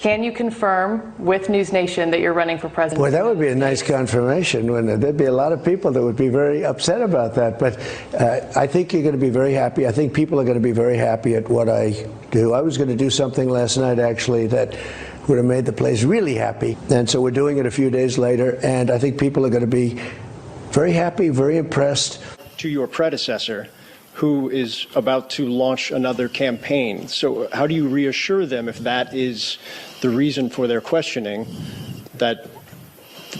Can you confirm with News Nation that you're running for president? Boy, that would be a nice confirmation, wouldn't it? There'd be a lot of people that would be very upset about that. But I think you're going to be very happy. I think people are going to be very happy at what I do. I was going to do something last night, actually, that would have made the place really happy. And so we're doing it a few days later. And I think people are going to be very happy, very impressed. To your predecessor, who is about to launch another campaign. So how do you reassure them, if that is the reason for their questioning, that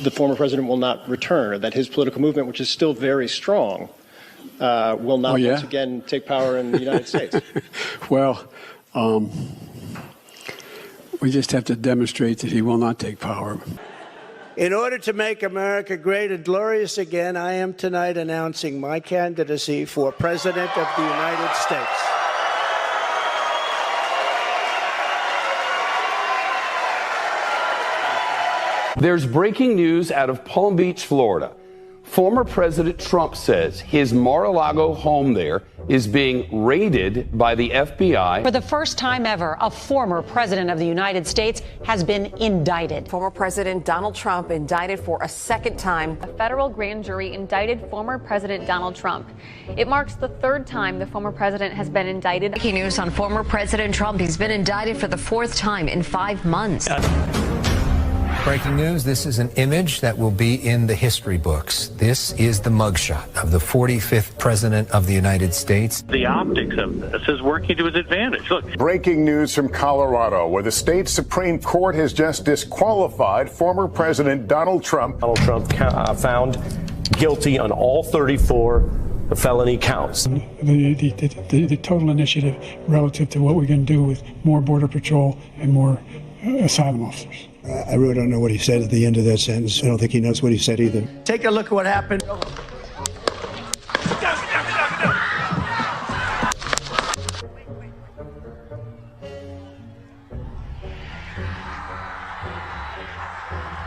the former president will not return, or that his political movement, which is still very strong, will not once again take power in the United States? Well, we just have to demonstrate that he will not take power. In order to make America great and glorious again, I am tonight announcing my candidacy for President of the United States. There's breaking news out of Palm Beach, Florida. Former President Trump says his Mar-a-Lago home there is being raided by the FBI. For the first time ever, a former president of the United States has been indicted. Former President Donald Trump indicted for a second time. A federal grand jury indicted former President Donald Trump. It marks the third time the former president has been indicted. Breaking news on former President Trump. He's been indicted for the fourth time in 5 months. Breaking news, this is an image that will be in the history books. This is the mugshot of the 45th President of the United States. The optics of this is working to his advantage. Look. Breaking news from Colorado, where the state Supreme Court has just disqualified former President Donald Trump. Donald Trump found guilty on all 34 felony counts. The total initiative relative to what we're going to do with more Border Patrol and more asylum officers. I really don't know what he said at the end of that sentence. I don't think he knows what he said either. Take a look at what happened.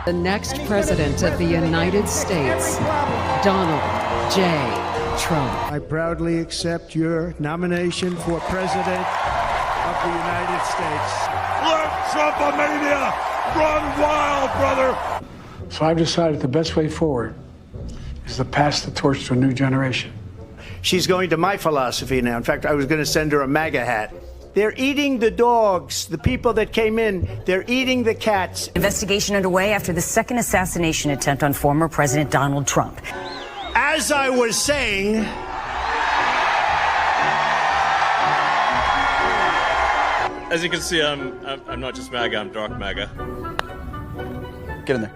The next president of the United States, Donald J. Trump. I proudly accept your nomination for president of the United States. Let Trumpomania run wild, brother! So I've decided the best way forward is to pass the torch to a new generation. She's going to my philosophy now. In fact, I was going to send her a MAGA hat. They're eating the dogs, the people that came in. They're eating the cats. Investigation underway after the second assassination attempt on former President Donald Trump. As I was saying, as you can see, I'm not just MAGA, I'm dark MAGA. Get in there.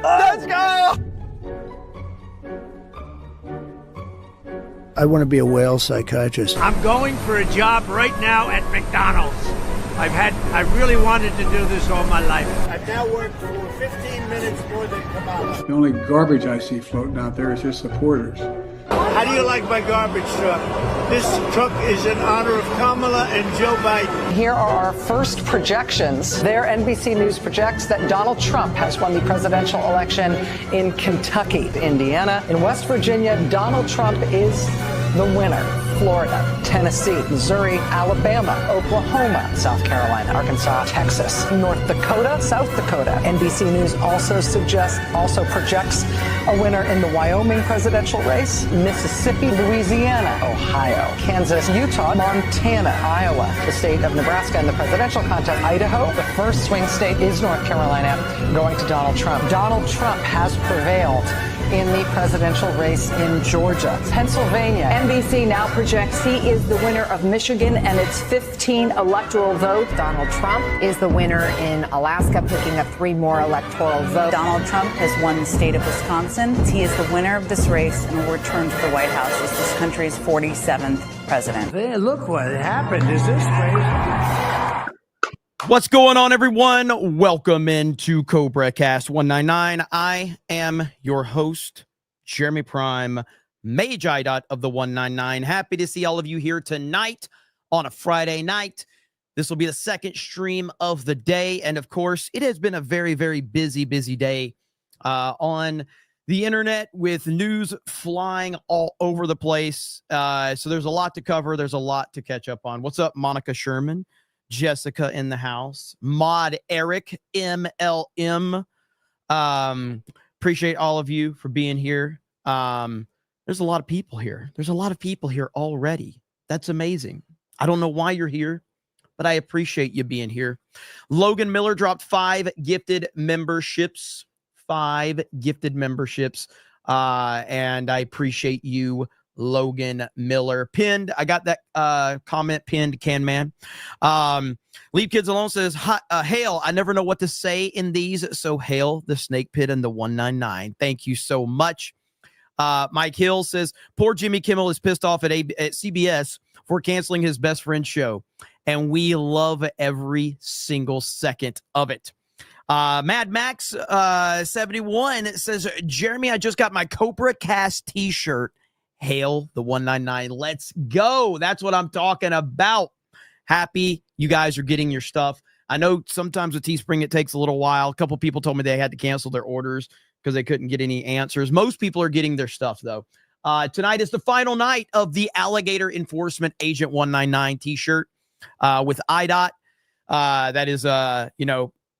Let's go! I want to be a whale psychiatrist. I'm going for a job right now at McDonald's. I really wanted to do this all my life. I've now worked for 15 minutes more than Kamala. The only garbage I see floating out there is his supporters. How do you like my garbage truck? This truck is in honor of Kamala and Joe Biden. Here are our first projections. There, NBC News projects that Donald Trump has won the presidential election in Kentucky, Indiana. In West Virginia, Donald Trump is the winner. Florida, Tennessee, Missouri, Alabama, Oklahoma, South Carolina, Arkansas, Texas, North Dakota, South Dakota. NBC News also projects a winner in the Wyoming presidential race, Mississippi, Louisiana, Ohio, Kansas, Utah, Montana, Iowa, the state of Nebraska in the presidential contest, Idaho. The first swing state is North Carolina, going to Donald Trump. Donald Trump has prevailed in the presidential race in Georgia. Pennsylvania. NBC now projects he is the winner of Michigan and its 15 electoral votes. Donald Trump is the winner in Alaska, picking up 3 more electoral votes. Donald Trump has won the state of Wisconsin. He is the winner of this race and will return to the White House as this country's 47th president. Hey, look what happened. Is this crazy? What's going on, everyone? Welcome into CobraCast 199. I am your host, Jeremy Prime, Magi of the 199. Happy to see all of you here tonight on a Friday night. This will be the second stream of the day. And of course, it has been a very, very busy day on the internet with news flying all over the place. So there's a lot to cover. There's a lot to catch up on. What's up, Monica Sherman? Jessica in the house. Mod Eric, MLM. Appreciate all of you for being here. There's a lot of people here. There's a lot of people here already. That's amazing. I don't know why you're here, but I appreciate you being here. Logan Miller dropped 5 gifted memberships. 5 gifted memberships. And I appreciate you, Logan Miller. Pinned. I got that comment pinned, Can Man. Leave Kids Alone says, hail, I never know what to say in these, so hail the Snake Pit and the 199. Thank you so much. Mike Hill says, poor Jimmy Kimmel is pissed off at CBS for canceling his best friend's show, and we love every single second of it. Mad Max 71 says, Jeremy, I just got my CobraCast t-shirt. Hail the 199. Let's go. That's what I'm talking about. Happy you guys are getting your stuff. I know sometimes with Teespring it takes a little while. A couple people told me they had to cancel their orders because they couldn't get any answers. Most people are getting their stuff, though. Tonight is the final night of the Alligator Enforcement Agent 199 t-shirt with IDOT. That is,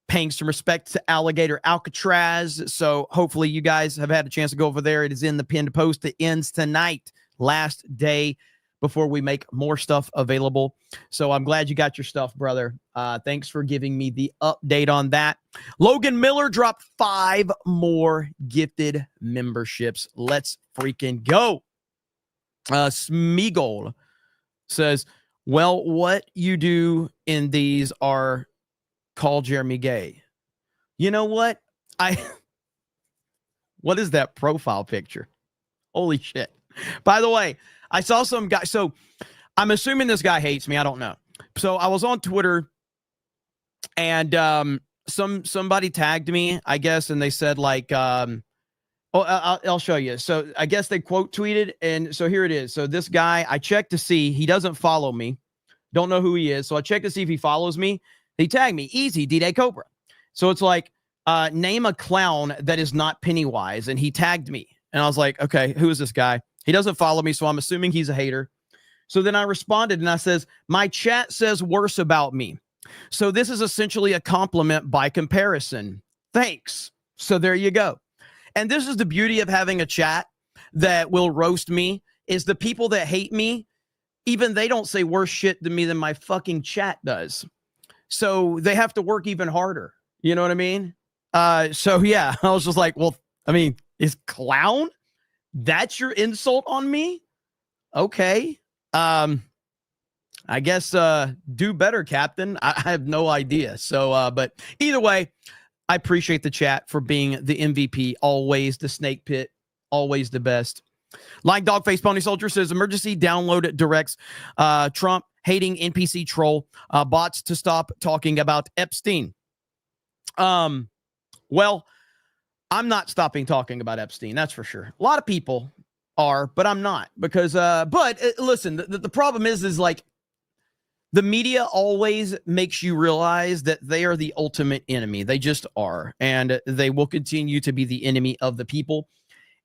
paying some respect to Alligator Alcatraz. So hopefully you guys have had a chance to go over there. It is in the pinned post. It ends tonight, last day before we make more stuff available. So I'm glad you got your stuff, brother. Thanks for giving me the update on that. Logan Miller dropped 5 more gifted memberships. Let's freaking go. Smeagol says, well, what you do in these are call Jeremy gay. You know what? What is that profile picture? Holy shit. By the way, I saw some guy. So I'm assuming this guy hates me. I don't know. So I was on Twitter and somebody tagged me, I guess, and they said like, I'll show you. So I guess they quote tweeted. And so here it is. So this guy, I checked to see, he doesn't follow me. Don't know who he is. So I checked to see if he follows me. He tagged me, easy, D-Day Cobra. So it's like, name a clown that is not Pennywise. And he tagged me. And I was like, okay, who is this guy? He doesn't follow me, so I'm assuming he's a hater. So then I responded and I says, my chat says worse about me. So this is essentially a compliment by comparison. Thanks. So there you go. And this is the beauty of having a chat that will roast me, is the people that hate me, even they don't say worse shit to me than my fucking chat does. So they have to work even harder. You know what I mean? So yeah, I was just like, well, I mean, is clown? That's your insult on me? Okay. I guess, do better, Captain. I have no idea. So, but either way, I appreciate the chat for being the MVP. Always the Snake Pit. Always the best. Like Dogface Pony Soldier says, emergency download directs Trump hating NPC troll bots to stop talking about Epstein. Well, I'm not stopping talking about Epstein. That's for sure. A lot of people are, but I'm not, because, listen, the problem is like the media always makes you realize that they are the ultimate enemy. They just are. And they will continue to be the enemy of the people.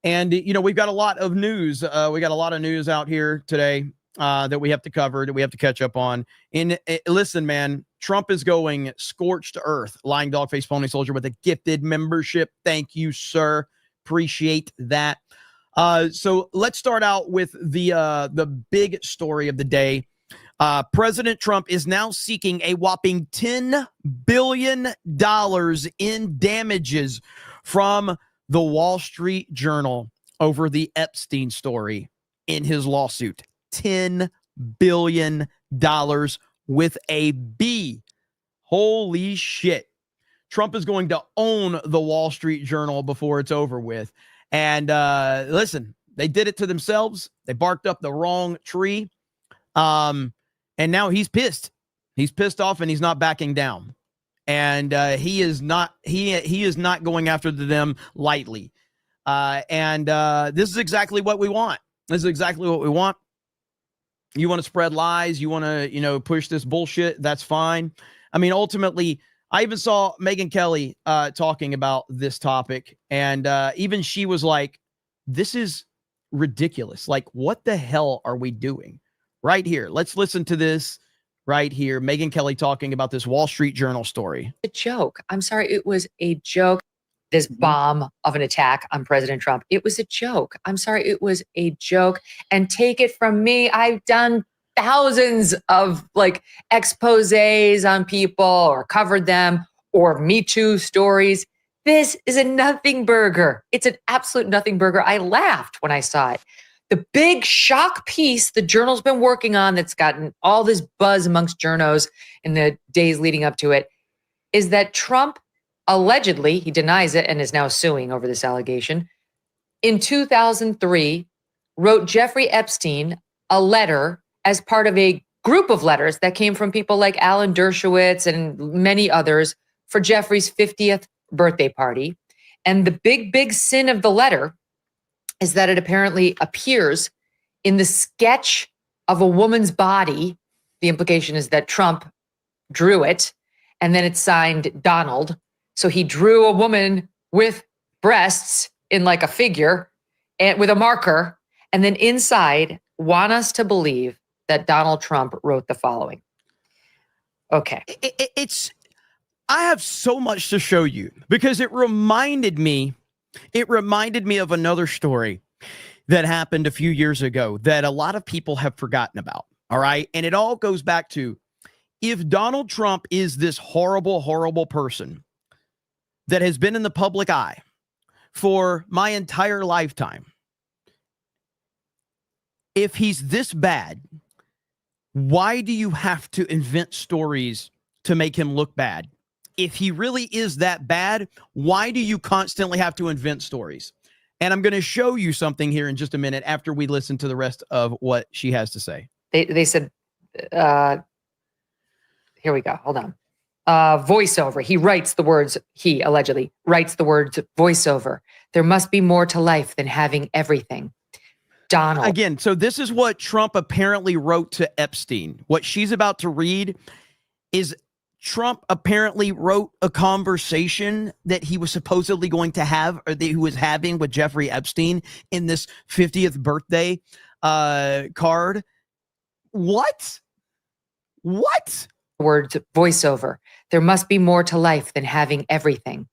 And, we've got a lot of news. We got a lot of news out here today that we have to cover, that we have to catch up on. And listen, man, Trump is going scorched earth. Lying Dogface Pony Soldier with a gifted membership. Thank you, sir. Appreciate that. So let's start out with the big story of the day. President Trump is now seeking a whopping $10 billion in damages from the Wall Street Journal over the Epstein story in his lawsuit. $10 billion with a B. Holy shit. Trump is going to own the Wall Street Journal before it's over with. And listen, they did it to themselves. They barked up the wrong tree. And now he's pissed. He's pissed off and he's not backing down. And he is not going after them lightly. And this is exactly what we want. This is exactly what we want. You want to spread lies. You want to, push this bullshit. That's fine. I mean, ultimately, I even saw Megyn Kelly talking about this topic. And even she was like, this is ridiculous. Like, what the hell are we doing right here? Let's listen to this right here. Megyn Kelly talking about this Wall Street Journal story. A joke. I'm sorry. It was a joke. This bomb of an attack on President Trump. It was a joke. I'm sorry. It was a joke. And take it from me. I've done thousands of like exposés on people or covered them or Me Too stories. This is a nothing burger. It's an absolute nothing burger. I laughed when I saw it. The big shock piece the Journal's been working on that's gotten all this buzz amongst journos in the days leading up to it is that Trump allegedly, he denies it and is now suing over this allegation, in 2003 wrote Jeffrey Epstein a letter as part of a group of letters that came from people like Alan Dershowitz and many others for Jeffrey's 50th birthday party. And the big sin of the letter is that it apparently appears in the sketch of a woman's body. The implication is that Trump drew it, and then it's signed Donald. So he drew a woman with breasts in like a figure and with a marker, and then inside want us to believe that Donald Trump wrote the following. Okay. I have so much to show you because it reminded me of another story that happened a few years ago that a lot of people have forgotten about. All right. And it all goes back to if Donald Trump is this horrible, horrible person that has been in the public eye for my entire lifetime, if he's this bad, why do you have to invent stories to make him look bad? If he really is that bad, why do you constantly have to invent stories? And I'm going to show you something here in just a minute after we listen to the rest of what she has to say. They said, here we go. Hold on. Voiceover. He allegedly writes the words voiceover. There must be more to life than having everything. Donald. Again, so this is what Trump apparently wrote to Epstein. What she's about to read is Trump apparently wrote a conversation that he was supposedly going to have, or that he was having with Jeffrey Epstein in this 50th birthday card. What? Words voiceover. There must be more to life than having everything.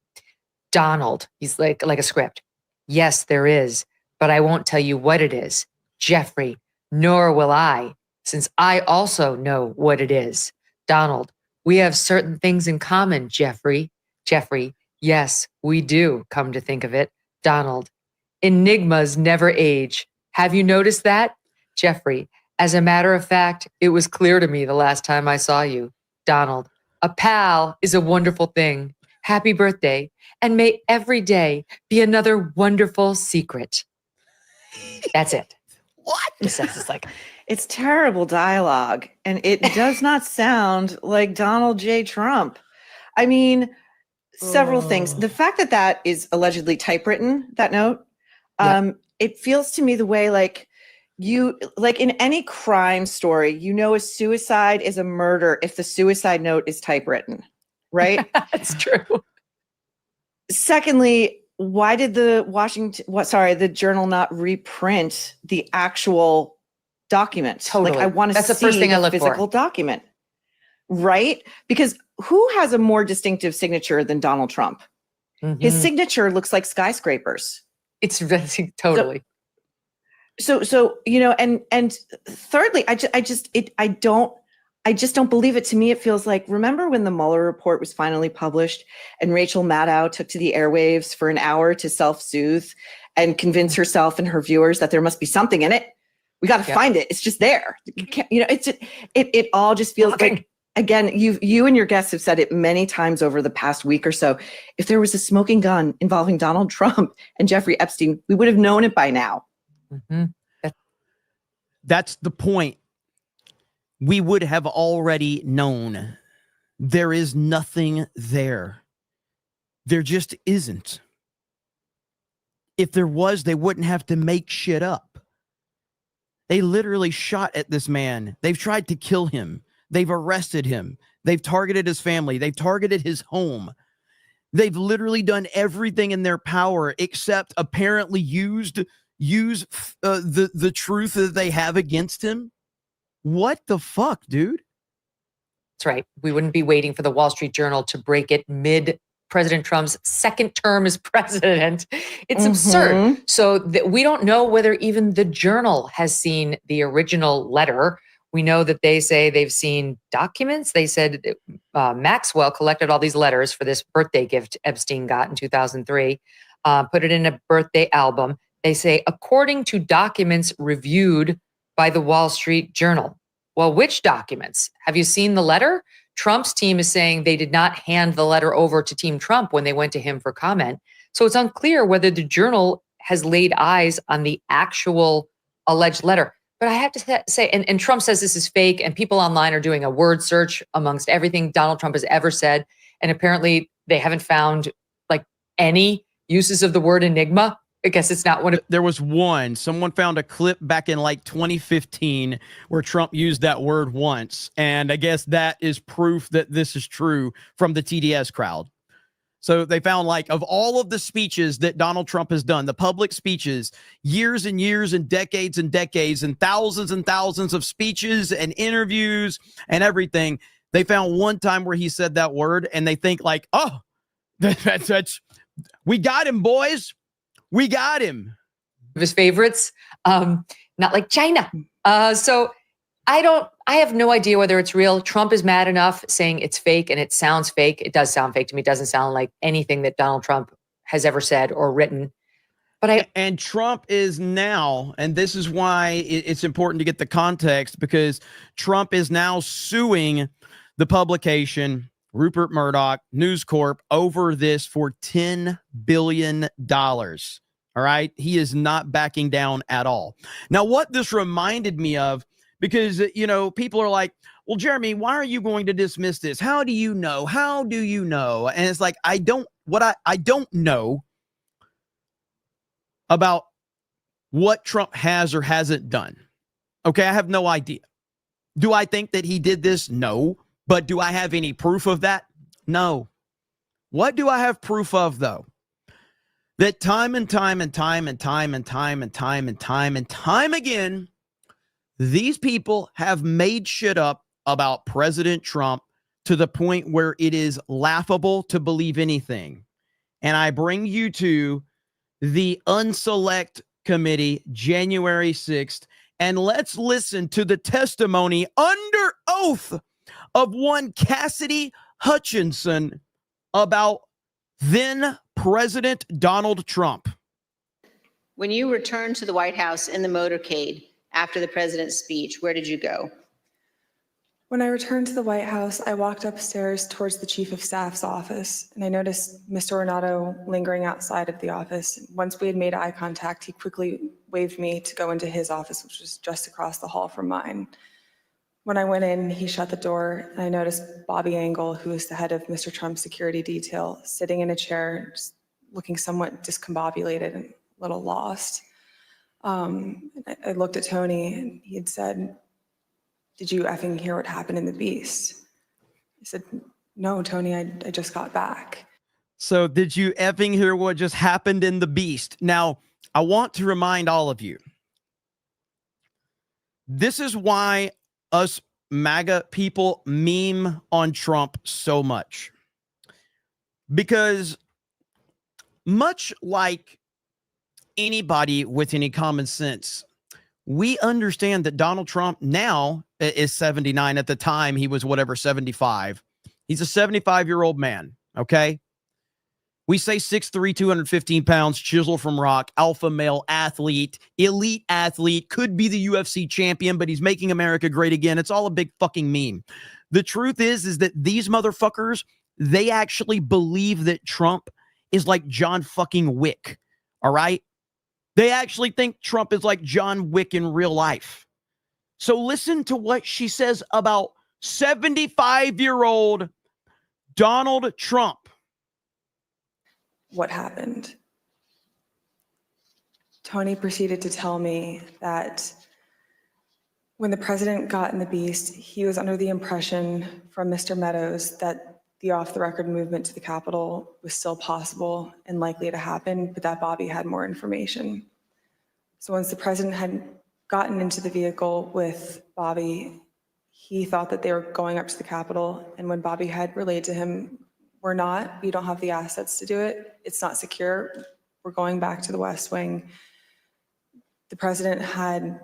Donald. He's like a script. Yes, there is, but I won't tell you what it is. Jeffrey, nor will I, since I also know what it is. Donald. We have certain things in common, Jeffrey. Jeffrey, yes, we do, come to think of it. Donald, enigmas never age. Have you noticed that? Jeffrey, as a matter of fact, it was clear to me the last time I saw you. Donald, a pal is a wonderful thing. Happy birthday, and may every day be another wonderful secret. That's it. What? It's like, it's terrible dialogue, and it does not sound like Donald J. Trump. I mean, several things. The fact that that is allegedly typewritten, that note, it feels to me the way like in any crime story, you know, a suicide is a murder if the suicide note is typewritten, right? That's true. Secondly, why did the Journal not reprint the actual document? Totally. Like, I want to see That's the first thing I look physical for. document, right? Because who has a more distinctive signature than Donald Trump? Mm-hmm. His signature looks like skyscrapers. It's totally. So you know, and thirdly, I just don't believe it. To me, it feels like, remember when the Mueller report was finally published and Rachel Maddow took to the airwaves for an hour to self-soothe and convince herself and her viewers that there must be something in it? We got to find it. It's just there. You can't, you know, it all just feels like, again, you and your guests have said it many times over the past week or so. If there was a smoking gun involving Donald Trump and Jeffrey Epstein, we would have known it by now. Mm-hmm. That's the point. We would have already known. There is nothing there. There just isn't. If there was, they wouldn't have to make shit up. They literally shot at this man. They've tried to kill him. They've arrested him. They've targeted his family. They've targeted his home. They've literally done everything in their power except apparently use the truth that they have against him. What the fuck, dude? That's right. We wouldn't be waiting for the Wall Street Journal to break it mid President Trump's second term as president. It's absurd. So we don't know whether even the Journal has seen the original letter. We know that they say they've seen documents. They said Maxwell collected all these letters for this birthday gift Epstein got in 2003, put it in a birthday album. They say, according to documents reviewed by the Wall Street Journal. Well, which documents? Have you seen the letter? Trump's team is saying they did not hand the letter over to Team Trump when they went to him for comment. So it's unclear whether the Journal has laid eyes on the actual alleged letter. But I have to say, and Trump says this is fake, and people online are doing a word search amongst everything Donald Trump has ever said. And apparently they haven't found like any uses of the word enigma. I guess it's not one of. There was one. Someone found a clip back in like 2015 where Trump used that word once. And I guess that is proof that this is true from the TDS crowd. So they found, like, of all of the speeches that Donald Trump has done, the public speeches, years and years and decades and thousands of speeches and interviews and everything, they found one time where he said that word, and they think like, oh, that's we got him, boys. We got him. His favorites, not like China. So I have no idea whether it's real. Trump is mad enough saying it's fake, and it sounds fake. It does sound fake to me. It doesn't sound like anything that Donald Trump has ever said or written. And Trump is now, and this is why it's important to get the context, because Trump is now suing the publication, Rupert Murdoch, News Corp, over this for $10 billion. All right. He is not backing down at all. Now, what this reminded me of, because, you know, people are like, well, Jeremy, why are you going to dismiss this? How do you know? How do you know? And it's like, I don't know about what Trump has or hasn't done. Okay. I have no idea. Do I think that he did this? No. But do I have any proof of that? No. What do I have proof of, though? That time and time again, these people have made shit up about President Trump to the point where it is laughable to believe anything. And I bring you to the Unselect Committee, January 6th, and let's listen to the testimony under oath of one Cassidy Hutchinson about then President Donald Trump. When you returned to the White House in the motorcade after the president's speech, where did you go? When I returned to the White House, I walked upstairs towards the Chief of Staff's office, and I noticed Mr. Renato lingering outside of the office. Once we had made eye contact, he quickly waved me to go into his office, which was just across the hall from mine. When I went in, he shut the door, and I noticed Bobby Engel, who is the head of Mr. Trump's security detail, sitting in a chair, just looking somewhat discombobulated and a little lost. I looked at Tony, and he had said, "Did you effing hear what happened in the Beast?" I said, "No, Tony, I just got back." So did you effing hear what just happened in the Beast? Now, I want to remind all of you, this is why us MAGA people meme on Trump so much. Because much like anybody with any common sense, we understand that Donald Trump now is 79. At the time, he was whatever, 75. He's a 75-year-old man, okay? We say 6'3", 215 pounds, chiseled from rock, alpha male athlete, elite athlete, could be the UFC champion, but he's making America great again. It's all a big fucking meme. The truth is that these motherfuckers, they actually believe that Trump is like John fucking Wick, all right? They actually think Trump is like John Wick in real life. So listen to what she says about 75-year-old Donald Trump. What happened? Tony proceeded to tell me that when the president got in the Beast, he was under the impression from Mr. Meadows that the off-the-record movement to the Capitol was still possible and likely to happen, but that Bobby had more information. So once the president had gotten into the vehicle with Bobby, He thought that they were going up to the Capitol, and when Bobby had relayed to him, we're not, we don't have the assets to do it, it's not secure, we're going back to the West Wing. The president had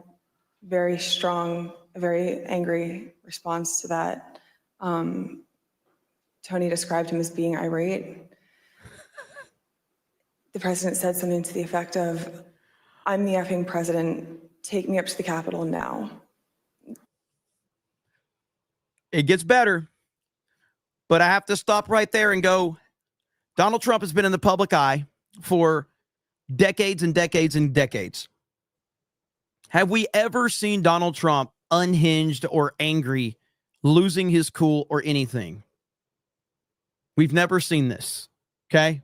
very strong, a very angry response to that. Tony described him as being irate. The president said something to the effect of, I'm the effing president, take me up to the Capitol now. It gets better, but I have to stop right there and go, Donald Trump has been in the public eye for decades and decades and decades. Have we ever seen Donald Trump unhinged or angry, losing his cool or anything? We've never seen this, okay?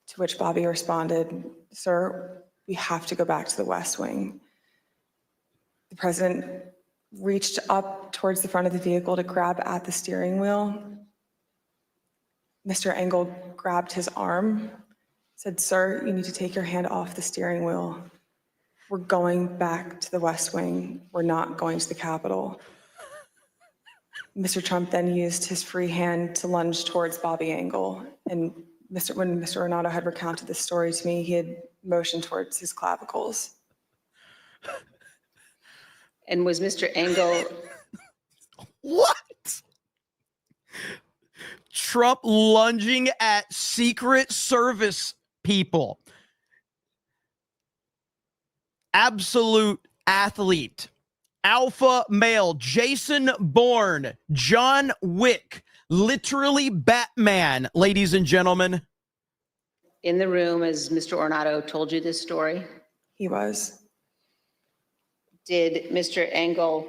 To which Bobby responded, sir, we have to go back to the West Wing. The president reached up towards the front of the vehicle to grab at the steering wheel. Mr. Engel grabbed his arm, said, sir, you need to take your hand off the steering wheel. We're going back to the West Wing. We're not going to the Capitol. Mr. Trump then used his free hand to lunge towards Bobby Engel. And when Mr. Ornato had recounted this story to me, he had motioned towards his clavicles. And was Mr. Engel... What? Trump lunging at Secret Service people. Absolute athlete. Alpha male. Jason Bourne. John Wick. Literally Batman, ladies and gentlemen. In the room as Mr. Ornato told you this story? He was. Did Mr. Engel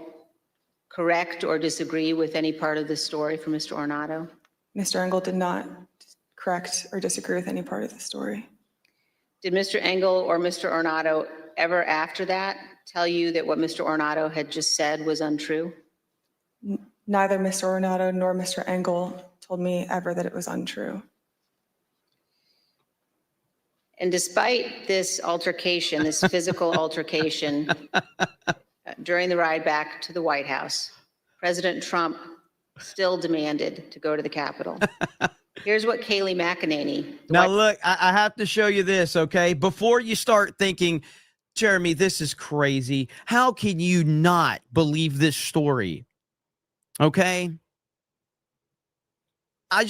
correct or disagree with any part of the story from Mr. Ornato? Mr. Engel did not correct or disagree with any part of the story. Did Mr. Engel or Mr. Ornato ever after that tell you that what Mr. Ornato had just said was untrue? Neither Mr. Ornato nor Mr. Engel told me ever that it was untrue. And despite this altercation, this physical altercation during the ride back to the White House, President Trump still demanded to go to the Capitol. Here's what Kayleigh McEnany... Now, look, I have to show you this, okay? Before you start thinking, Jeremy, this is crazy. How can you not believe this story? Okay? How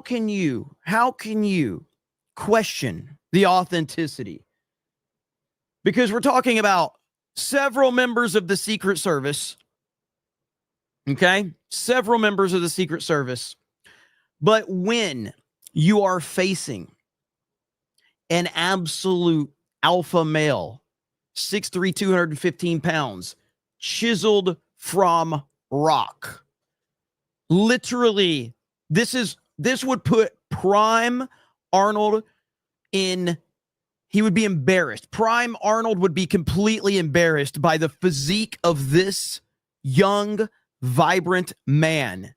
can you question the authenticity? Because we're talking about several members of the Secret Service, okay? Several members of the Secret Service. But when you are facing an absolute alpha male, 6'3", 215 pounds, chiseled from rock, literally, this would put prime Arnold in, he would be embarrassed. Prime Arnold would be completely embarrassed by the physique of this young, vibrant man.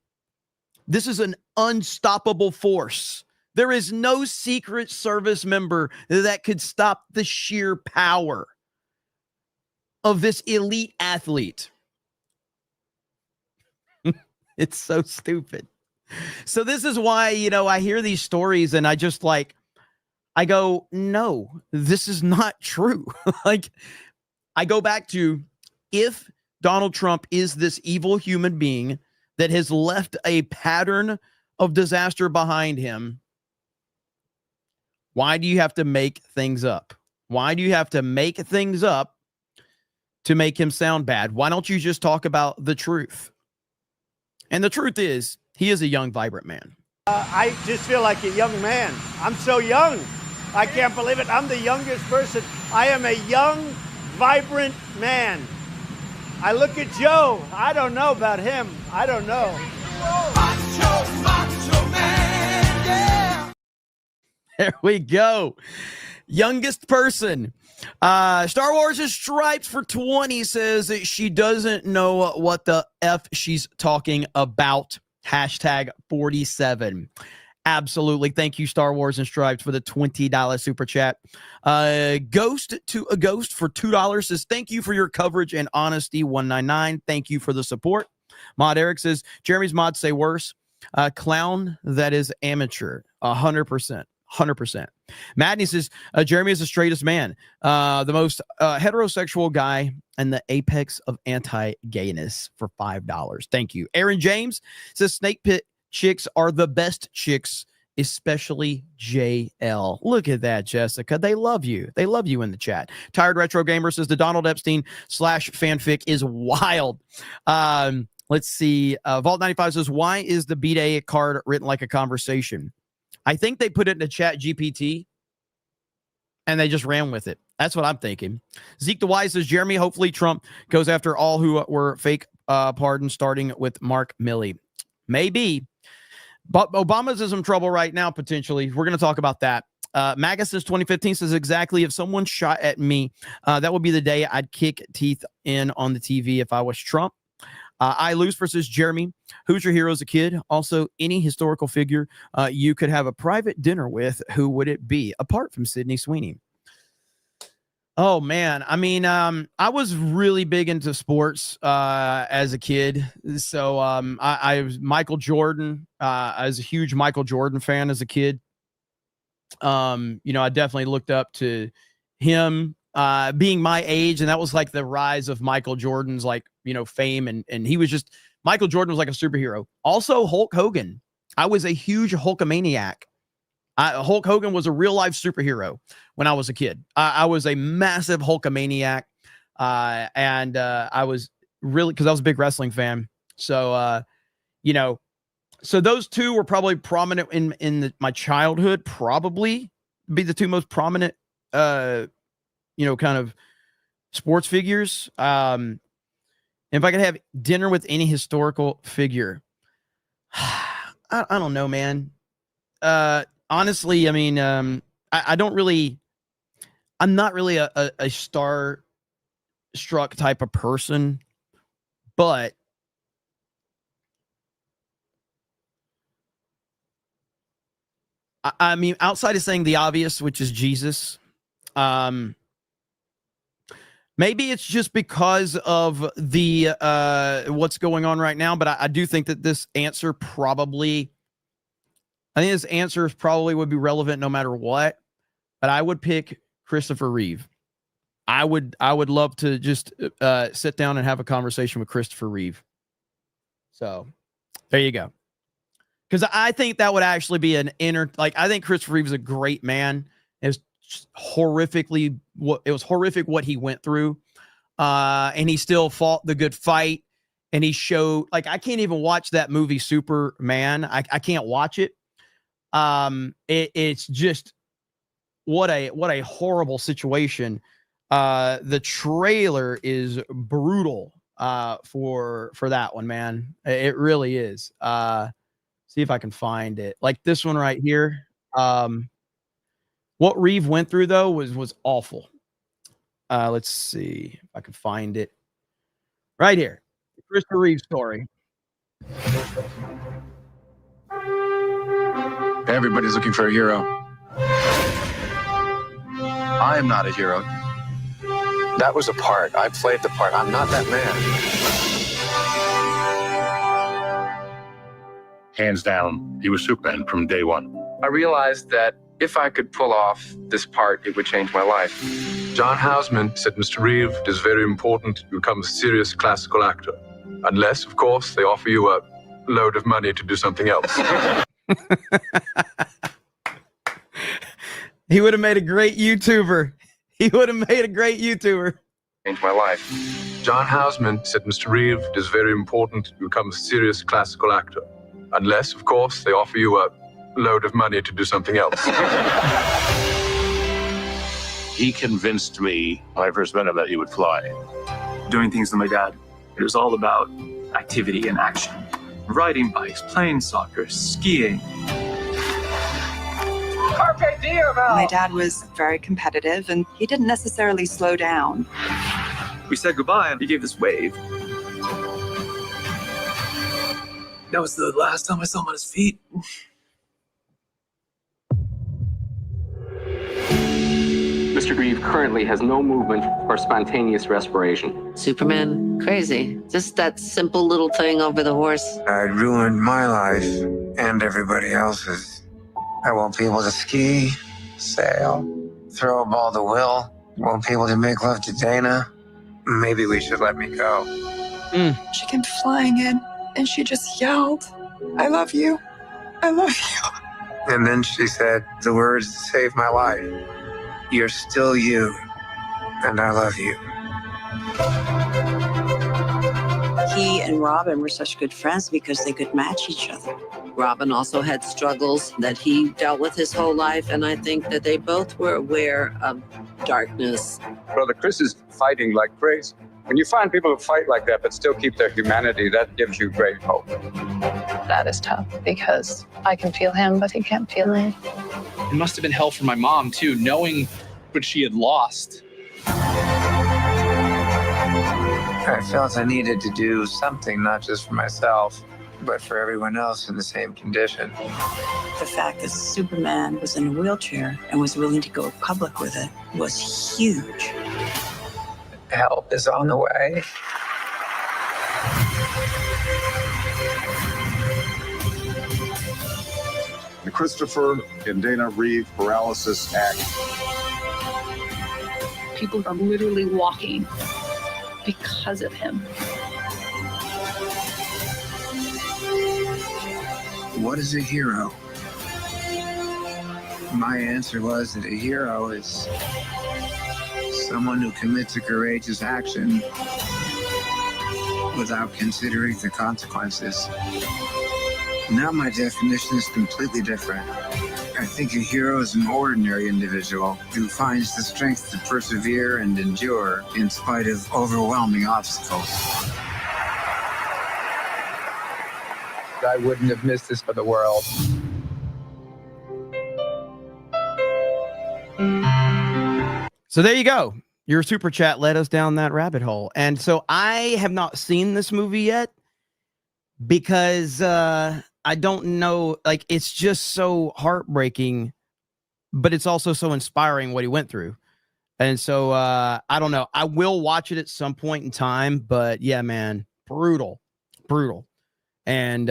This is an unstoppable force. There is no Secret Service member that could stop the sheer power of this elite athlete. It's so stupid. So this is why, I hear these stories and I just I go, no, this is not true. I go back to, if Donald Trump is this evil human being that has left a pattern of disaster behind him, why do you have to make things up? Why do you have to make things up to make him sound bad? Why don't you just talk about the truth? And the truth is, he is a young, vibrant man. I just feel like a young man. I'm so young. I can't believe it. I'm the youngest person. I am a young, vibrant man. I look at Joe. I don't know about him. I don't know. Macho man, yeah. There we go. Youngest person. Star Wars' Stripes for 20 says that she doesn't know what the F she's talking about. #47. Absolutely. Thank you, Star Wars and Stripes, for the $20 super chat. Ghost to a Ghost for $2 says, thank you for your coverage and honesty. 199. Thank you for the support. Mod Eric says, Jeremy's mods say worse. Clown that is amateur. 100%. 100%. Madney says, Jeremy is the straightest man, the most heterosexual guy, and the apex of anti-gayness for $5. Thank you. Aaron James says, Snake Pit chicks are the best chicks, especially JL. Look at that, Jessica. They love you. They love you in the chat. Tired Retro Gamer says, the Donald Epstein / fanfic is wild. Let's see. Vault 95 says, why is the B-Day card written like a conversation? I think they put it in the chat GPT and they just ran with it. That's what I'm thinking. Zeke the Wise says, Jeremy, hopefully Trump goes after all who were fake pardons, starting with Mark Milley. Maybe. But Obama's in some trouble right now, potentially. We're going to talk about that. MAGA since 2015 says, exactly, if someone shot at me, that would be the day I'd kick teeth in on the TV if I was Trump. I lose versus Jeremy. Who's your hero as a kid? Also, any historical figure you could have a private dinner with, who would it be, apart from Sydney Sweeney? Oh, man. I mean, I was really big into sports as a kid. So I was Michael Jordan. I was a huge Michael Jordan fan as a kid. I definitely looked up to him being my age. And that was like the rise of Michael Jordan's fame. And he was just, Michael Jordan was like a superhero. Also, Hulk Hogan. I was a huge Hulkamaniac. Hulk Hogan was a real life superhero when I was a kid. I was a massive Hulkamaniac. And I was really, because I was a big wrestling fan. So, so those two were probably prominent in my childhood, probably be the two most prominent, kind of sports figures. If I could have dinner with any historical figure, I don't know, man. Honestly, I mean, I'm not really a star-struck type of person, but I mean, outside of saying the obvious, which is Jesus, maybe it's just because of the what's going on right now, but I do think that this answer probably would be relevant no matter what. But I would pick Christopher Reeve. I would love to just sit down and have a conversation with Christopher Reeve. So there you go. Because I think that would actually be I think Christopher Reeve is a great man. It was horrific what he went through. And he still fought the good fight. And he showed, I can't even watch that movie Superman. I can't watch it. It's just what a horrible situation. The trailer is brutal for that one, man. It really is. See if I can find it. Like this one right here. What Reeve went through though was awful. Let's see if I can find it. Right here. The Christopher Reeve story. Everybody's looking for a hero. I am not a hero. That was a part. I played the part. I'm not that man. Hands down, he was Superman from day one. I realized that if I could pull off this part, it would change my life. John Houseman said, Mr. Reeve, it is very important to become a serious classical actor. Unless, of course, they offer you a load of money to do something else. He would have made a great YouTuber. Changed my life. John Houseman said, Mr. Reeve, it is very important to become a serious classical actor. Unless, of course, they offer you a load of money to do something else. He convinced me when I first met him that he would fly. Doing things with my dad. It was all about activity and action. Riding bikes, playing soccer, skiing. Carpe diem, Al! My dad was very competitive, and he didn't necessarily slow down. We said goodbye, and he gave this wave. That was the last time I saw him on his feet. Mr. Reeve currently has no movement or spontaneous respiration. Superman, crazy. Just that simple little thing over the horse. I ruined my life and everybody else's. I won't be able to ski, sail, throw a ball to Will. Won't be able to make love to Dana. Maybe we should let me go. She came flying in and she just yelled, "I love you. I love you." And then she said the words that saved my life. You're still you, and I love you. He and Robin were such good friends because they could match each other. Robin also had struggles that he dealt with his whole life, and I think that they both were aware of darkness. Brother Chris is fighting like crazy. When you find people who fight like that but still keep their humanity, that gives you great hope. That is tough because I can feel him, but he can't feel me. It must have been hell for my mom, too, knowing what she had lost. I felt I needed to do something, not just for myself, but for everyone else in the same condition. The fact that Superman was in a wheelchair and was willing to go public with it was huge. Help is on the way. The Christopher and Dana Reeve Paralysis Act. People are literally walking because of him. What is a hero? My answer was that a hero is someone who commits a courageous action without considering the consequences. Now my definition is completely different. I think a hero is an ordinary individual who finds the strength to persevere and endure in spite of overwhelming obstacles. I wouldn't have missed this for the world. So there you go. Your super chat led us down that rabbit hole. And so I have not seen this movie yet because I don't know, like, it's just so heartbreaking, but it's also so inspiring what he went through. And so I don't know. I will watch it at some point in time, but yeah, man, brutal. And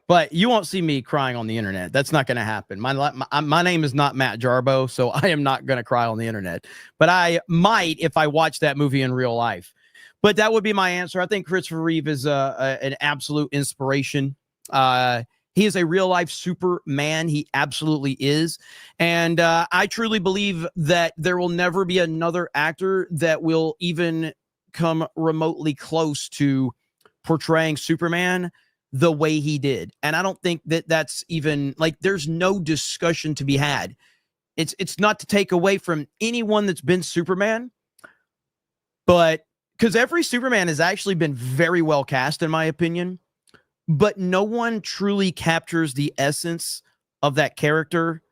but you won't see me crying on the internet. That's not going to happen. My name is not Matt Jarbo, so I am not going to cry on the internet. But I might if I watch that movie in real life. But that would be my answer. I think Christopher Reeve is an absolute inspiration. He is a real life Superman. He absolutely is. And I truly believe that there will never be another actor that will even come remotely close to portraying Superman the way he did. And I don't think that that's even, like, there's no discussion to be had. It's not to take away from anyone that's been Superman, but because every Superman has actually been very well cast, in my opinion, but no one truly captures the essence of that character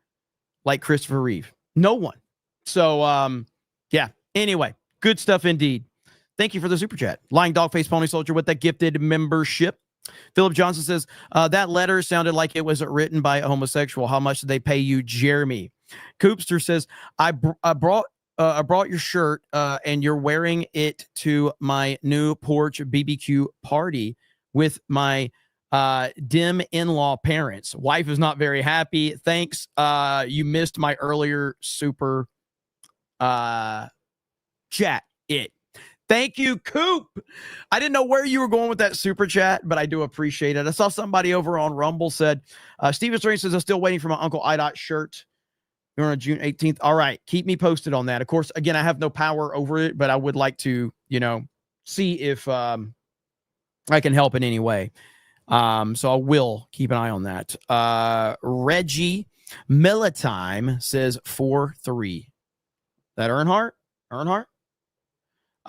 like Christopher Reeve. No one. So, yeah. Anyway, good stuff indeed. Thank you for the super chat. Lying Dogface Pony Soldier with that gifted membership. Philip Johnson says, that letter sounded like it was written by a homosexual. How much did they pay you, Jeremy? Coopster says, I brought your shirt and you're wearing it to my new porch BBQ party with my dim in-law parents. Wife is not very happy. Thanks. You missed my earlier super chat. Thank you, Coop. I didn't know where you were going with that super chat, but I do appreciate it. I saw somebody over on Rumble said, Steven Strange says, I'm still waiting for my Uncle IDOT shirt. You're on June 18th. All right. Keep me posted on that. Of course, again, I have no power over it, but I would like to, see if I can help in any way. So I will keep an eye on that. Reggie Militime says 4-3. That Earnhardt?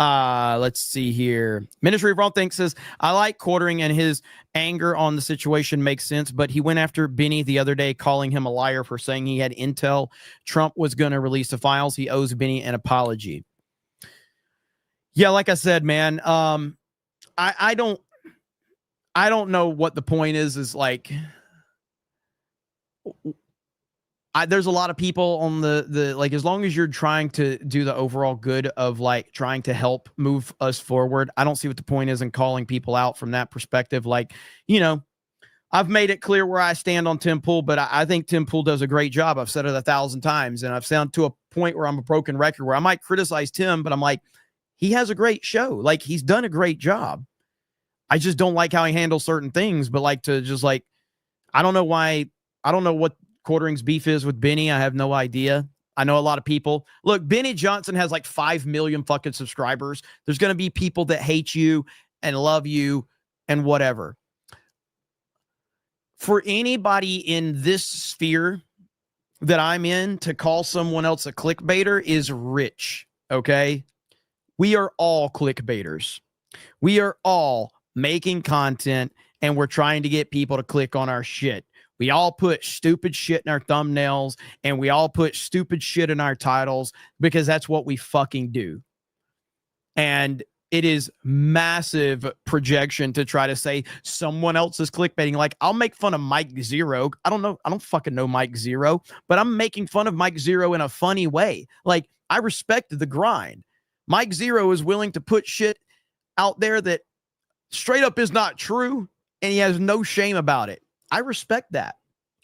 Let's see here. Ministry of Wrong Things says, I like Quartering and his anger on the situation makes sense, but he went after Benny the other day, calling him a liar for saying he had intel Trump was going to release the files. He owes Benny an apology. Yeah, like I said, man, I don't know what the point is like, there's a lot of people on the like, as long as you're trying to do the overall good of like trying to help move us forward, I don't see what the point is in calling people out from that perspective. Like, you know, I've made it clear where I stand on Tim Pool, but I think Tim Pool does a great job. I've said it 1,000 times, and I've sound to a point where I'm a broken record where I might criticize Tim, but I'm like, he has a great show. Like, he's done a great job. I just don't like how he handles certain things, but like to just like, I don't know what Quartering's beef is with Benny. I have no idea. I know a lot of people. Look, Benny Johnson has like 5 million fucking subscribers. There's going to be people that hate you and love you and whatever. For anybody in this sphere that I'm in to call someone else a clickbaiter is rich, okay? We are all clickbaiters. We are all making content, and we're trying to get people to click on our shit. We all put stupid shit in our thumbnails, and we all put stupid shit in our titles because that's what we fucking do. And it is massive projection to try to say someone else is clickbaiting. Like, I'll make fun of Mike Zero. I don't fucking know Mike Zero, but I'm making fun of Mike Zero in a funny way. Like, I respect the grind. Mike Zero is willing to put shit out there that straight up is not true, and he has no shame about it. I respect that.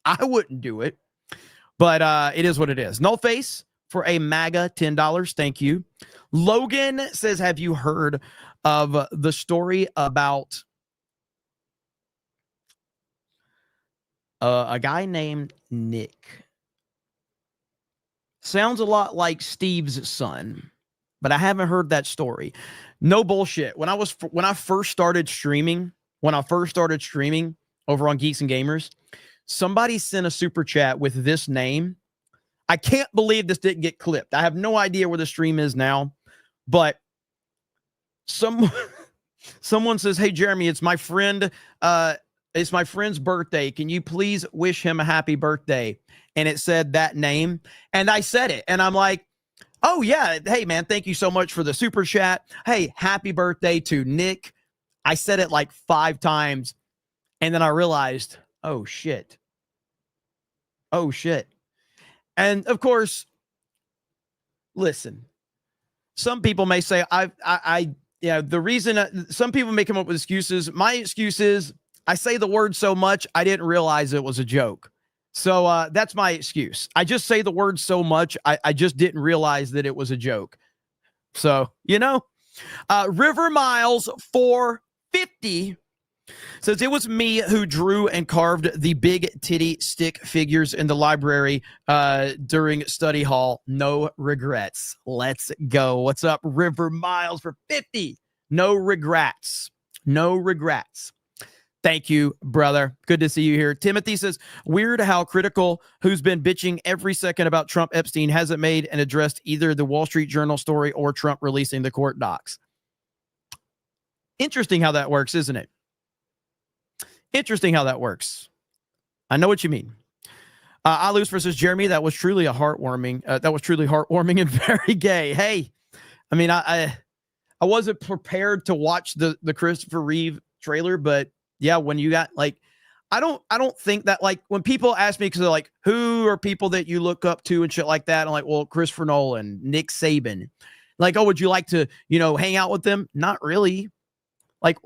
I wouldn't do it, but it is what it is. No Face for a MAGA $10. Thank you. Logan says, have you heard of the story about a guy named Nick? Sounds a lot like Steve's son, but I haven't heard that story. No bullshit. When I first started streaming over on Geeks and Gamers, somebody sent a super chat with this name. I can't believe this didn't get clipped. I have no idea where the stream is now, but someone says, "Hey Jeremy, it's my friend's birthday. Can you please wish him a happy birthday?" And it said that name, and I said it, and I'm like, "Oh yeah, hey man, thank you so much for the super chat. Hey, happy birthday to Nick." I said it like 5 times, and then I realized, oh shit. And of course, listen, some people may say, the reason some people may come up with excuses. My excuse is I say the word so much, I didn't realize it was a joke. So that's my excuse. I just say the word so much, I just didn't realize that it was a joke. So, River Miles 450 says, it was me who drew and carved the big titty stick figures in the library during study hall. No regrets. Let's go. What's up, River Miles for 50? No regrets. No regrets. Thank you, brother. Good to see you here. Timothy says, weird how Critical, who's been bitching every second about Trump Epstein, hasn't made and addressed either the Wall Street Journal story or Trump releasing the court docs. Interesting how that works, isn't it? Interesting how that works. I know what you mean. Alus versus Jeremy, that was truly heartwarming and very gay. Hey, I mean, I wasn't prepared to watch the Christopher Reeve trailer, but yeah, when you got like, I don't think that, like, when people ask me, because they're like, who are people that you look up to and shit like that? I'm like, well, Christopher Nolan, Nick Saban. Like, oh, would you like to, hang out with them? Not really. Like,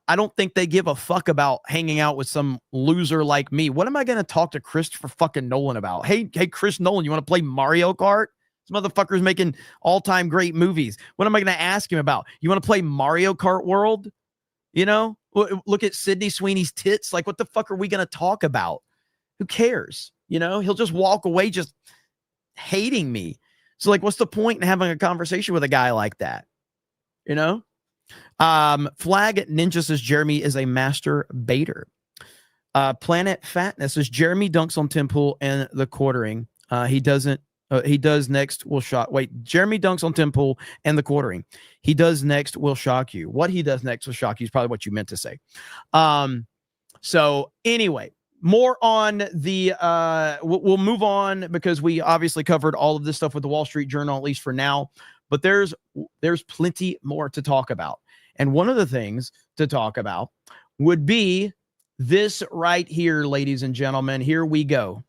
I don't think they give a fuck about hanging out with some loser like me. What am I going to talk to Christopher fucking Nolan about? Hey, Chris Nolan, you want to play Mario Kart? This motherfucker's making all-time great movies. What am I going to ask him about? You want to play Mario Kart World? Look at Sydney Sweeney's tits. Like, what the fuck are we going to talk about? Who cares? He'll just walk away just hating me. So, like, what's the point in having a conversation with a guy like that? Flag Ninja says Jeremy is a master baiter. Planet Fatness says Jeremy dunks on Tim Pool and the quartering. He does next will shock. Wait, Jeremy dunks on Tim Pool and the quartering. He does next will shock you. What he does next will shock you is probably what you meant to say. So anyway, more on the we'll move on because we obviously covered all of this stuff with the Wall Street Journal, at least for now. But there's plenty more to talk about. And one of the things to talk about would be this right here, ladies and gentlemen. Here we go.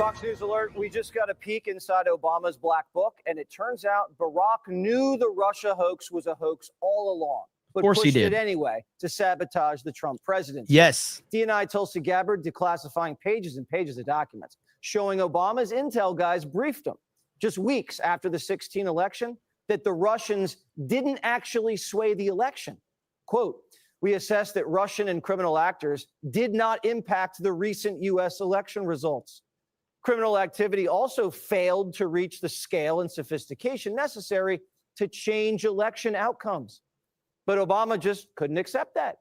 Fox News alert, we just got a peek inside Obama's black book, and it turns out Barack knew the Russia hoax was a hoax all along, but course he pushed did. it anyway to sabotage the Trump presidency. Yes. DNI Tulsi Gabbard declassifying pages and pages of documents, showing Obama's intel guys briefed him just weeks after the 2016 election that the Russians didn't actually sway the election. Quote, we assessed that Russian and criminal actors did not impact the recent U.S. election results. Criminal activity also failed to reach the scale and sophistication necessary to change election outcomes. But Obama just couldn't accept that.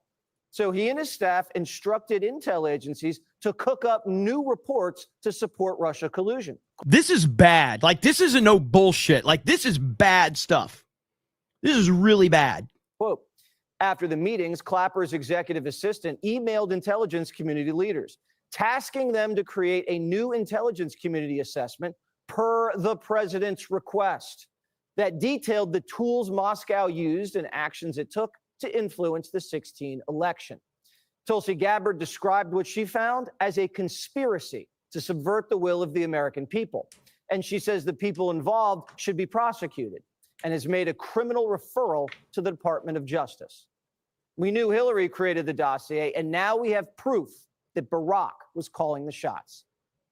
So he and his staff instructed intel agencies to cook up new reports to support Russia collusion. This is bad. Like, this isn't no bullshit. Like, this is bad stuff. This is really bad. Quote, after the meetings, Clapper's executive assistant emailed intelligence community leaders, tasking them to create a new intelligence community assessment per the president's request that detailed the tools Moscow used and actions it took to influence the 2016 election. Tulsi Gabbard described what she found as a conspiracy to subvert the will of the American people. And she says the people involved should be prosecuted and has made a criminal referral to the Department of Justice. We knew Hillary created the dossier, and now we have proof that Barack was calling the shots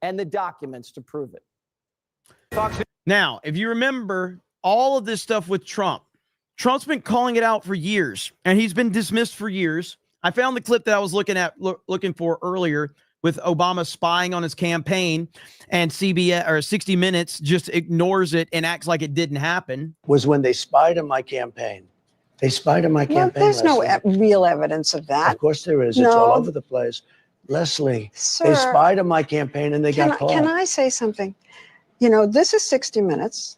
and the documents to prove it. Now, if you remember all of this stuff with Trump, Trump's been calling it out for years, and he's been dismissed for years. I found the clip that I was looking for earlier with Obama spying on his campaign, and CBS or 60 Minutes just ignores it and acts like it didn't happen. Was when they spied on my campaign. They spied on my campaign. There's no real evidence of that. Of course there is. It's all over the place. Leslie, Sir, they spied on my campaign and they got caught. Can I say something? You know, this is 60 Minutes,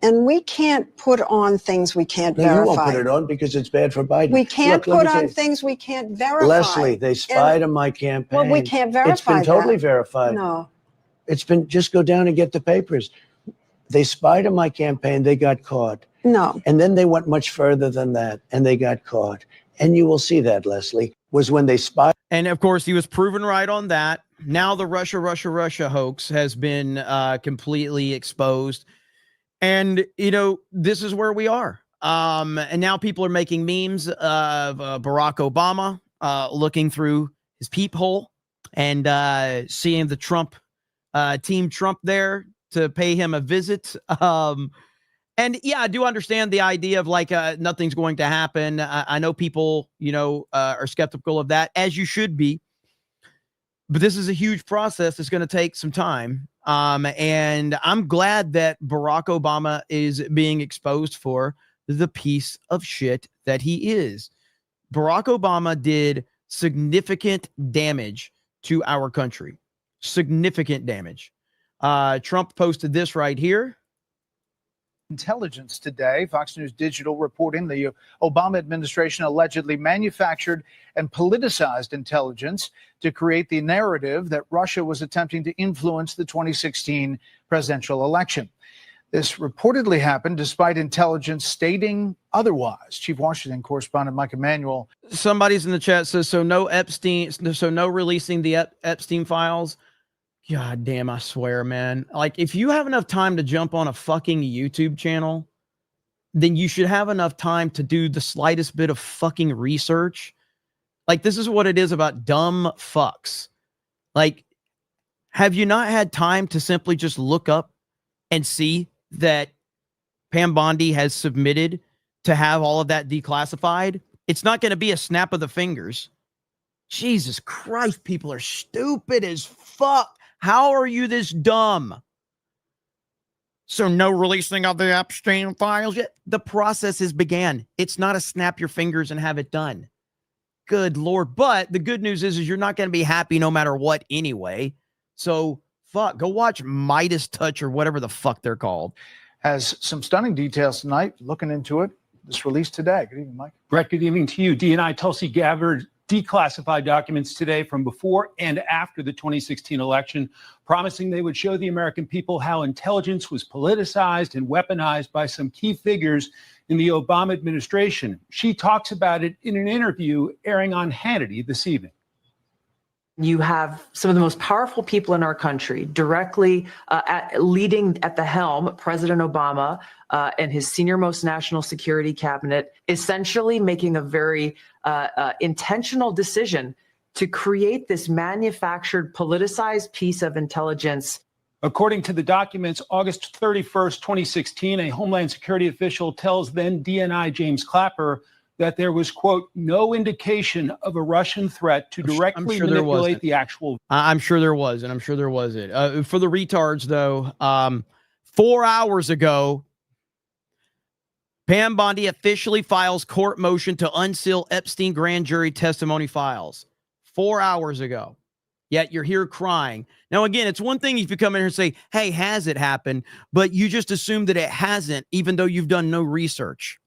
and we can't put on things we can't verify. You won't put it on because it's bad for Biden. We can't put on things we can't verify. Leslie, they spied on my campaign. Well, we can't verify. It's been totally verified. No. It's been, just go down and get the papers. They spied on my campaign, they got caught. No. And then they went much further than that, and they got caught. And you will see that, Leslie, was when they spied. And of course, he was proven right on that. Now the Russia hoax has been completely exposed. And, you know, this is where we are. And now people are making memes of Barack Obama looking through his peephole and seeing the Trump, Team Trump there to pay him a visit. And yeah, I do understand the idea of like nothing's going to happen. I know people, you know, are skeptical of that, as you should be. But this is a huge process that's going to take some time. And I'm glad that Barack Obama is being exposed for the piece of shit that he is. Barack Obama did significant damage to our country. Significant damage. Trump posted this right here. Intelligence today. Fox News Digital reporting the Obama administration allegedly manufactured and politicized intelligence to create the narrative that Russia was attempting to influence the 2016 presidential election. This reportedly happened despite intelligence stating otherwise. Chief Washington correspondent Mike Emanuel. Somebody's in the chat says, so no releasing the Epstein files. God damn, I swear, man. Like, if you have enough time to jump on a fucking YouTube channel, then you should have enough time to do the slightest bit of fucking research. Like, this is what it is about dumb fucks. Like, have you not had time to simply just look up and see that Pam Bondi has submitted to have all of that declassified? It's not going to be a snap of the fingers. Jesus Christ, people are stupid as fuck. How are you this dumb? So no releasing of the Epstein files yet? The process has began. It's not a snap your fingers and have it done. Good Lord. But the good news is you're not going to be happy no matter what anyway. So fuck, go watch Midas Touch or whatever the fuck they're called. Has some stunning details tonight. Looking into it. This released today. Good evening, Mike. Brett, good evening to you. DNI Tulsi Gabbard declassified documents today from before and after the 2016 election, promising they would show the American people how intelligence was politicized and weaponized by some key figures in the Obama administration. She talks about it in an interview airing on Hannity this evening. You have some of the most powerful people in our country directly leading at the helm, President Obama and his senior-most national security cabinet, essentially making a very intentional decision to create this manufactured, politicized piece of intelligence. According to the documents, August 31st, 2016, a Homeland Security official tells then DNI James Clapper that there was, quote, no indication of a Russian threat to directly manipulate the actual. I'm sure there was, and I'm sure there wasn't. For the retards, though, 4 hours ago, Pam Bondi officially files court motion to unseal Epstein grand jury testimony files. 4 hours ago. Yet you're here crying. Now, again, it's one thing if you come in here and say, hey, has it happened? But you just assume that it hasn't, even though you've done no research.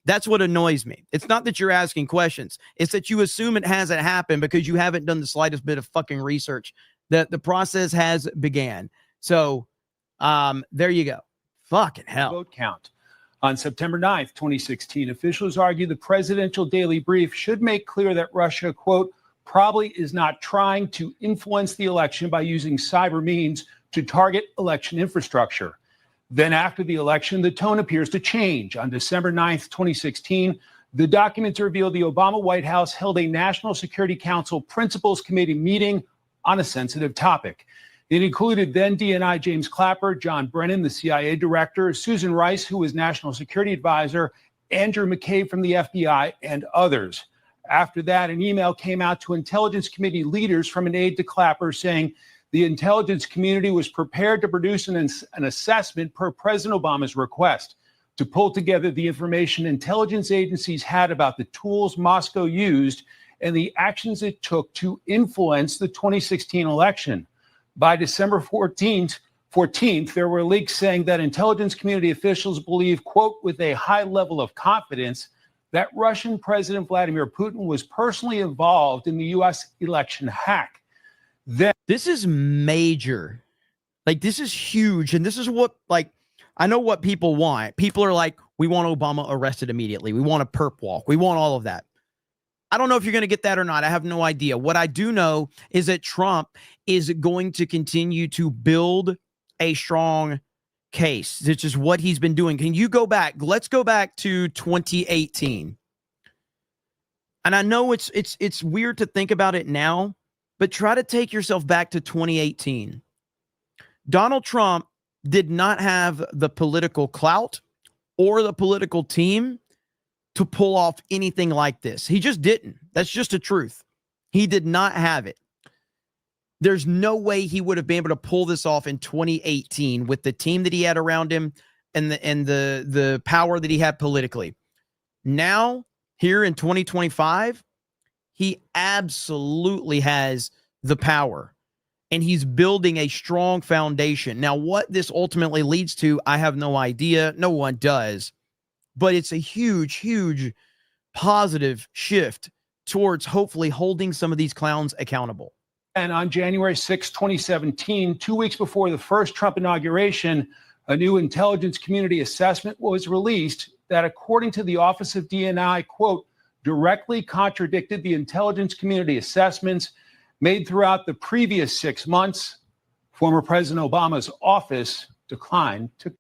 That's what annoys me. It's not that you're asking questions. It's that you assume it hasn't happened because you haven't done the slightest bit of fucking research. That the process has began. So there you go. Fucking hell. Vote count. On September 9th, 2016, officials argue the presidential daily brief should make clear that Russia, quote, probably is not trying to influence the election by using cyber means to target election infrastructure. Then after the election, the tone appears to change. On December 9th, 2016, the documents reveal the Obama White House held a National Security Council Principals Committee meeting on a sensitive topic. It included then DNI James Clapper, John Brennan, the CIA director, Susan Rice, who was National Security Advisor, Andrew McCabe from the FBI, and others. After that, an email came out to Intelligence Committee leaders from an aide to Clapper saying the intelligence community was prepared to produce an assessment per President Obama's request to pull together the information intelligence agencies had about the tools Moscow used and the actions it took to influence the 2016 election. By December 14th, there were leaks saying that intelligence community officials believe, quote, with a high level of confidence, that Russian President Vladimir Putin was personally involved in the U.S. election hack. This is major. Like, this is huge. And this is what, like, I know what people want. People are like, we want Obama arrested immediately. We want a perp walk. We want all of that. I don't know if you're going to get that or not. I have no idea. What I do know is that Trump is going to continue to build a strong case, which is what he's been doing. Can you go back? Let's go back to 2018. And I know it's weird to think about it now, but try to take yourself back to 2018. Donald Trump did not have the political clout or the political team to pull off anything like this. He just didn't. That's just the truth. He did not have it. There's no way he would have been able to pull this off in 2018 with the team that he had around him and the power that he had politically. Now, here in 2025, he absolutely has the power, and he's building a strong foundation. Now, what this ultimately leads to, I have no idea. No one does. But it's a huge, huge positive shift towards hopefully holding some of these clowns accountable. And on January 6, 2017, 2 weeks before the first Trump inauguration, a new intelligence community assessment was released that, according to the Office of DNI, quote, directly contradicted the intelligence community assessments made throughout the previous 6 months. Former President Obama's office declined to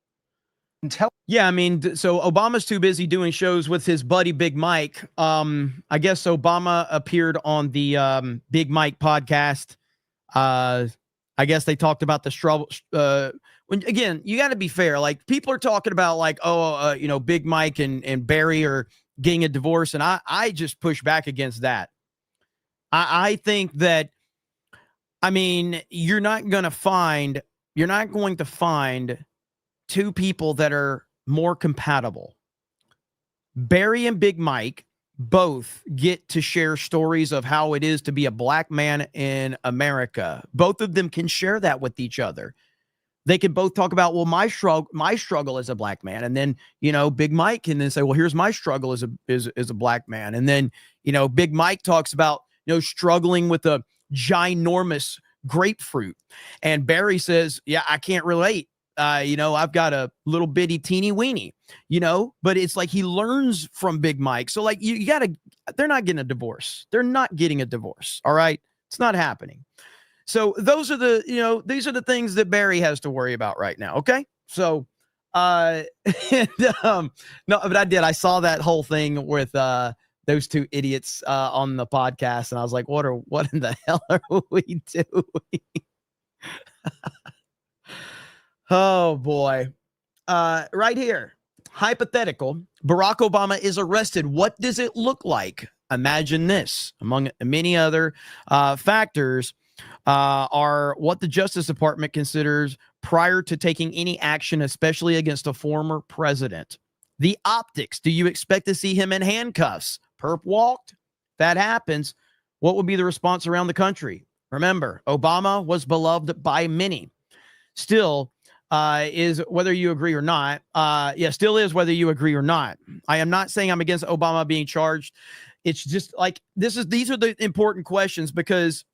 tell. Yeah, I mean, so Obama's too busy doing shows with his buddy Big Mike. I guess Obama appeared on the Big Mike podcast. I guess they talked about the struggle. Again, you got to be fair. Like, people are talking about like, Big Mike and Barry are getting a divorce, and I just push back against that. I think that, I mean, you're not going to find two people that are more compatible. Barry and Big Mike both get to share stories of how it is to be a black man in America. Both of them can share that with each other. They can both talk about, well, my struggle as a black man. And then, Big Mike can then say, well, here's my struggle as a black man. And then, Big Mike talks about, struggling with a ginormous grapefruit. And Barry says, yeah, I can't relate. I've got a little bitty teeny weeny, but it's like he learns from Big Mike. So like they're not getting a divorce. They're not getting a divorce. All right. It's not happening. So those are the, these are the things that Barry has to worry about right now. Okay. So, no, but I saw that whole thing with, those two idiots, on the podcast. And I was like, what in the hell are we doing? Oh boy. Right here. Hypothetical. Barack Obama is arrested. What does it look like? Imagine this. Among many other factors are what the Justice Department considers prior to taking any action, especially against a former president. The optics. Do you expect to see him in handcuffs? Perp walked? If that happens, what would be the response around the country? Remember, Obama was beloved by many. Still, is whether you agree or not. Still is whether you agree or not. I am not saying I'm against Obama being charged. It's just like these are the important questions because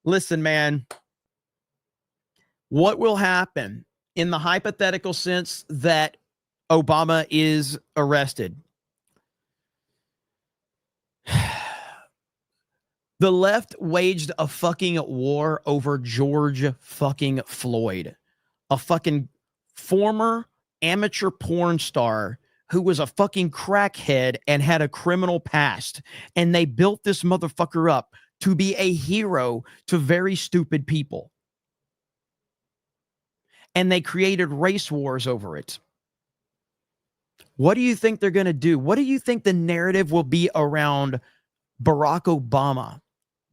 listen, man, what will happen in the hypothetical sense that Obama is arrested? The left waged a fucking war over George fucking Floyd, a fucking former amateur porn star who was a fucking crackhead and had a criminal past. And they built this motherfucker up to be a hero to very stupid people. And they created race wars over it. What do you think they're going to do? What do you think the narrative will be around Barack Obama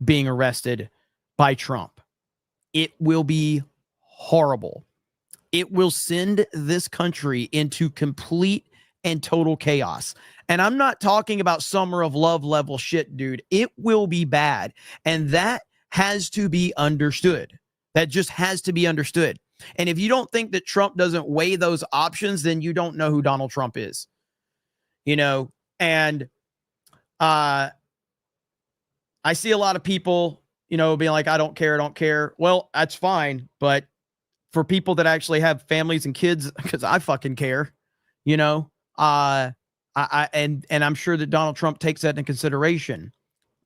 being arrested by Trump? It will be horrible. It will send this country into complete and total chaos. And I'm not talking about summer of love level shit, dude. It will be bad. And that has to be understood. That just has to be understood. And if you don't think that Trump doesn't weigh those options, then you don't know who Donald Trump is. And I see a lot of people, being like, I don't care. Well, that's fine. But for people that actually have families and kids, because I fucking care, and I'm sure that Donald Trump takes that into consideration.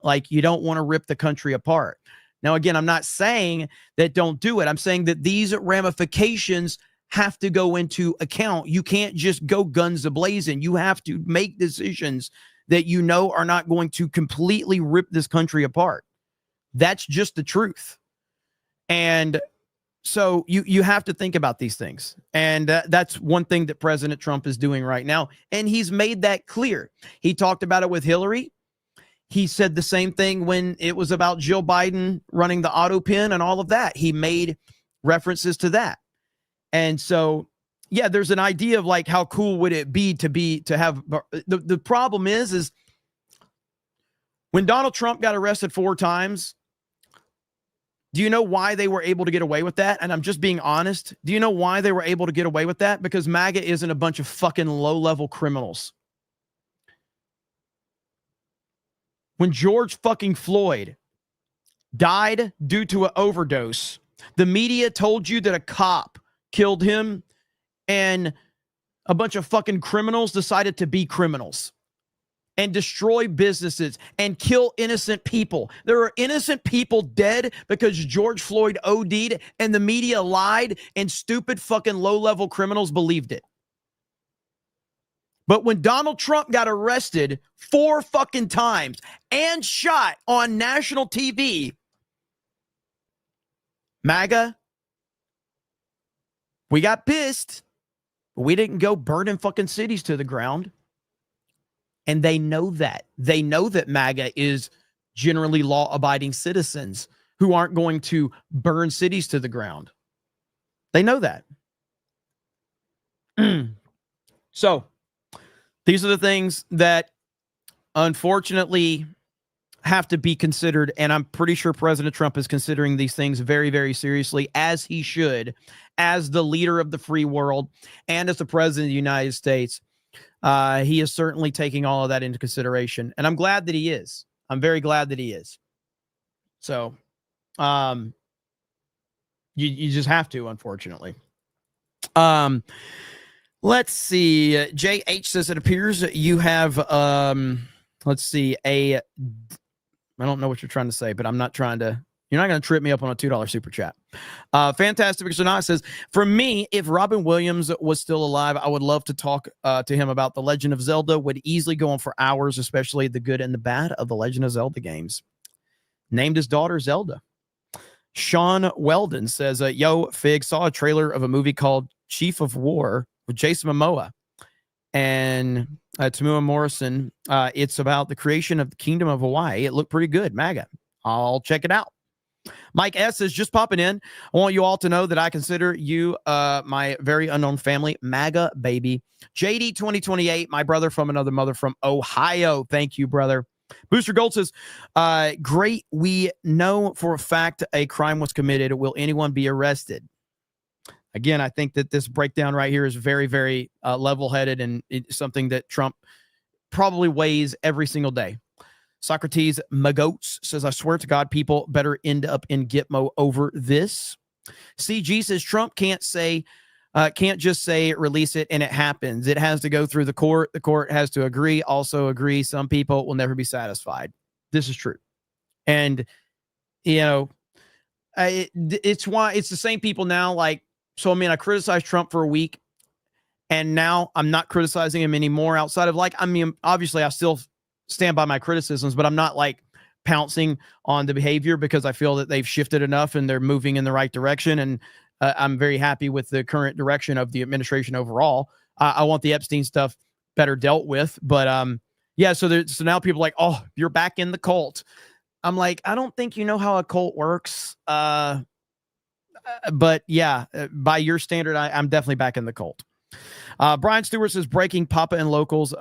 Like, you don't want to rip the country apart. Now, again, I'm not saying that don't do it. I'm saying that these ramifications have to go into account. You can't just go guns a-blazing. You have to make decisions that are not going to completely rip this country apart. That's just the truth. And so you have to think about these things. And that's one thing that President Trump is doing right now. And he's made that clear. He talked about it with Hillary. He said the same thing when it was about Jill Biden running the auto pen and all of that. He made references to that. And so, yeah, there's an idea of like, how cool would it be to have the problem is when Donald Trump got arrested 4 times, do you know why they were able to get away with that? And I'm just being honest. Do you know why they were able to get away with that? Because MAGA isn't a bunch of fucking low-level criminals. When George fucking Floyd died due to an overdose, the media told you that a cop killed him and a bunch of fucking criminals decided to be criminals and destroy businesses and kill innocent people. There are innocent people dead because George Floyd OD'd and the media lied and stupid fucking low-level criminals believed it. But when Donald Trump got arrested 4 fucking times and shot on national TV, MAGA, we got pissed, but we didn't go burning fucking cities to the ground. And they know that. They know that MAGA is generally law-abiding citizens who aren't going to burn cities to the ground. They know that. So, these are the things that unfortunately have to be considered, and I'm pretty sure President Trump is considering these things very, very seriously, as he should, as the leader of the free world and as the president of the United States. He is certainly taking all of that into consideration, and I'm glad that he is. I'm very glad that he is. So, you just have to, unfortunately. Let's see. JH says it appears you have, let's see, I don't know what you're trying to say, but I'm not trying to You're not going to trip me up on a $2 super chat. Fantastic Mr. Not says, for me, if Robin Williams was still alive, I would love to talk to him about The Legend of Zelda. Would easily go on for hours, especially the good and the bad of The Legend of Zelda games. Named his daughter Zelda. Sean Weldon says, yo, Fig, saw a trailer of a movie called Chief of War with Jason Momoa and Tamua Morrison. It's about the creation of the Kingdom of Hawaii. It looked pretty good. MAGA. I'll check it out. Mike S is just popping in. I want you all to know that I consider you my very unknown family, MAGA baby. JD 2028, my brother from another mother from Ohio. Thank you, brother. Booster Gold says, great. We know for a fact a crime was committed. Will anyone be arrested? Again, I think that this breakdown right here is very, very level-headed, and it's something that Trump probably weighs every single day. Socrates Magoats says, I swear to God, people better end up in Gitmo over this. CG says, Trump can't just say release it and it happens. It has to go through the court. The court has to agree. Also agree. Some people will never be satisfied. This is true. And, you know, it's why it's the same people now. Like, so, I mean, I criticized Trump for a week and now I'm not criticizing him anymore outside of like, I mean, obviously I still stand by my criticisms, but I'm not like pouncing on the behavior because I feel that they've shifted enough and they're moving in the right direction. And I'm very happy with the current direction of the administration overall. I want the Epstein stuff better dealt with, but yeah. So now people are like, oh, you're back in the cult. I'm like, I don't think you know how a cult works. But yeah, by your standard, I'm definitely back in the cult. Brian Stewart says, breaking Papa and locals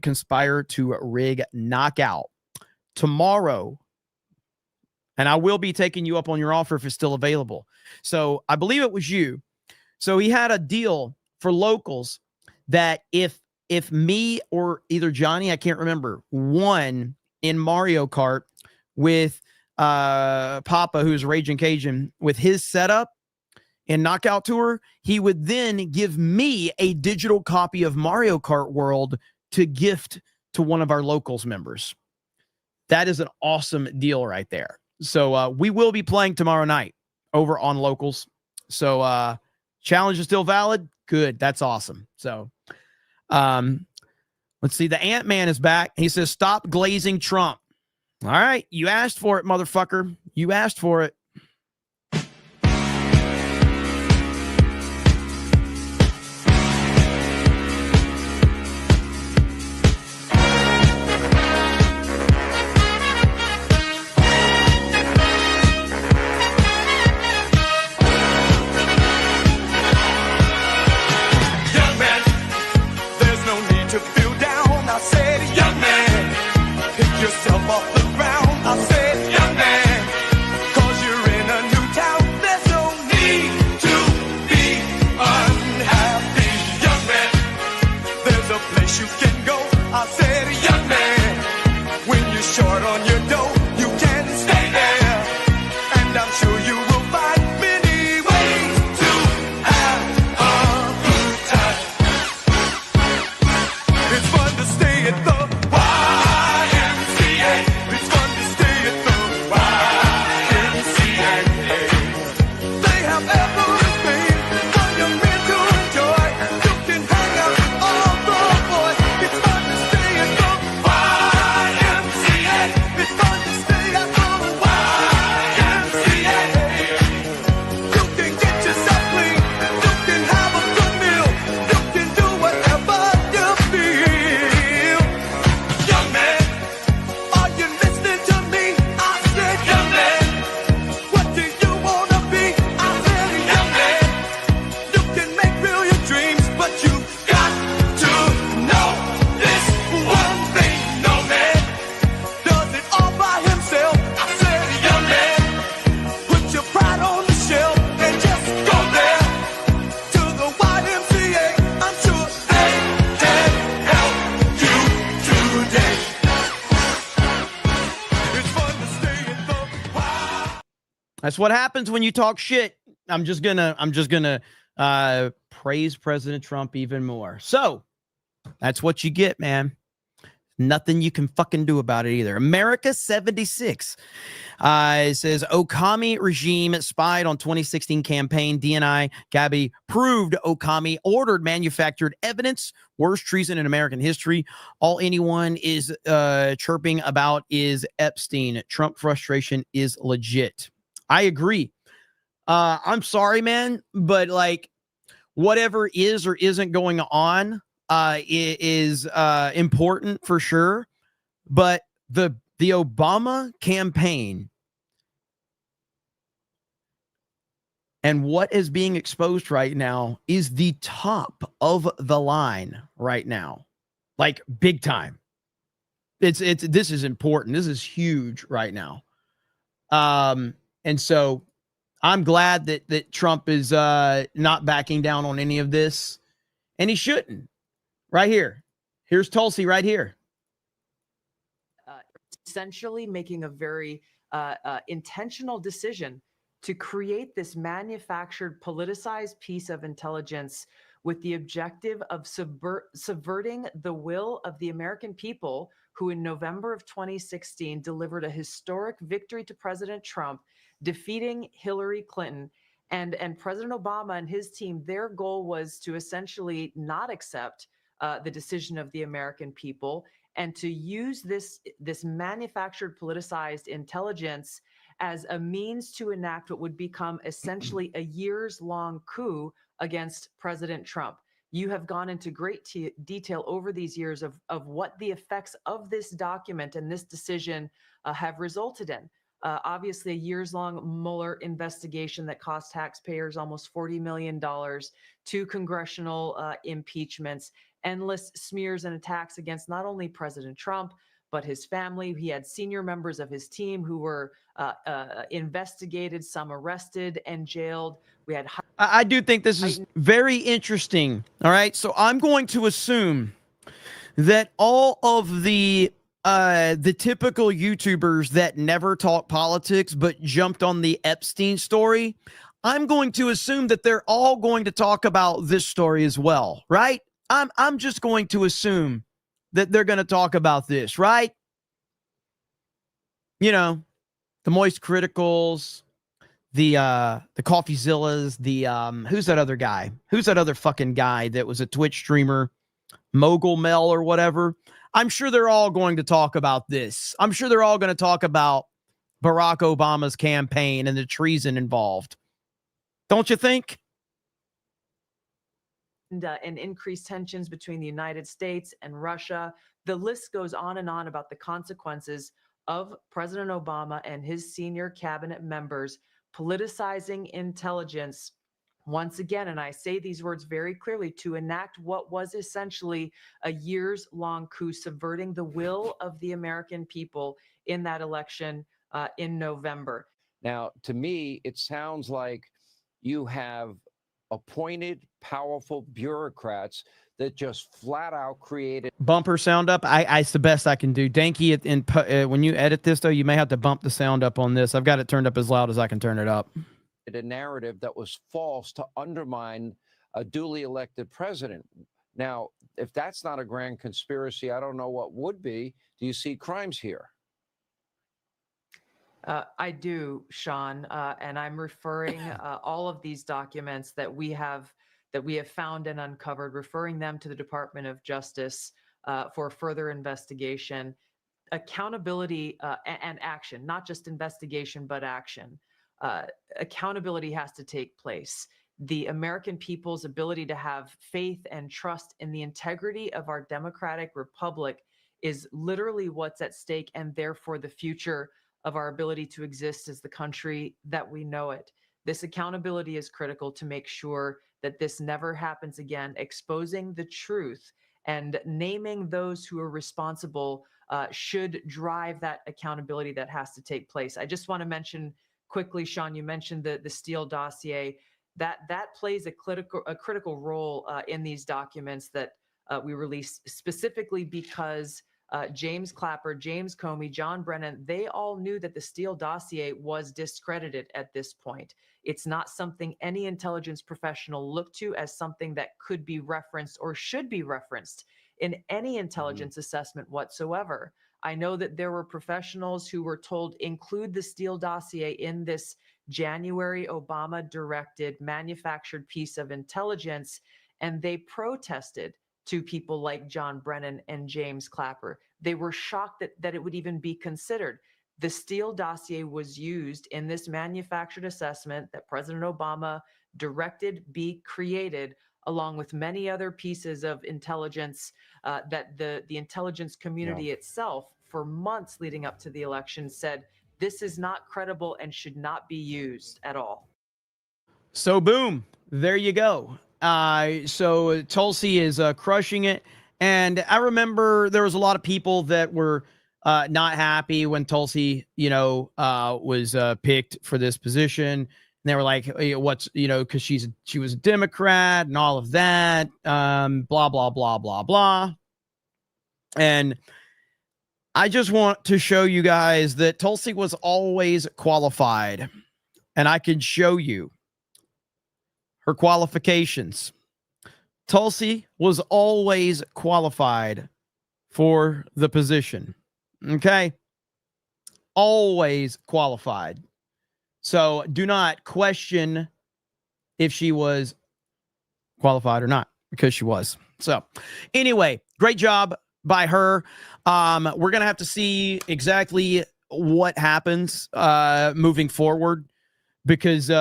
conspire to rig knockout tomorrow. And I will be taking you up on your offer if it's still available. So I believe it was you. So he had a deal for locals that if me or either Johnny, I can't remember, won in Mario Kart with Papa, who's Raging Cajun, with his setup in Knockout Tour, he would then give me a digital copy of Mario Kart World to gift to one of our locals members. That is an awesome deal right there. So we will be playing tomorrow night over on locals. So challenge is still valid. Good. That's awesome. So let's see. The Ant-Man is back. He says, stop glazing Trump. All right. You asked for it, motherfucker. You asked for it. That's what happens when you talk shit. I'm just gonna praise President Trump even more. So that's what you get, man. Nothing you can fucking do about it either. America 76 it says Okami regime spied on 2016 campaign. DNI Gabby proved Okami ordered manufactured evidence. Worst treason in American history. All anyone is chirping about is Epstein. Trump frustration is legit. I agree. I'm sorry, man, but like whatever is or isn't going on is important for sure. But the Obama campaign and what is being exposed right now is the top of the line right now, like big time. This is important. This is huge right now. And so I'm glad that Trump is not backing down on any of this, and he shouldn't. Right here. Here's Tulsi right here. Essentially making a very intentional decision to create this manufactured, politicized piece of intelligence with the objective of subverting the will of the American people who in November of 2016 delivered a historic victory to President Trump, defeating Hillary Clinton. And President Obama and his team, their goal was to essentially not accept the decision of the American people and to use this manufactured, politicized intelligence as a means to enact what would become essentially a years-long coup against President Trump. You have gone into great detail over these years of what the effects of this document and this decision have resulted in. Obviously, a years-long Mueller investigation that cost taxpayers almost $40 million, 2 congressional impeachments, endless smears and attacks against not only President Trump, but his family. He had senior members of his team who were investigated, some arrested and jailed. We had. I do think this is very interesting. All right. So I'm going to assume that all of the typical YouTubers that never talk politics but jumped on the Epstein story, I'm going to assume that they're all going to talk about this story as well, right? I'm just going to assume that they're going to talk about this, right? You know, the Moist Criticals, the CoffeeZillas, the who's that other guy? Who's that other fucking guy that was a Twitch streamer, Mogul Mel or whatever? I'm sure they're all going to talk about this. I'm sure they're all going to talk about Barack Obama's campaign and the treason involved. Don't you think? And increased tensions between the United States and Russia. The list goes on and on about the consequences of President Obama and his senior cabinet members politicizing intelligence once again, and I say these words very clearly, to enact what was essentially a years-long coup, subverting the will of the American people in that election in November. Now, to me, it sounds like you have appointed powerful bureaucrats that just flat out created bumper sound up. It's the best I can do. Danky, when you edit this, though, you may have to bump the sound up on this. I've got it turned up as loud as I can turn it up. a narrative that was false to undermine a duly elected president. Now, if that's not a grand conspiracy, I don't know what would be. Do you see crimes here? I do, Sean, and I'm referring all of these documents that we have found and uncovered, referring them to the Department of Justice for further investigation, accountability, and action, not just investigation, but action. Accountability has to take place. The American people's ability to have faith and trust in the integrity of our democratic republic is literally what's at stake, and therefore the future of our ability to exist as the country that we know it. This accountability is critical to make sure that this never happens again. Exposing the truth and naming those who are responsible should drive that accountability that has to take place. I just want to mention quickly, Sean, you mentioned the Steele dossier. That plays a critical role in these documents that we released, specifically because James Clapper, James Comey, John Brennan, they all knew that the Steele dossier was discredited at this point. It's not something any intelligence professional looked to as something that could be referenced or should be referenced in any intelligence assessment whatsoever. I know that there were professionals who were told include the Steele dossier in this January Obama-directed manufactured piece of intelligence, and they protested to people like John Brennan and James Clapper. They were shocked that it would even be considered. The Steele dossier was used in this manufactured assessment that President Obama directed be created, along with many other pieces of intelligence that the intelligence community itself, for months leading up to the election, said this is not credible and should not be used at all. So boom, there you go. So Tulsi is crushing it. And I remember there was a lot of people that were not happy when Tulsi, was picked for this position. And they were like, hey, what's, because she was a Democrat and all of that, blah, blah, blah, blah, blah. And I just want to show you guys that Tulsi was always qualified. And I can show you her qualifications. Tulsi was always qualified for the position. Okay? Always qualified. So do not question if she was qualified or not, because she was. So anyway, great job by her. We're going to have to see exactly what happens moving forward, because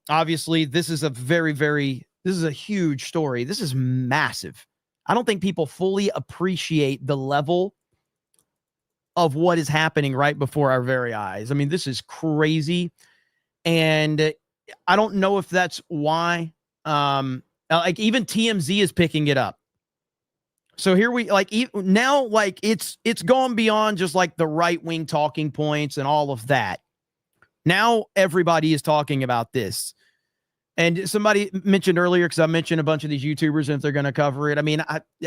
obviously this is a this is a huge story. This is massive. I don't think people fully appreciate the level of what is happening right before our very eyes. I mean, this is crazy. And I don't know if that's why, like even TMZ is picking it up. So here we now, like it's gone beyond just like the right wing talking points and all of that. Now everybody is talking about this. And somebody mentioned earlier, because I mentioned a bunch of these YouTubers and if they're going to cover it. I mean,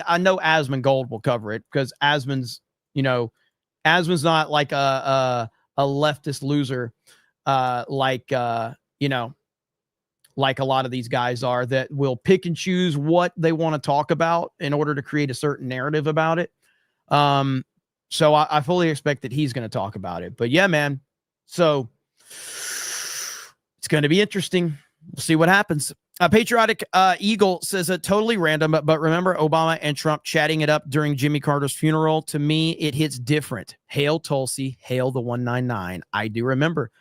I know Asmongold will cover it, because Asmon's not like a leftist loser, like a lot of these guys are, that will pick and choose what they want to talk about in order to create a certain narrative about it. So I fully expect that he's going to talk about it. But yeah, man. So it's going to be interesting. We'll see what happens. Patriotic Eagle says totally random, but remember Obama and Trump chatting it up during Jimmy Carter's funeral? To me, it hits different. Hail Tulsi, hail the 199. I do remember.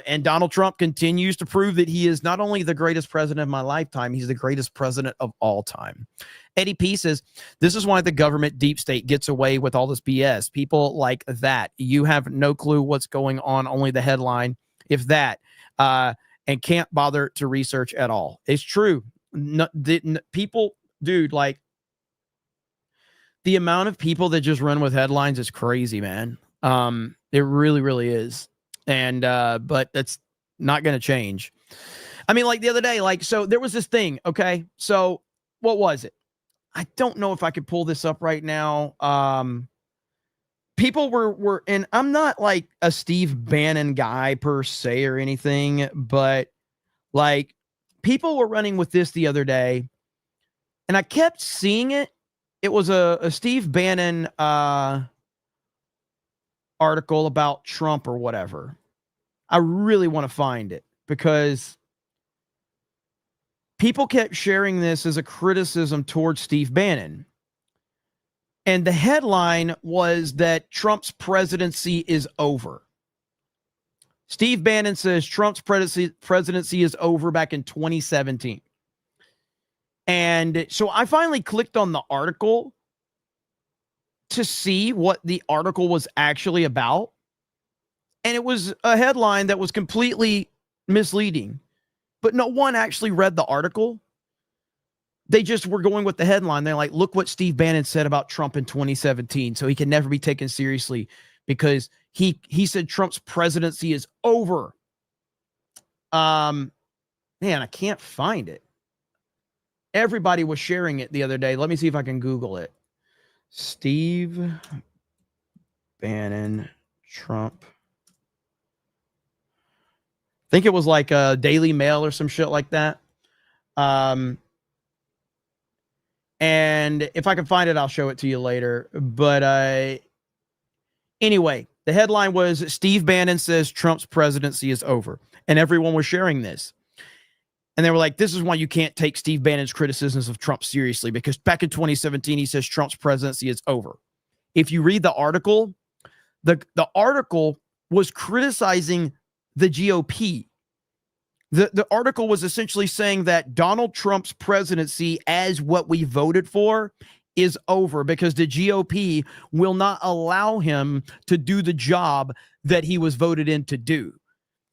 And Donald Trump continues to prove that he is not only the greatest president of my lifetime, he's the greatest president of all time. Eddie P says, this is why the government deep state gets away with all this BS. People like that. You have no clue what's going on, only the headline, if that, and can't bother to research at all. It's true. People, dude, like the amount of people that just run with headlines is crazy, man. It really, really is. And, but that's not going to change. I mean, like the other day, like, so there was this thing. Okay. So what was it? I don't know if I could pull this up right now. People were, and I'm not like a Steve Bannon guy per se or anything, but like people were running with this the other day and I kept seeing it. It was a Steve Bannon, article about Trump or whatever. I really want to find it because people kept sharing this as a criticism towards Steve Bannon. And the headline was that Trump's presidency is over. Steve Bannon says Trump's presidency is over back in 2017. And so I finally clicked on the article to see what the article was actually about. And it was a headline that was completely misleading, but no one actually read the article. They just were going with the headline. They're like, look what Steve Bannon said about Trump in 2017. So he can never be taken seriously because he said Trump's presidency is over. Man, I can't find it. Everybody was sharing it the other day. Let me see if I can Google it. Steve Bannon, Trump. I think it was like a Daily Mail or some shit like that. And if I can find it, I'll show it to you later. But anyway, the headline was Steve Bannon says Trump's presidency is over. And everyone was sharing this. And they were like, this is why you can't take Steve Bannon's criticisms of Trump seriously, because back in 2017, he says Trump's presidency is over. If you read the article, the article was criticizing the GOP. The article was essentially saying that Donald Trump's presidency, as what we voted for, is over because the GOP will not allow him to do the job that he was voted in to do.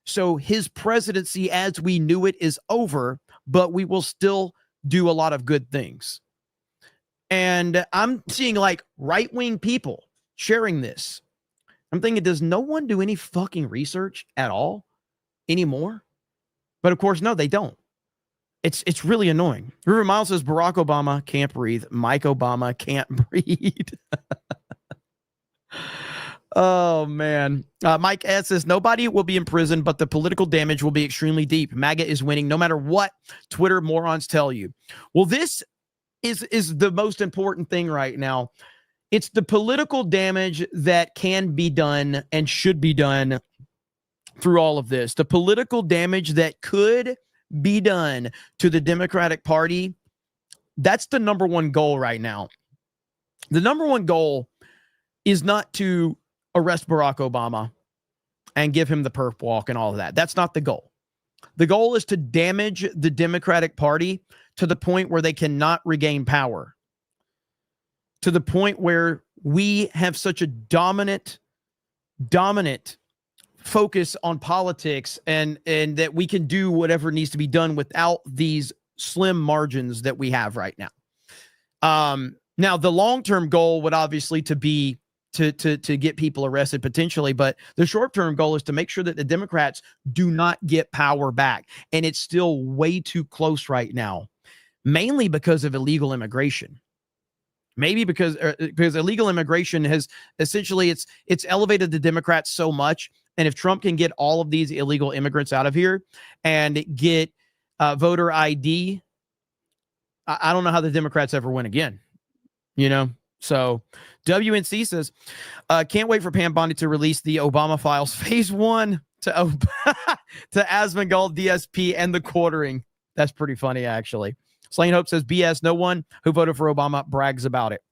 So his presidency as we knew it is over, but we will still do a lot of good things. And I'm seeing like right-wing people sharing this. I'm thinking, does no one do any fucking research at all anymore? But of course, no, they don't. It's really annoying. River Miles says Barack Obama can't breathe. Mike Obama can't breathe. Oh, man. Mike S says, nobody will be in prison, but the political damage will be extremely deep. MAGA is winning no matter what Twitter morons tell you. Well, this is the most important thing right now. It's the political damage that can be done and should be done through all of this. The political damage that could be done to the Democratic Party, that's the number one goal right now. The number one goal is not to arrest Barack Obama and give him the perp walk and all of that. That's not the goal. The goal is to damage the Democratic Party to the point where they cannot regain power, to the point where we have such a dominant focus on politics and that we can do whatever needs to be done without these slim margins that we have right now. Now, the long-term goal would obviously to be to get people arrested potentially, but the short-term goal is to make sure that the Democrats do not get power back. And it's still way too close right now, mainly because of illegal immigration. Maybe because illegal immigration has essentially it's elevated the Democrats so much. And if Trump can get all of these illegal immigrants out of here and get voter ID, I don't know how the Democrats ever win again. You know? So WNC says, can't wait for Pam Bondi to release the Obama files phase 1 to Asmongold, DSP, and the quartering. That's pretty funny, actually. Slain Hope says, BS, no one who voted for Obama brags about it.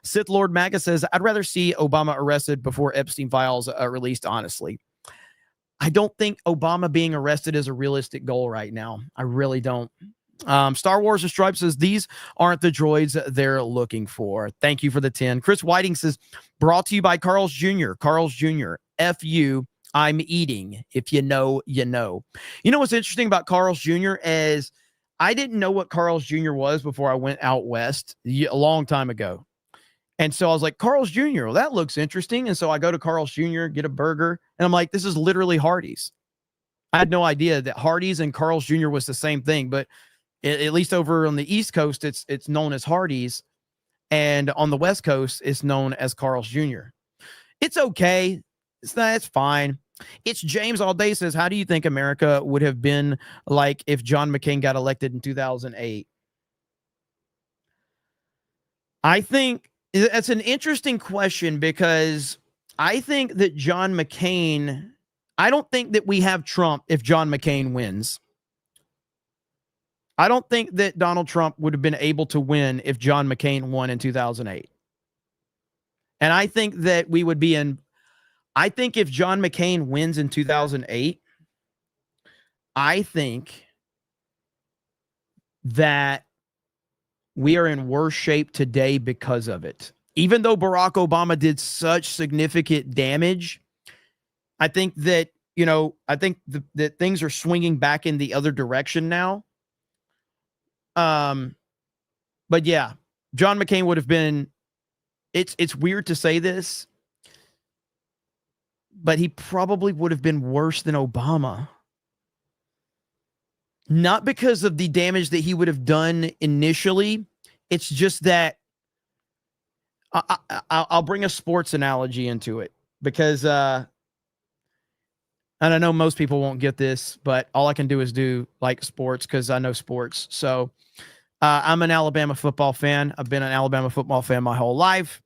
Sith Lord Maga says, I'd rather see Obama arrested before Epstein files released, honestly. I don't think Obama being arrested is a realistic goal right now. I really don't. Star Wars of Stripe says, these aren't the droids they're looking for. Thank you for the 10. Chris Whiting says, brought to you by Carl's Jr. Carl's Jr. F you, I'm eating. If you know, you know. You know what's interesting about Carl's Jr. is I didn't know what Carl's Jr. was before I went out west a long time ago. And so I was like, Carl's Jr., well, that looks interesting. And so I go to Carl's Jr., get a burger, and I'm like, this is literally Hardee's. I had no idea that Hardee's and Carl's Jr. was the same thing, but at least over on the East Coast, it's known as Hardee's, and on the West Coast, it's known as Carl's Jr. It's okay. It's fine. It's James all day says, how do you think America would have been like if John McCain got elected in 2008? I think that's an interesting question because I think that John McCain, I don't think that we have Trump if John McCain wins. I don't think that Donald Trump would have been able to win if John McCain won in 2008. And I think that we would be in, I think if John McCain wins in 2008, I think that we are in worse shape today because of it. Even though Barack Obama did such significant damage, I think that, you know, I think that things are swinging back in the other direction now. But yeah, John McCain would have been, it's weird to say this, but he probably would have been worse than Obama. Not because of the damage that he would have done initially. It's just that I'll bring a sports analogy into it because, and I know most people won't get this, but all I can do is do like sports because I know sports. So I'm an Alabama football fan. I've been an Alabama football fan my whole life.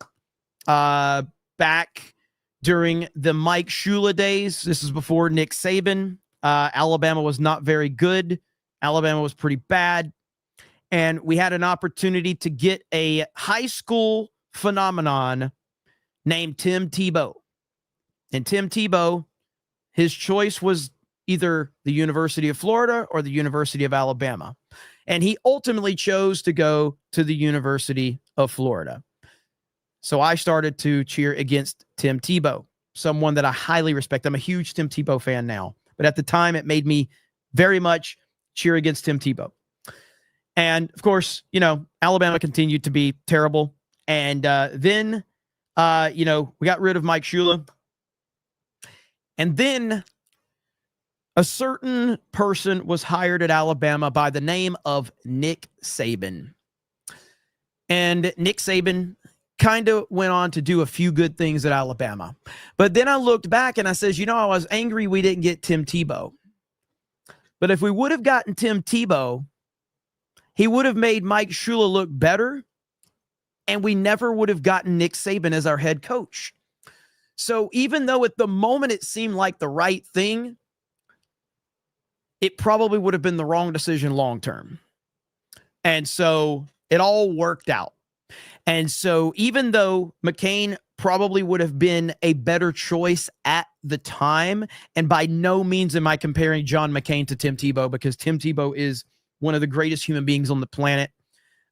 Back during the Mike Shula days, this is before Nick Saban, Alabama was not very good. Alabama was pretty bad. And we had an opportunity to get a high school phenomenon named Tim Tebow. And Tim Tebow, his choice was either the University of Florida or the University of Alabama. And he ultimately chose to go to the University of Florida. So I started to cheer against Tim Tebow, someone that I highly respect. I'm a huge Tim Tebow fan now. But at the time, it made me very much cheer against Tim Tebow. And, of course, Alabama continued to be terrible. And then, we got rid of Mike Shula. And then a certain person was hired at Alabama by the name of Nick Saban. And Nick Saban kind of went on to do a few good things at Alabama. But then I looked back and I says, I was angry we didn't get Tim Tebow. But if we would have gotten Tim Tebow, he would have made Mike Shula look better, and we never would have gotten Nick Saban as our head coach. So even though at the moment it seemed like the right thing, it probably would have been the wrong decision long term. And so it all worked out. And so even though McCain probably would have been a better choice at the time, and by no means am I comparing John McCain to Tim Tebow, because Tim Tebow is one of the greatest human beings on the planet.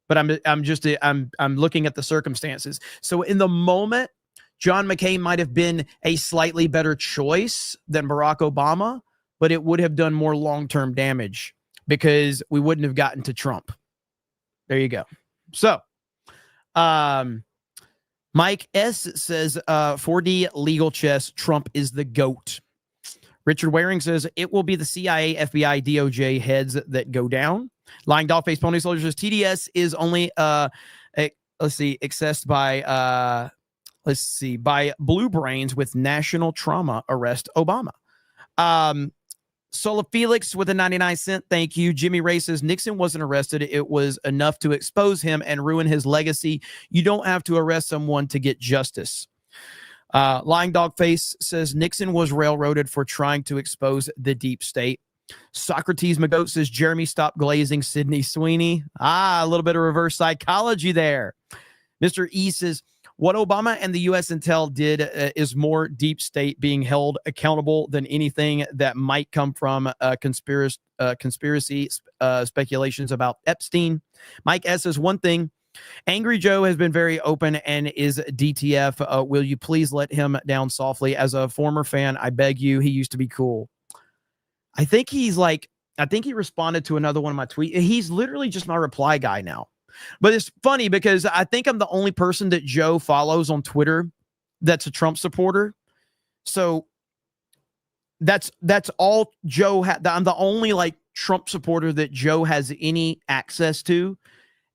But I'm looking at the circumstances. So in the moment, John McCain might have been a slightly better choice than Barack Obama, but it would have done more long-term damage because we wouldn't have gotten to Trump. There you go. So, Mike S. says, 4D legal chess, Trump is the GOAT. Richard Waring says, it will be the CIA, FBI, DOJ heads that go down. Lying Dogface Pony Soldier says, TDS is only, accessed by, by blue brains with national trauma arrest Obama. Sola Felix with a 99-cent. Thank you. Jimmy Ray says, Nixon wasn't arrested. It was enough to expose him and ruin his legacy. You don't have to arrest someone to get justice. Lying Dog Face says, Nixon was railroaded for trying to expose the deep state. Socrates McGoat says, Jeremy, stop glazing Sydney Sweeney. A little bit of reverse psychology there. Mr. E says, what Obama and the U.S. intel did is more deep state being held accountable than anything that might come from conspiracy speculations about Epstein. Mike S. says, one thing, Angry Joe has been very open and is DTF. Will you please let him down softly? As a former fan, I beg you. He used to be cool. I think he responded to another one of my tweets. He's literally just my reply guy now. But it's funny because I think I'm the only person that Joe follows on Twitter that's a Trump supporter. So that's all Joe had. I'm the only Trump supporter that Joe has any access to.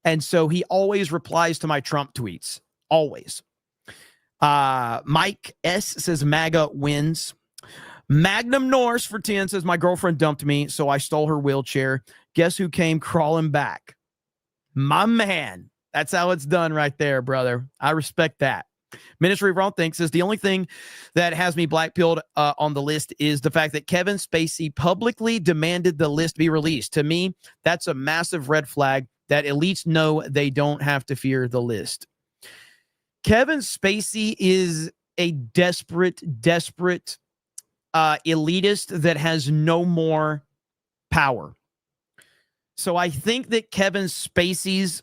And so he always replies to my Trump tweets. Always. Mike S. says MAGA wins. Magnum Norse for 10 says my girlfriend dumped me, so I stole her wheelchair. Guess who came crawling back? My man. That's how it's done right there, brother. I respect that. Ministry of Wrong Things says the only thing that has me blackpilled on the list is the fact that Kevin Spacey publicly demanded the list be released. To me, that's a massive red flag that elites know they don't have to fear the list. Kevin Spacey is a desperate elitist that has no more power. So I think that Kevin Spacey's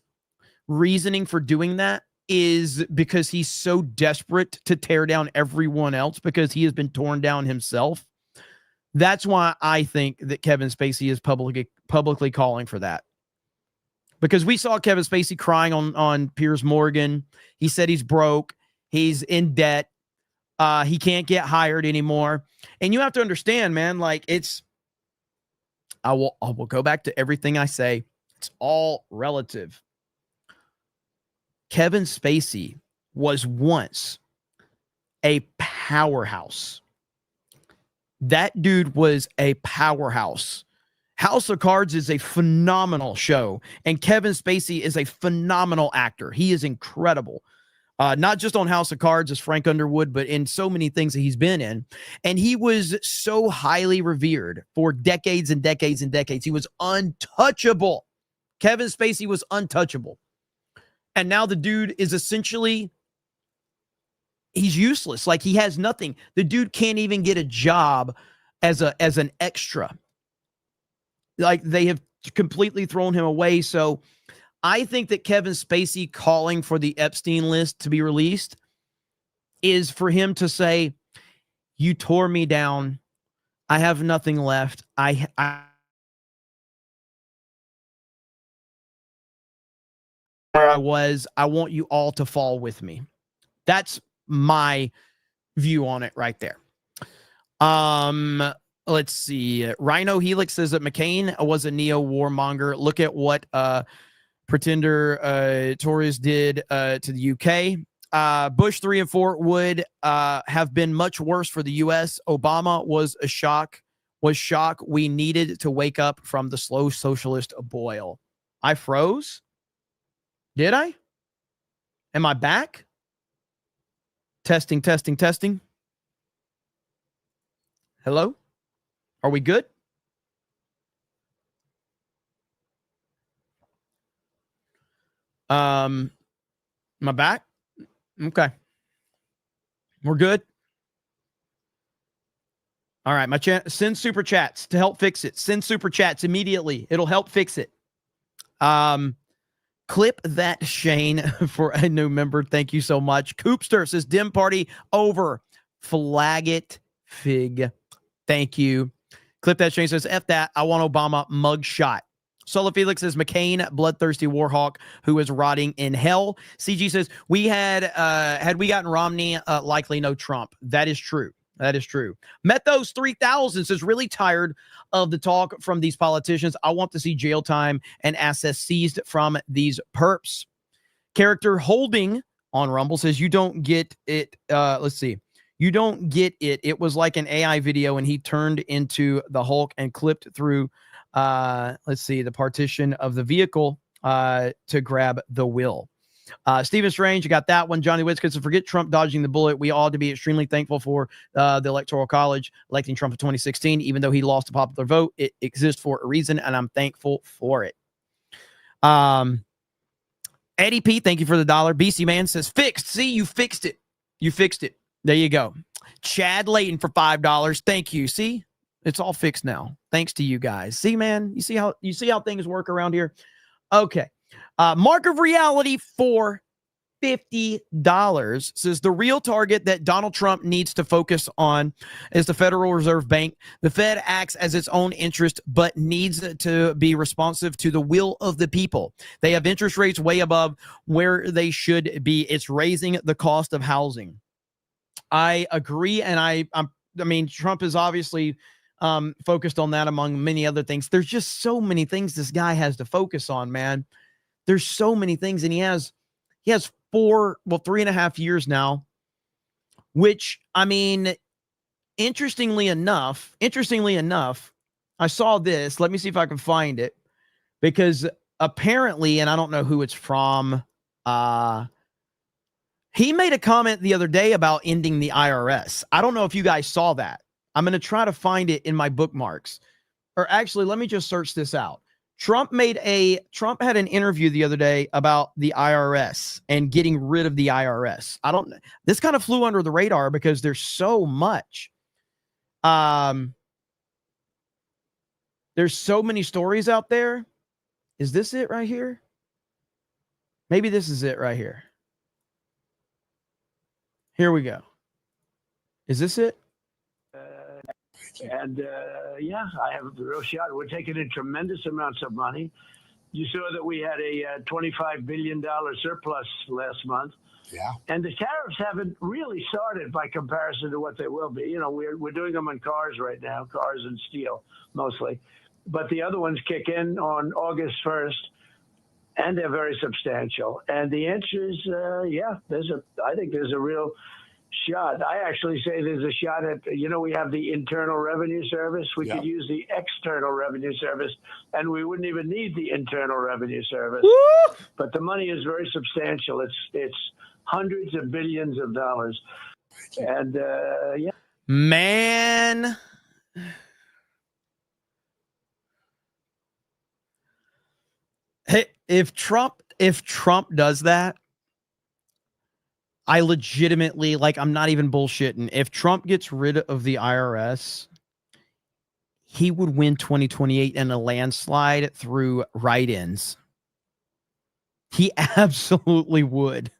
reasoning for doing that is because he's so desperate to tear down everyone else because he has been torn down himself. That's why I think that Kevin Spacey is publicly calling for that. Because we saw Kevin Spacey crying on Piers Morgan. He said he's broke. He's in debt. He can't get hired anymore. And you have to understand, man, I will go back to everything I say. It's all relative. Kevin Spacey was once a powerhouse. That dude was a powerhouse. House of Cards is a phenomenal show, and Kevin Spacey is a phenomenal actor. He is incredible. Not just on House of Cards as Frank Underwood, but in so many things that he's been in. And he was so highly revered for decades and decades and decades. He was untouchable. Kevin Spacey was untouchable. And now the dude is essentially, he's useless. Like, he has nothing. The dude can't even get a job as an extra. Like, they have completely thrown him away. So I think that Kevin Spacey calling for the Epstein list to be released is for him to say, you tore me down. I have nothing left. Where I was, I want you all to fall with me. That's my view on it right there. Let's see. Rhino Helix says that McCain was a neo-warmonger. Look at what pretender Tories did to the UK. Bush 3 and 4 would have been much worse for the U.S. Obama was a shock. We needed to wake up from the slow socialist boil. I froze? Did I? Am I back? Testing. Hello? Are we good? Am I back? Okay. We're good. All right. Send super chats to help fix it. Send super chats immediately. It'll help fix it. Clip that, Shane, for a new member. Thank you so much. Coopster says Dim party over. Flag it, fig. Thank you. Clip that, Shane says F that. I want Obama mug shot. Solo Felix says McCain, bloodthirsty warhawk who is rotting in hell. CG says we had we gotten Romney, likely no Trump. That is true. That is true. Methos 3000 says really tired of the talk from these politicians. I want to see jail time and assets seized from these perps. Character Holding on Rumble says you don't get it. Let's see. You don't get it. It was like an AI video and he turned into the Hulk and clipped through let's see, the partition of the vehicle to grab the wheel. Stephen Strange, you got that one. Johnny Witzkis, forget Trump dodging the bullet. We ought to be extremely thankful for the Electoral College electing Trump in 2016, even though he lost a popular vote. It exists for a reason, and I'm thankful for it. Eddie P, thank you for the $1. BC Man says, fixed. See, you fixed it. You fixed it. There you go. Chad Layton for $5. Thank you. See, it's all fixed now. Thanks to you guys. See, man, you see how things work around here? Okay. Mark of Reality for $50 says the real target that Donald Trump needs to focus on is the Federal Reserve Bank. The Fed acts as its own interest, but needs to be responsive to the will of the people. They have interest rates way above where they should be. It's raising the cost of housing. I agree, and I mean, Trump is obviously focused on that among many other things. There's just so many things this guy has to focus on, man. There's so many things, and he has 3.5 years now, which, I mean, interestingly enough, I saw this. Let me see if I can find it, because apparently, and I don't know who it's from, he made a comment the other day about ending the IRS. I don't know if you guys saw that. I'm going to try to find it in my bookmarks. Or actually, let me just search this out. Trump had an interview the other day about the IRS and getting rid of the IRS. This kind of flew under the radar because there's so much. There's so many stories out there. Is this it right here? Maybe this is it right here. Here we go. Is this it? Yeah, I have a real shot. We're taking in tremendous amounts of money. You saw that we had a $25 billion surplus last month. Yeah. And the tariffs haven't really started by comparison to what they will be. You know, we're doing them on cars right now, cars and steel mostly. But the other ones kick in on August 1st, and they're very substantial. And the answer is, yeah, I think there's a real shot. I actually say there's a shot at, we have the Internal Revenue Service. We could use the External Revenue Service, and we wouldn't even need the Internal Revenue Service. Woo! But the money is very substantial. It's hundreds of billions of dollars. And, Man. Hey, if Trump does that, I legitimately, I'm not even bullshitting. If Trump gets rid of the IRS, he would win 2028 in a landslide through write-ins. He absolutely would.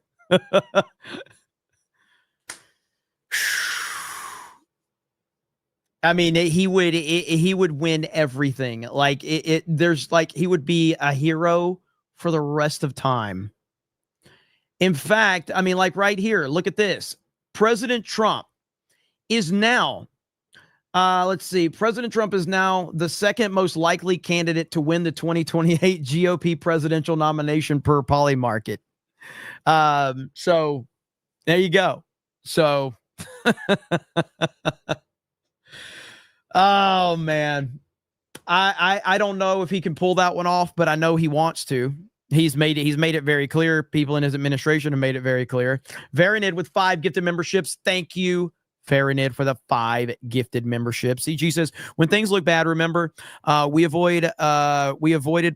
I mean, he would win everything. He would be a hero for the rest of time. In fact, I mean, right here, look at this. President Trump is now, President Trump is now the second most likely candidate to win the 2028 GOP presidential nomination per Polymarket. So there you go. So, oh man, I don't know if he can pull that one off, but I know he wants to. He's made it very clear. People in his administration have made it very clear. Veronid with 5 gifted memberships. Thank you, Veronid, for the 5 gifted memberships. CG says, when things look bad, remember, we avoided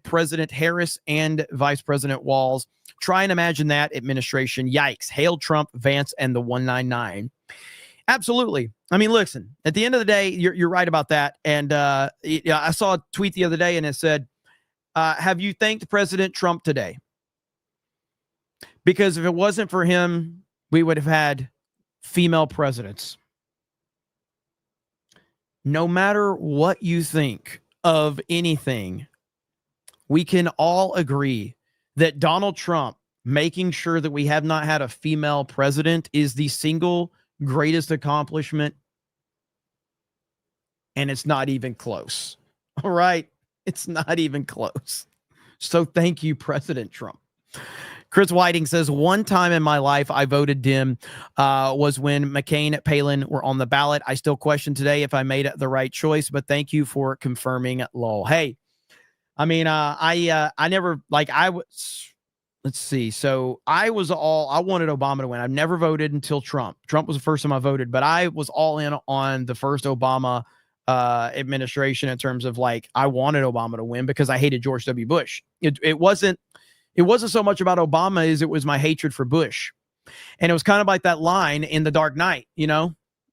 President Harris and Vice President Walz. Try and imagine that administration. Yikes. Hail Trump, Vance, and the 199. Absolutely. I mean, listen, at the end of the day, you're right about that. And I saw a tweet the other day and it said, have you thanked President Trump today? Because if it wasn't for him, we would have had female presidents. No matter what you think of anything, we can all agree that Donald Trump making sure that we have not had a female president is the single greatest accomplishment. And it's not even close. All right. It's not even close. So thank you, President Trump. Chris Whiting says, one time in my life I voted Dem was when McCain and Palin were on the ballot. I still question today if I made the right choice, but thank you for confirming, lol. Hey, I mean, I never, let's see. So I wanted Obama to win. I've never voted until Trump. Trump was the first time I voted, but I was all in on the first Obama administration in terms of I wanted Obama to win because I hated George W. Bush. It wasn't so much about Obama as it was my hatred for Bush. And it was kind of like that line in The Dark Knight,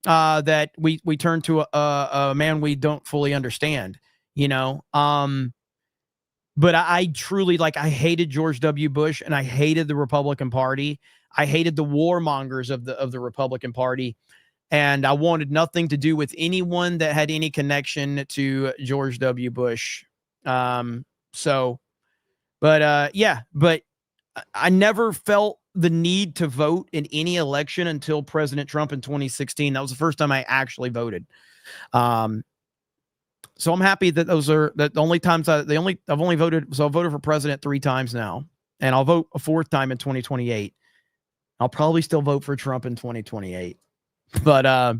that we turn to a man we don't fully understand, but I truly I hated George W. Bush and I hated the Republican Party. I hated the warmongers of the Republican Party. And I wanted nothing to do with anyone that had any connection to George W. Bush. But I never felt the need to vote in any election until President Trump in 2016. That was the first time I actually voted. So I'm happy that the only times I've only voted. So I voted for president 3 times now, and I'll vote a 4th time in 2028. I'll probably still vote for Trump in 2028. But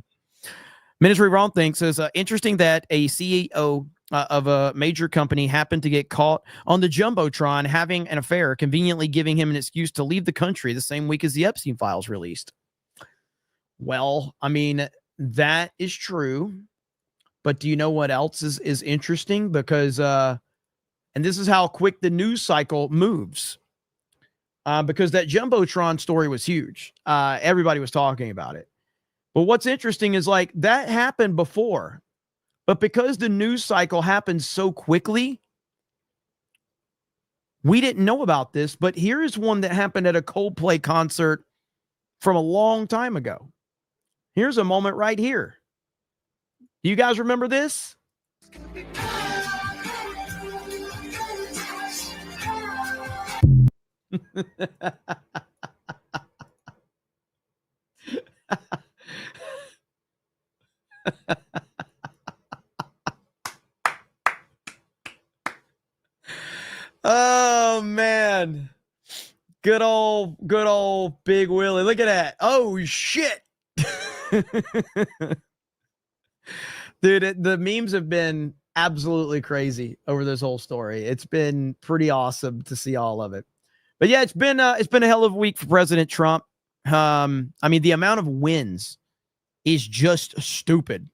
Ministry Wrong Thing says, interesting that a CEO of a major company happened to get caught on the Jumbotron having an affair, conveniently giving him an excuse to leave the country the same week as the Epstein files released. Well, I mean, that is true. But do you know what else is interesting? Because, and this is how quick the news cycle moves. Because that Jumbotron story was huge. Everybody was talking about it. But what's interesting is that happened before, but because the news cycle happened so quickly, we didn't know about this. But here is one that happened at a Coldplay concert from a long time ago. Here's a moment right here. Do you guys remember this? Oh man, good old Big Willie. Look at that. Oh shit. Dude, the memes have been absolutely crazy over this whole story. It's been pretty awesome to see all of it. But yeah, it's been a hell of a week for President Trump. I mean, the amount of wins is just stupid.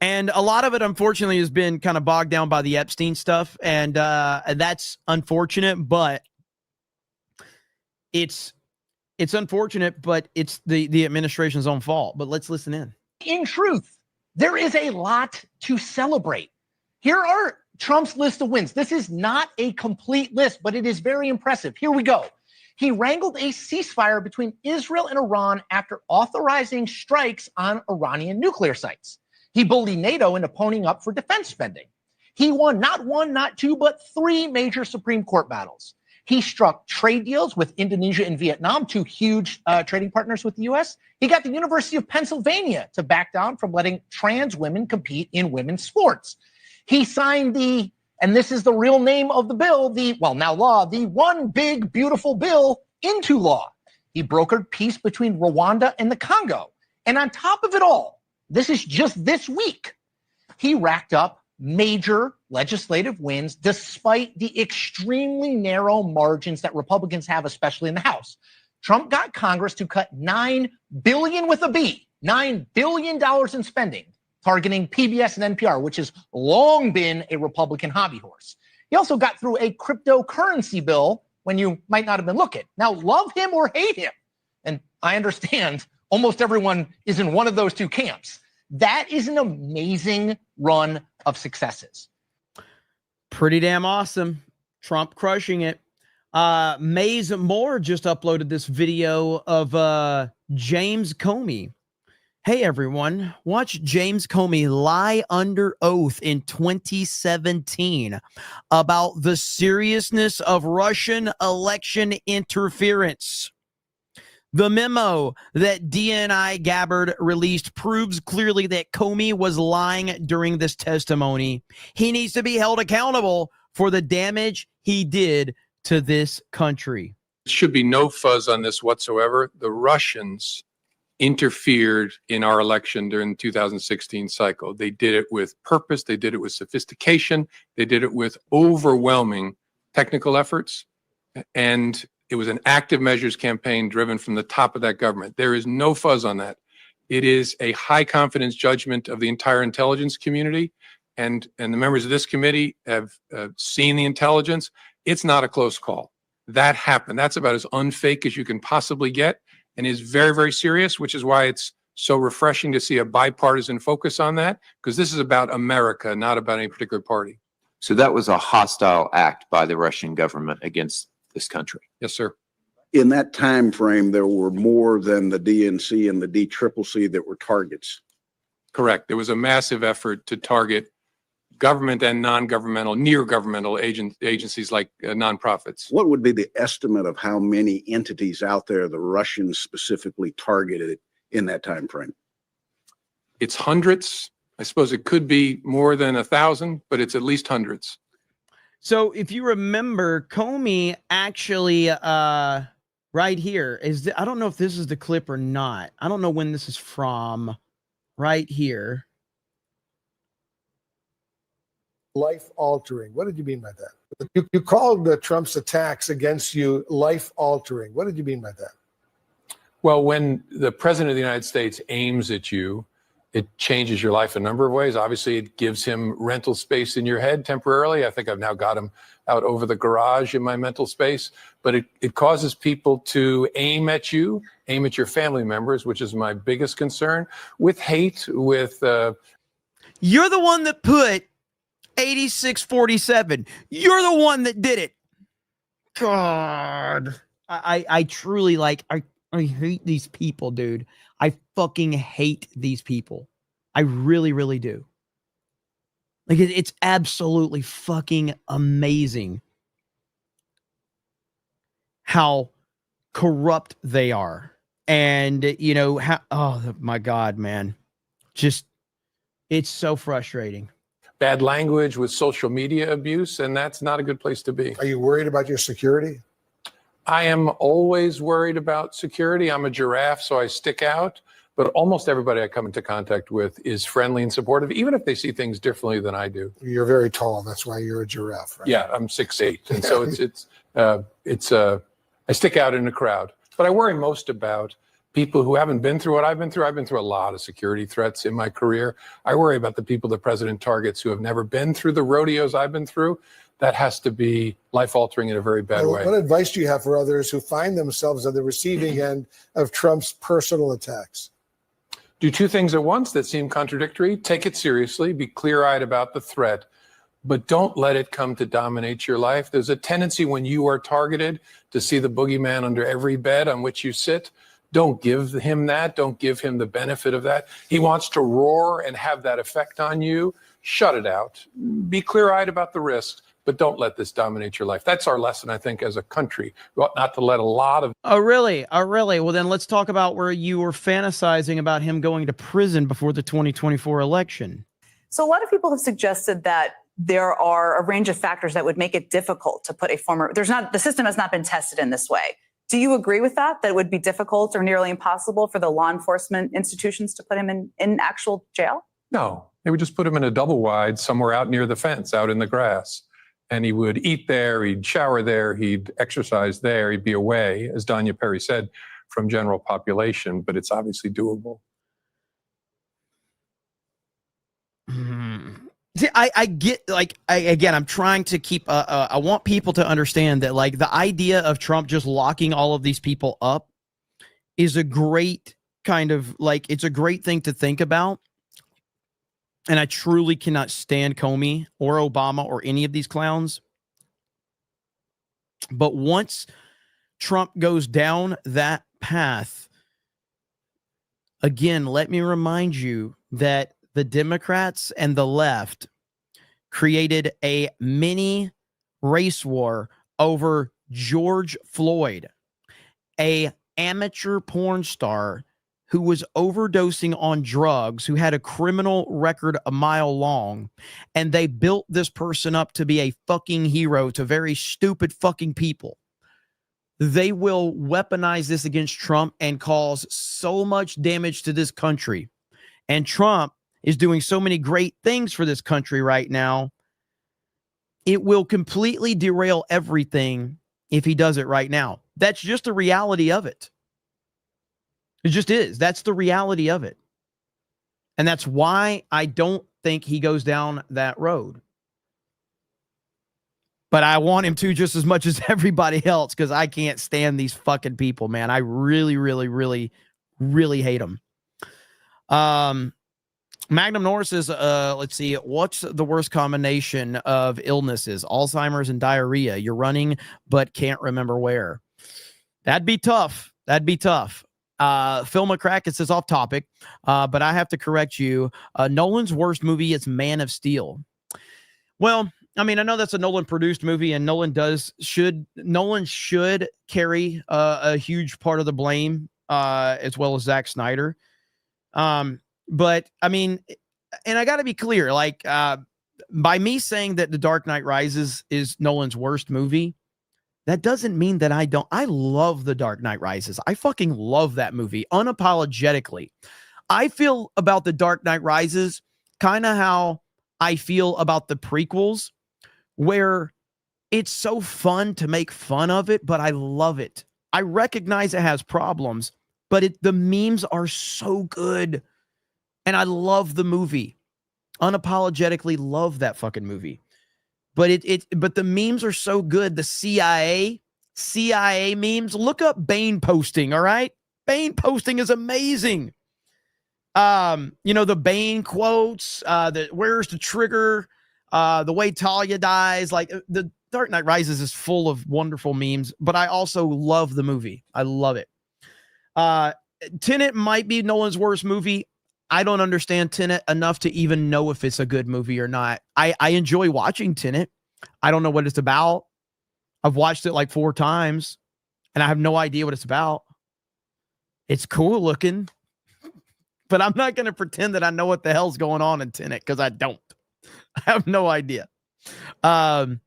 And a lot of it, unfortunately, has been kind of bogged down by the Epstein stuff. And that's unfortunate, but it's unfortunate, but it's the administration's own fault. But let's listen in. In truth, there is a lot to celebrate. Here are Trump's list of wins. This is not a complete list, but it is very impressive. Here we go. He wrangled a ceasefire between Israel and Iran after authorizing strikes on Iranian nuclear sites. He bullied NATO into ponying up for defense spending. He won not one, not two, but 3 major Supreme Court battles. He struck trade deals with Indonesia and Vietnam, 2 huge trading partners with the U.S. He got the University of Pennsylvania to back down from letting trans women compete in women's sports. He signed and this is the real name of the bill, the One Big Beautiful Bill into law. He brokered peace between Rwanda and the Congo. And on top of it all, this is just this week, he racked up major legislative wins despite the extremely narrow margins that Republicans have, especially in the House. Trump got Congress to cut $9 billion with a B, $9 billion in spending, targeting PBS and NPR, which has long been a Republican hobby horse. He also got through a cryptocurrency bill when you might not have been looking. Now, love him or hate him, and I understand almost everyone is in one of those 2 camps. That is an amazing run of successes. Pretty damn awesome. Trump crushing it. Maze Moore just uploaded this video of James Comey. Hey, everyone. Watch James Comey lie under oath in 2017 about the seriousness of Russian election interference. The memo that DNI Gabbard released proves clearly that Comey was lying during this testimony. He needs to be held accountable for the damage he did to this country. There should be no fuzz on this whatsoever. The Russians interfered in our election during the 2016 cycle. They did it with purpose. They did it with sophistication. They did it with overwhelming technical efforts. And it was an active measures campaign driven from the top of that government. There is no fuzz on that. It is a high confidence judgment of the entire intelligence community. And the members of this committee have seen the intelligence. It's not a close call. That happened. That's about as unfake as you can possibly get, and is very, very serious, which is why it's so refreshing to see a bipartisan focus on that, because this is about America, not about any particular party. So that was a hostile act by the Russian government against this country. Yes, sir. In that time frame, there were more than the DNC and the DCCC that were targets. Correct. There was a massive effort to target government and non-governmental, near-governmental agencies like nonprofits. What would be the estimate of how many entities out there the Russians specifically targeted in that time frame? It's hundreds. I suppose it could be more than 1,000, but it's at least hundreds. So if you remember, Comey actually, right here is, I don't know if this is the clip or not. I don't know when this is from. Right here. Life-altering. What did you mean by that? You called Trump's attacks against you life-altering. What did you mean by that? Well, when the president of the United States aims at you, it changes your life a number of ways. Obviously, it gives him rental space in your head temporarily. I think I've now got him out over the garage in my mental space. But it causes people to aim at you, aim at your family members, which is my biggest concern, with hate, with... You're the one that put 8647. You're the one that did it. God. I truly I hate these people, dude. I fucking hate these people. I really, really do. Like, it's absolutely fucking amazing how corrupt they are. And, you know, how, oh my God, man. Just, it's so frustrating. Bad language with social media abuse, and that's not a good place to be. Are you worried about your security? I am always worried about security. I'm a giraffe, so I stick out. But almost everybody I come into contact with is friendly and supportive, even if they see things differently than I do. You're very tall. That's why you're a giraffe, right? Yeah, I'm 6'8", and so I stick out in the crowd. But I worry most about people who haven't been through what I've been through. I've been through a lot of security threats in my career. I worry about the people the president targets who have never been through the rodeos I've been through. That has to be life-altering in a very bad way. What advice do you have for others who find themselves on the receiving end of Trump's personal attacks? Do two things at once that seem contradictory. Take it seriously. Be clear-eyed about the threat, but don't let it come to dominate your life. There's a tendency when you are targeted to see the boogeyman under every bed on which you sit. Don't give him that. Don't give him the benefit of that. He wants to roar and have that effect on you. Shut it out. Be clear-eyed about the risks, but don't let this dominate your life. That's our lesson, I think, as a country. We ought not to let a lot of... Oh, really? Oh, really? Well, then let's talk about where you were fantasizing about him going to prison before the 2024 election. So a lot of people have suggested that there are a range of factors that would make it difficult to put a former... The system has not been tested in this way. Do you agree with that it would be difficult or nearly impossible for the law enforcement institutions to put him in actual jail? No, they would just put him in a double wide somewhere out near the fence, out in the grass. And he would eat there, he'd shower there, he'd exercise there, he'd be away, as Danya Perry said, from general population, but it's obviously doable. See, I get, like, again, I'm trying to keep, I want people to understand that, like, the idea of Trump just locking all of these people up is a great kind of, like, it's a great thing to think about. And I truly cannot stand Comey or Obama or any of these clowns. But once Trump goes down that path, again, let me remind you that the Democrats and the left created a mini race war over George Floyd, a amateur porn star who was overdosing on drugs, who had a criminal record a mile long, and they built this person up to be a fucking hero to very stupid fucking people. They will weaponize this against Trump and cause so much damage to this country. And Trump is doing so many great things for this country right now. It will completely derail everything if he does it right now. That's just the reality of it. It just is. That's the reality of it. And that's why I don't think he goes down that road. But I want him to just as much as everybody else, because I can't stand these fucking people, man. I really, really, really, really hate them. Magnum Norris says, let's see, what's the worst combination of illnesses? Alzheimer's and diarrhea. You're running, but can't remember where. That'd be tough. That'd be tough. Phil McCracken says off topic, but I have to correct you. Nolan's worst movie is Man of Steel. Well, I mean, I know that's a Nolan produced movie, and Nolan should carry a huge part of the blame, as well as Zack Snyder. But I mean, and I got to be clear, like, by me saying that The Dark Knight Rises is Nolan's worst movie, that doesn't mean that I don't. I love The Dark Knight Rises. I fucking love that movie unapologetically. I feel about The Dark Knight Rises kind of how I feel about the prequels, where it's so fun to make fun of it, but I love it. I recognize it has problems, but the memes are so good. And I love the movie. Unapologetically love that fucking movie. But but the memes are so good. The CIA memes. Look up Bane posting, all right? Bane posting is amazing. You know, the Bane quotes, where's the trigger? The way Talia dies. Like, the Dark Knight Rises is full of wonderful memes, but I also love the movie. I love it. Tenet might be Nolan's worst movie. I don't understand Tenet enough to even know if it's a good movie or not. I enjoy watching Tenet. I don't know what it's about. I've watched it like 4 times, and I have no idea what it's about. It's cool looking, but I'm not going to pretend that I know what the hell's going on in Tenet, because I don't. I have no idea. Jeremy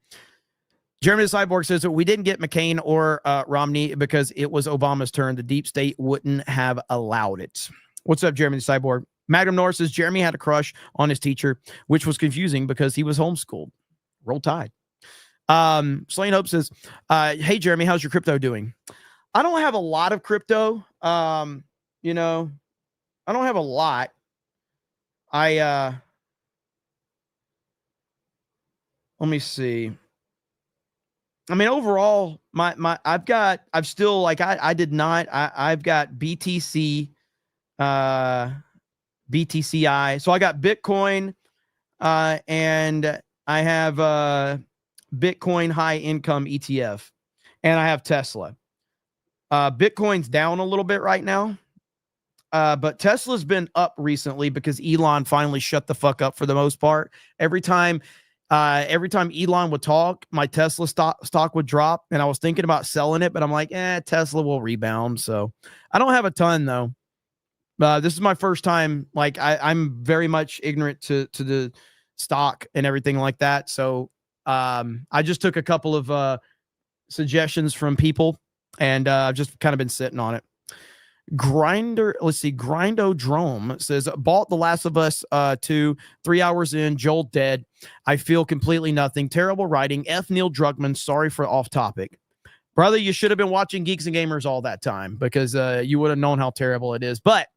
the Cyborg says that we didn't get McCain or Romney because it was Obama's turn. The deep state wouldn't have allowed it. What's up, Jeremy the Cyborg? Magnum Norris says Jeremy had a crush on his teacher, which was confusing because he was homeschooled. Roll Tide. Slain Hope says, hey, Jeremy, how's your crypto doing? I don't have a lot of crypto. You know, I don't have a lot. Let me see. I mean, overall, I've got BTC, BTCI. So I got Bitcoin, and I have Bitcoin high income ETF, and I have Tesla. Bitcoin's down a little bit right now. But Tesla's been up recently because Elon finally shut the fuck up for the most part. Every time Elon would talk, my Tesla stock would drop, and I was thinking about selling it, but I'm like, Tesla will rebound. So I don't have a ton though. This is my first time. Like I'm very much ignorant to the stock and everything like that. So I just took a couple of suggestions from people, and I've just kind of been sitting on it. Grindodrome says, bought The Last of Us 2, 3 hours in, Joel dead. I feel completely nothing. Terrible writing. F. Neil Druckmann. Sorry for off topic. Brother, you should have been watching Geeks and Gamers all that time because you would have known how terrible it is. But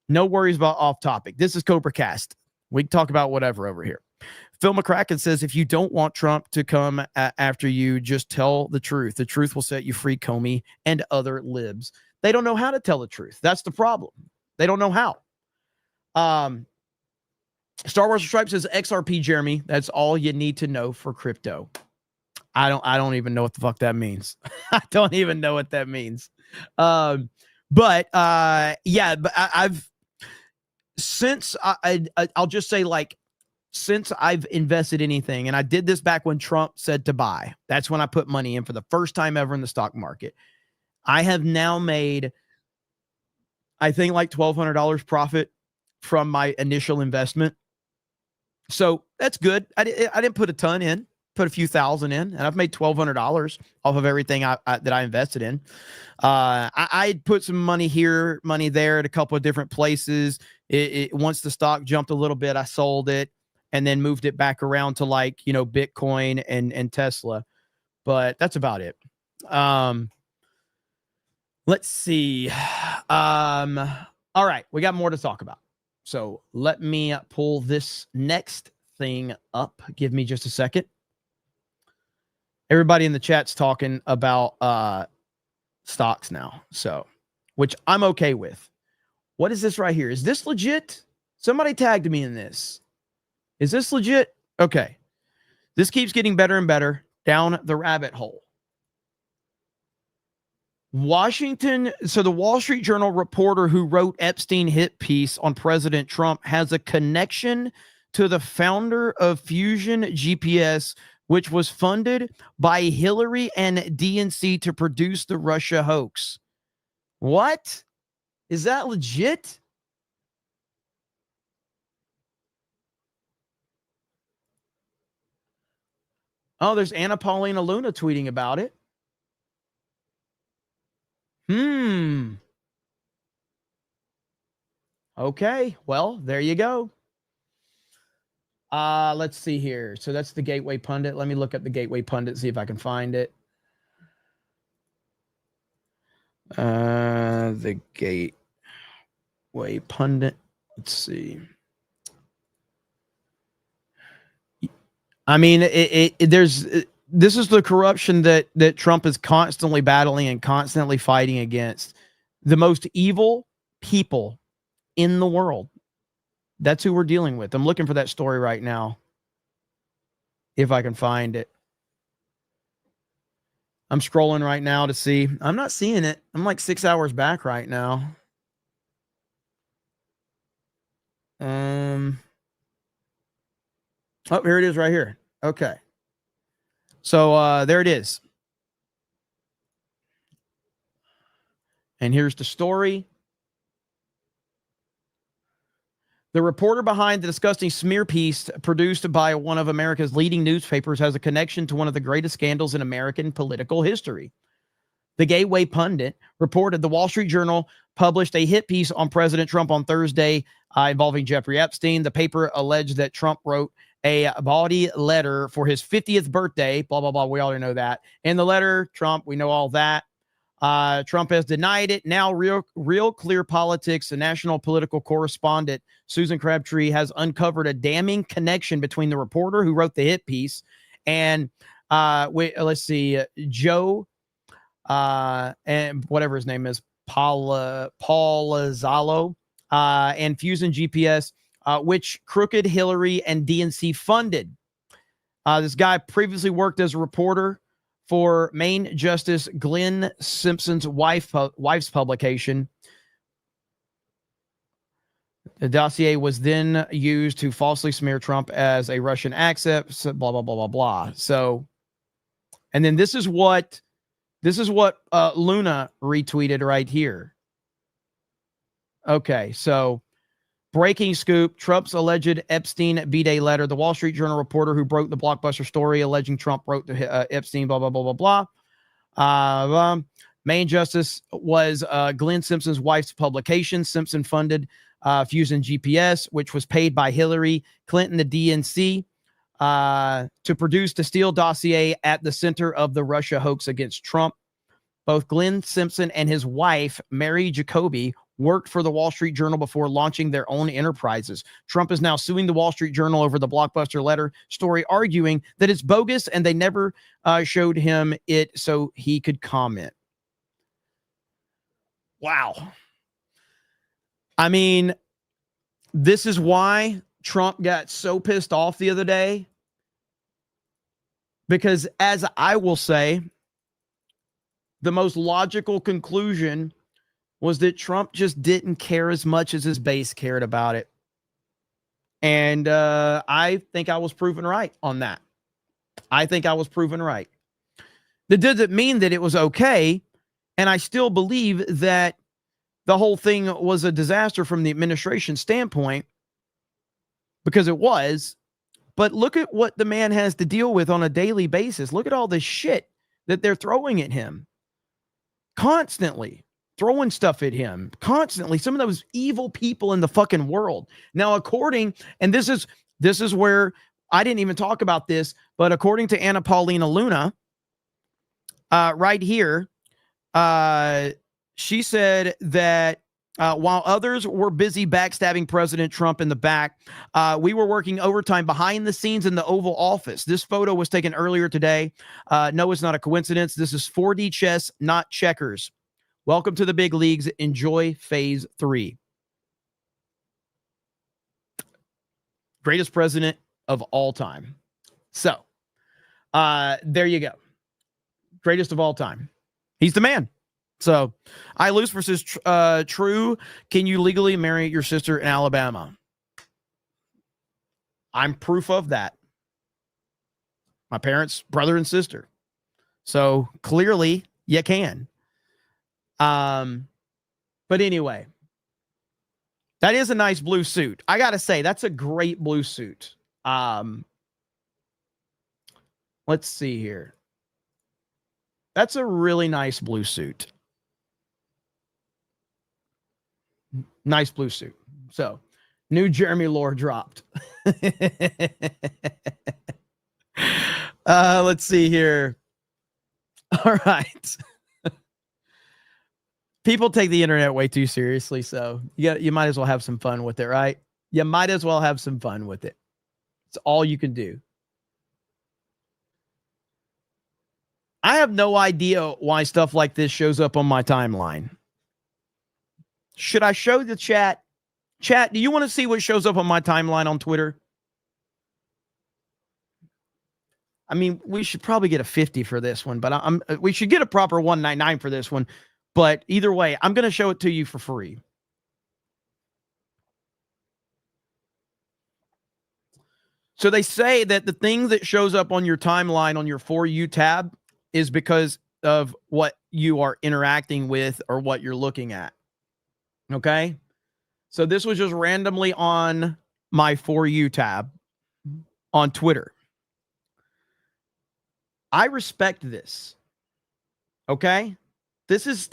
no worries about off topic. This is CobraCast. We can talk about whatever over here. Phil McCracken says, if you don't want Trump to come after you, just tell the truth. The truth will set you free, Comey and other libs. They don't know how to tell the truth. That's the problem. They don't know how. Star Wars Stripe says, XRP, Jeremy. That's all you need to know for crypto. I don't even know what the fuck that means. I don't even know what that means. I've since I'll just say, like, since I've invested anything, and I did this back when Trump said to buy, that's when I put money in for the first time ever in the stock market. I have now made, I think, like $1,200 profit from my initial investment. So that's good. I didn't put a ton in, put a few thousand in, and I've made $1,200 off of everything that I invested in. I put some money here, money there at a couple of different places. Once the stock jumped a little bit, I sold it and then moved it back around to, like, Bitcoin and Tesla. But that's about it. Let's see. All right, we got more to talk about. So let me pull this next thing up. Give me just a second. Everybody in the chat's talking about stocks now, so, which I'm okay with. What is this right here? Is this legit? Somebody tagged me in this. Is this legit? Okay. This keeps getting better and better down the rabbit hole. So the Wall Street Journal reporter who wrote Epstein hit piece on President Trump has a connection to the founder of Fusion GPS, which was funded by Hillary and DNC to produce the Russia hoax. What? Is that legit? Oh, there's Anna Paulina Luna tweeting about it. Okay, well, there you go. Let's see here. So that's the Gateway Pundit. Let me look up the Gateway Pundit, see if I can find it. The Gateway Pundit. Let's see. I mean, this is the corruption that Trump is constantly battling and constantly fighting against. The most evil people in the world. That's who we're dealing with. I'm looking for that story right now, if I can find it. I'm scrolling right now to see. I'm not seeing it. I'm like 6 hours back right now. Oh, here it is right here. Okay. So there it is. And here's the story. The reporter behind the disgusting smear piece produced by one of America's leading newspapers has a connection to one of the greatest scandals in American political history. The Gateway Pundit reported the Wall Street Journal published a hit piece on President Trump on Thursday involving Jeffrey Epstein. The paper alleged that Trump wrote a bawdy letter for his 50th birthday, blah, blah, blah. We already know that. In the letter, Trump, we know all that. Trump has denied it. Now, Real Clear Politics, the national political correspondent, Susan Crabtree, has uncovered a damning connection between the reporter who wrote the hit piece and, let's see, Joe, and whatever his name is, Palazzolo, and Fusion GPS, which Crooked Hillary and DNC funded. This guy previously worked as a reporter for Maine Justice Glenn Simpson's wife's publication. The dossier was then used to falsely smear Trump as a Russian asset, blah, blah, blah, blah, blah. So, and then this is what Luna retweeted right here. Okay, so breaking scoop, Trump's alleged Epstein B-Day letter. The Wall Street Journal reporter who broke the blockbuster story alleging Trump wrote to Epstein, blah, blah, blah, blah, blah. Maine Justice was Glenn Simpson's wife's publication. Simpson funded Fusion GPS, which was paid by Hillary Clinton, the DNC, to produce the Steele dossier at the center of the Russia hoax against Trump. Both Glenn Simpson and his wife, Mary Jacoby, worked for the Wall Street Journal before launching their own enterprises. Trump is now suing the Wall Street Journal over the blockbuster letter story, arguing that it's bogus and they never showed him it so he could comment. Wow. I mean, this is why Trump got so pissed off the other day. Because as I will say, the most logical conclusion was that Trump just didn't care as much as his base cared about it. And I think I was proven right on that. I think I was proven right. That doesn't mean that it was okay. And I still believe that the whole thing was a disaster from the administration standpoint, because it was. But look at what the man has to deal with on a daily basis. Look at all the shit that they're throwing at him. Constantly throwing stuff at him. Constantly. Some of those evil people in the fucking world. Now, and this is where I didn't even talk about this, but according to Anna Paulina Luna, right here, she said that while others were busy backstabbing President Trump in the back, we were working overtime behind the scenes in the Oval Office. This photo was taken earlier today. No, it's not a coincidence. This is 4D chess, not checkers. Welcome to the big leagues. Enjoy phase 3. Greatest president of all time. So, there you go. Greatest of all time. He's the man. So, I lose versus True. Can you legally marry your sister in Alabama? I'm proof of that. My parents, brother and sister. So, clearly, you can. But anyway, that is a nice blue suit. I got to say, that's a great blue suit. Let's see here. That's a really nice blue suit. Nice blue suit. So, new Jeremy lore dropped. Let's see here. All right. People take the internet way too seriously, so you might as well have some fun with it, right? You might as well have some fun with it. It's all you can do. I have no idea why stuff like this shows up on my timeline. Should I show the chat? Chat, do you want to see what shows up on my timeline on Twitter? I mean, we should probably get a 50 for this one, but we should get a proper 199 for this one. But either way, I'm going to show it to you for free. So they say that the thing that shows up on your timeline on your For You tab is because of what you are interacting with or what you're looking at. Okay? So this was just randomly on my For You tab on Twitter. I respect this. Okay? This is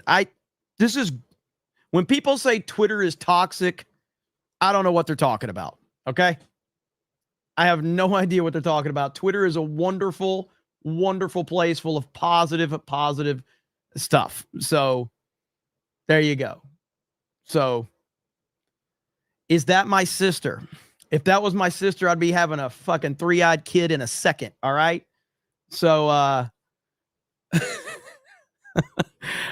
when people say Twitter is toxic, I don't know what they're talking about. Okay. I have no idea what they're talking about. Twitter is a wonderful, wonderful place full of positive stuff. So there you go. So is that my sister? If that was my sister, I'd be having a fucking 3-eyed kid in a second. All right. So,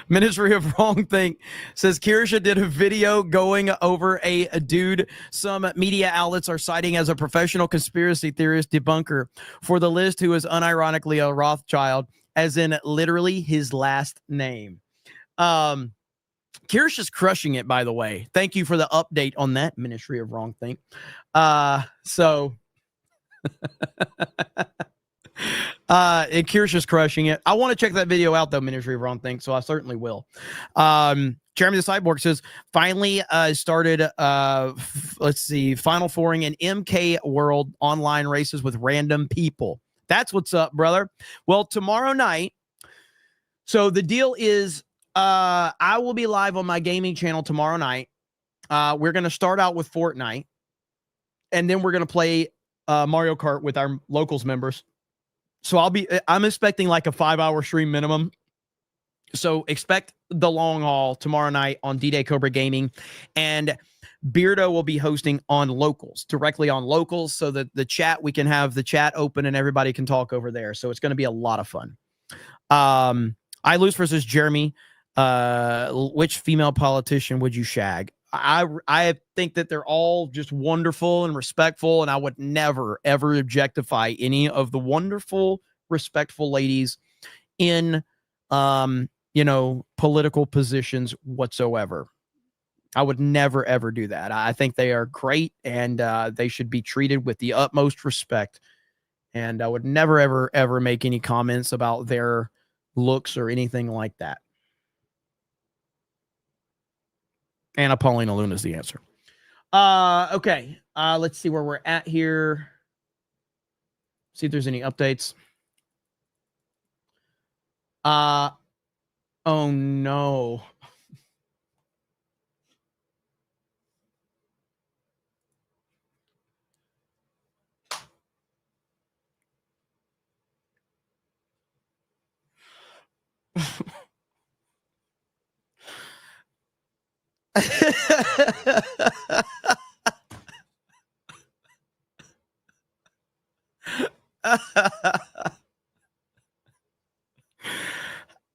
Ministry of Wrong Thing says Kirsha did a video going over a dude some media outlets are citing as a professional conspiracy theorist debunker for the list who is unironically a Rothschild, as in literally his last name. Kirsha's crushing it, by the way. Thank you for the update on that, Ministry of Wrong Thing. And Kirsha's crushing it. I want to check that video out, though, Ministry of Wrong Thing, so I certainly will. Jeremy the Cyborg says, finally started, let's see, Final Fouring in MK World online races with random people. That's what's up, brother. Well, tomorrow night, so the deal is I will be live on my gaming channel tomorrow night. We're going to start out with Fortnite, and then we're going to play Mario Kart with our locals members. So I'm expecting like a 5-hour stream minimum. So expect the long haul tomorrow night on D-Day Cobra Gaming, and Beardo will be hosting on locals, directly on locals, so that the chat, we can have the chat open and everybody can talk over there. So it's going to be a lot of fun. I lose versus Jeremy. Which female politician would you shag? I think that they're all just wonderful and respectful, and I would never, ever objectify any of the wonderful, respectful ladies in, political positions whatsoever. I would never, ever do that. I think they are great, and they should be treated with the utmost respect. And I would never, ever, ever make any comments about their looks or anything like that. Anna Paulina Luna is the answer. Okay. Let's see where we're at here. See if there's any updates. Oh no.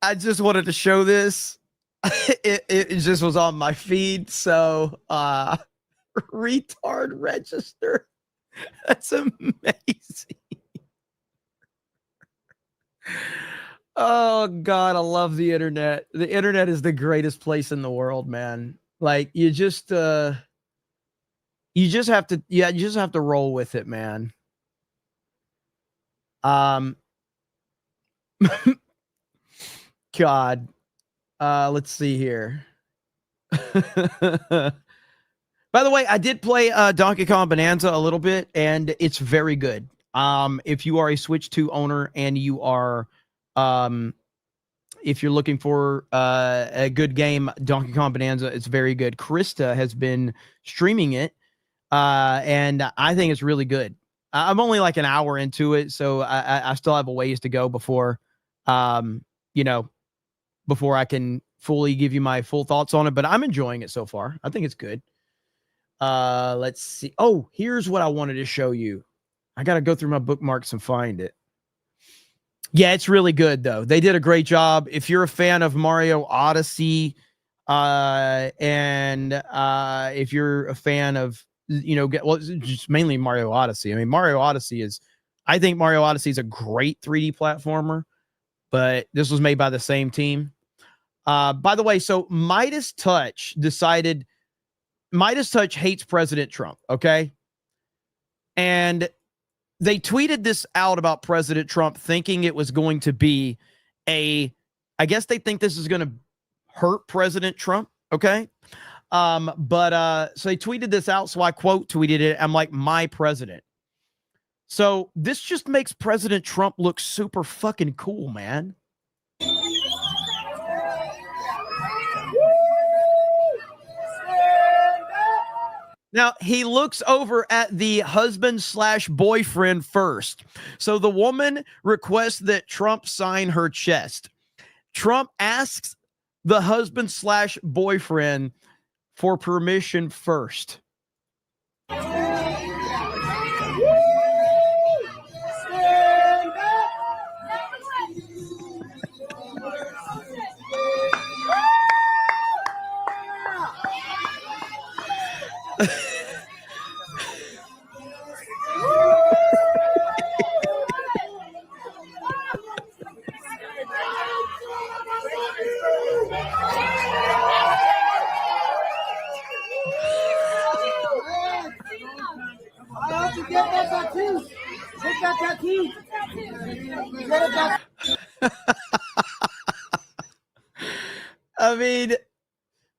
I just wanted to show this. It just was on my feed. So, retard register. That's amazing. Oh God, I love the internet. The internet is the greatest place in the world, man. Like you just have to roll with it, man. God. Let's see here. By the way, I did play Donkey Kong Bonanza a little bit, and it's very good. If you are a Switch 2 owner and you are if you're looking for a good game, Donkey Kong Bonanza, it's very good. Krista has been streaming it, and I think it's really good. I'm only like an hour into it, so I still have a ways to go before, before I can fully give you my full thoughts on it. But I'm enjoying it so far. I think it's good. Let's see. Oh, here's what I wanted to show you. I got to go through my bookmarks and find it. Yeah, it's really good, though. They did a great job. If you're a fan of Mario Odyssey, and if you're a fan of, just mainly Mario Odyssey. I mean, I think Mario Odyssey is a great 3D platformer, but this was made by the same team. By the way, so Midas Touch hates President Trump, okay? And they tweeted this out about President Trump, thinking it was going to be I guess they think this is going to hurt President Trump, okay? So they tweeted this out, so I quote tweeted it. I'm like, my president. So this just makes President Trump look super fucking cool, man. Now, he looks over at the husband/boyfriend first. So the woman requests that Trump sign her chest. Trump asks the husband/boyfriend for permission first. I mean,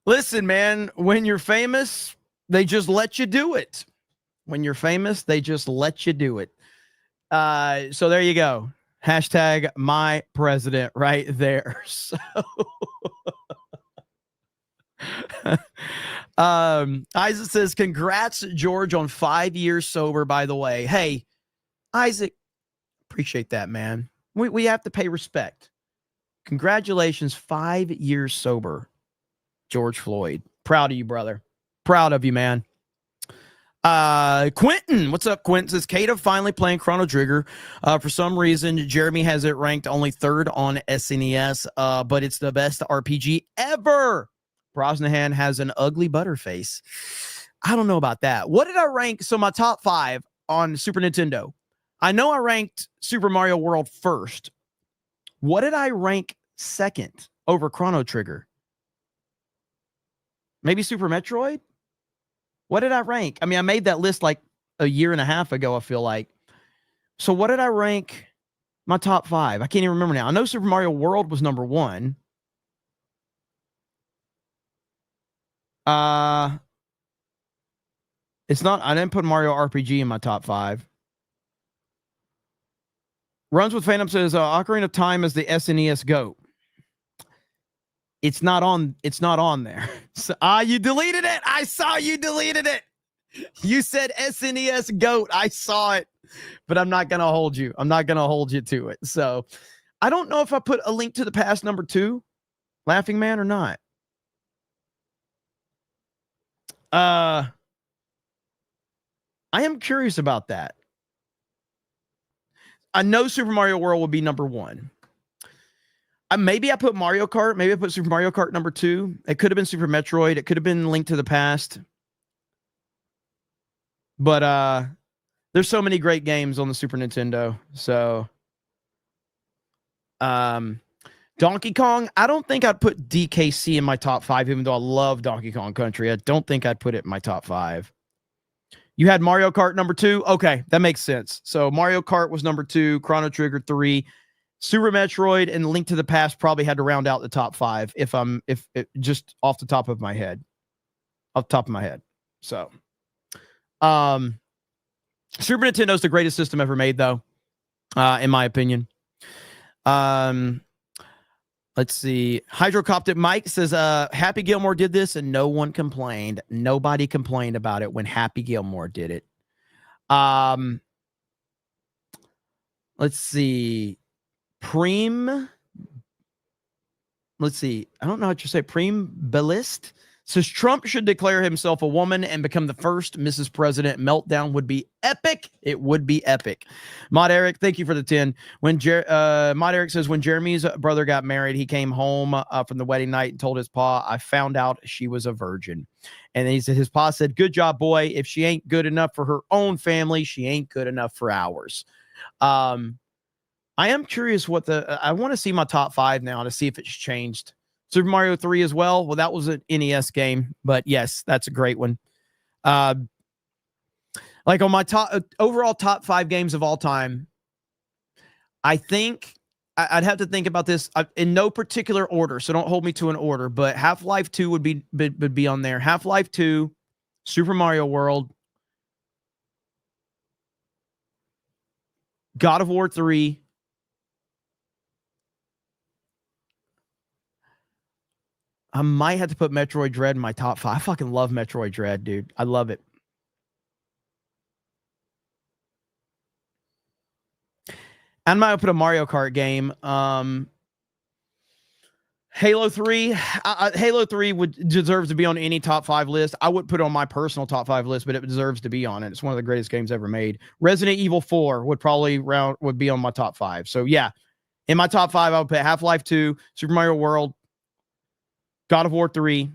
listen, man, when you're famous, they just let you do it. When you're famous, they just let you do it. So there you go. Hashtag my president right there. So Isaac says, congrats, George, on 5 years sober, by the way. Hey, Isaac, appreciate that, man. We have to pay respect. Congratulations, 5 years sober, George Floyd. Proud of you, brother. Proud of you, man. Quentin, what's up, Quentin? Says, Kata finally playing Chrono Trigger. For some reason, Jeremy has it ranked only 3rd on SNES, but it's the best RPG ever. Brosnahan has an ugly butterface. I don't know about that. What did I rank? So my top 5 on Super Nintendo. I know I ranked Super Mario World first. What did I rank second over Chrono Trigger? Maybe Super Metroid? What did I rank? I mean, I made that list like a year and a half ago, I feel like. So what did I rank my top 5? I can't even remember now. I know Super Mario World was number 1. It's not, I didn't put Mario RPG in my top 5. Runs with Phantom says, Ocarina of Time is the SNES GOAT. It's not on there. So, you deleted it. I saw you deleted it. You said SNES GOAT. I saw it, but I'm not going to hold you. I'm not going to hold you to it. So I don't know if I put a Link to the Past number 2, Laughing Man, or not. I am curious about that. I know Super Mario World would be number 1. Maybe I put Mario Kart. Maybe I put Super Mario Kart number 2. It could have been Super Metroid. It could have been Link to the Past. But there's so many great games on the Super Nintendo. So Donkey Kong, I don't think I'd put DKC in my top 5, even though I love Donkey Kong Country. I don't think I'd put it in my top 5. You had Mario Kart number 2? Okay, that makes sense. So Mario Kart was number 2, Chrono Trigger 3, Super Metroid, and Link to the Past probably had to round out the top 5 if just off the top of my head. Off the top of my head. So Super Nintendo is the greatest system ever made, though, in my opinion. Let's see. Hydrocoptic Mike says, Happy Gilmore did this and no one complained. Nobody complained about it when Happy Gilmore did it. Let's see. Let's see. I don't know how to say. Preem Bellist says Trump should declare himself a woman and become the first Mrs. President. Meltdown would be epic. It would be epic. Mod Eric, thank you for the 10. When Mod Eric says, when Jeremy's brother got married, he came home from the wedding night and told his pa, I found out she was a virgin. And then he said, his pa said, good job, boy. If she ain't good enough for her own family, she ain't good enough for ours. I am curious what I want to see my top 5 now to see if it's changed. Super Mario 3 as well. Well, that was an NES game, but yes, that's a great one. Like on my overall top 5 games of all time, I think I'd have to think about this in no particular order, so don't hold me to an order, but Half-Life 2 would be on there. Half-Life 2, Super Mario World, God of War 3, I might have to put Metroid Dread in my top 5. I fucking love Metroid Dread, dude. I love it. I might put a Mario Kart game. Halo 3. Halo 3 deserves to be on any top 5 list. I wouldn't put it on my personal top 5 list, but it deserves to be on it. It's one of the greatest games ever made. Resident Evil 4 would be on my top 5. So yeah, in my top 5, I would put Half-Life 2, Super Mario World, God of War 3,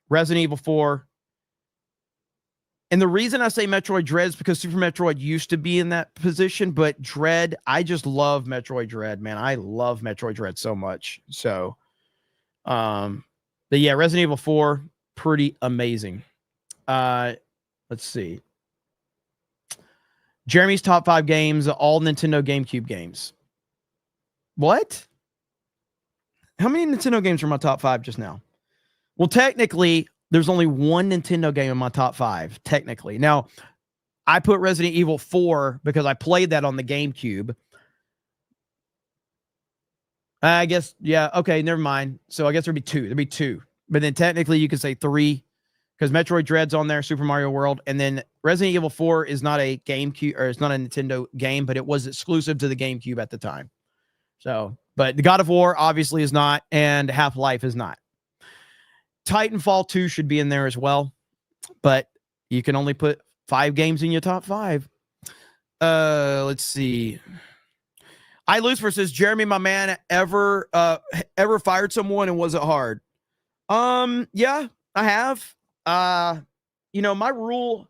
Resident Evil 4. And the reason I say Metroid Dread is because Super Metroid used to be in that position, but Dread, I just love Metroid Dread, man. I love Metroid Dread so much. So, but yeah, Resident Evil 4, pretty amazing. Let's see. Jeremy's top 5 games, all Nintendo GameCube games. What? How many Nintendo games are in my top 5 just now? Well, technically, there's only one Nintendo game in my top 5, technically. Now, I put Resident Evil 4 because I played that on the GameCube. I guess, yeah, okay, never mind. So I guess there'd be 2. There'd be 2. But then technically you could say 3 because Metroid Dread's on there, Super Mario World, and then Resident Evil 4 is not a GameCube, or it's not a Nintendo game, but it was exclusive to the GameCube at the time. So, but the God of War obviously is not, and Half-Life is not. Titanfall 2 should be in there as well, but you can only put 5 games in your top 5. Let's see. I Lucifer says, Jeremy, my man, ever fired someone, and was it hard? Yeah, I have. You know, my rule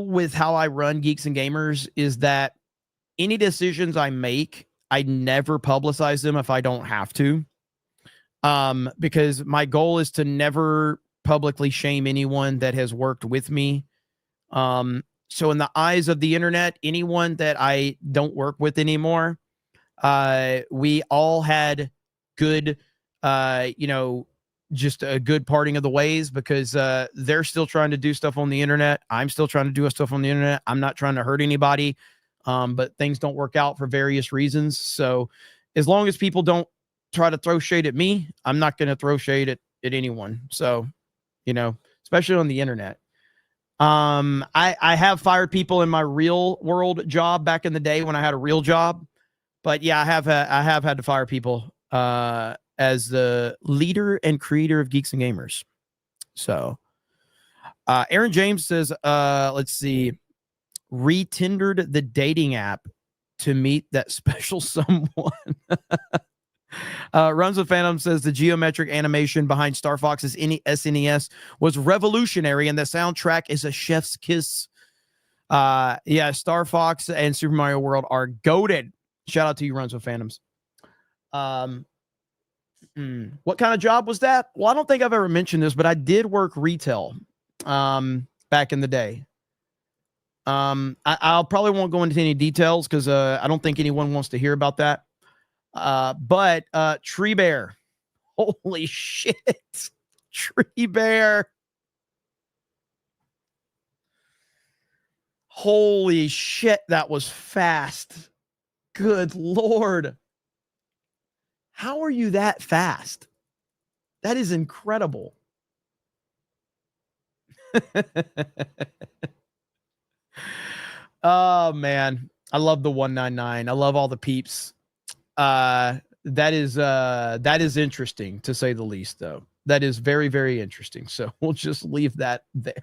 with how I run Geeks and Gamers is that any decisions I make, I never publicize them if I don't have to. Because my goal is to never publicly shame anyone that has worked with me. So in the eyes of the internet, anyone that I don't work with anymore, we all had good, just a good parting of the ways, because they're still trying to do stuff on the internet. I'm still trying to do stuff on the internet. I'm not trying to hurt anybody, but things don't work out for various reasons. So as long as people don't try to throw shade at me, I'm not going to throw shade at anyone. So, especially on the internet. I have fired people in my real world job back in the day when I had a real job, but yeah, I have had to fire people, as the leader and creator of Geeks and Gamers. So, Aaron James says, let's see, re-tindered the dating app to meet that special someone. Runs with Phantom says the geometric animation behind Star Fox's SNES was revolutionary, and the soundtrack is a chef's kiss. Yeah, Star Fox and Super Mario World are goated. Shout out to you, Runs with Phantoms. What kind of job was that? Well, I don't think I've ever mentioned this, but I did work retail back in the day. I'll probably won't go into any details because I don't think anyone wants to hear about that. But Tree Bear, holy shit, Tree Bear, holy shit, that was fast. Good Lord, how are you that fast? That is incredible. Oh man, I love the 199. I love all the peeps. That is interesting, to say the least, though. That is very, very interesting. So we'll just leave that there.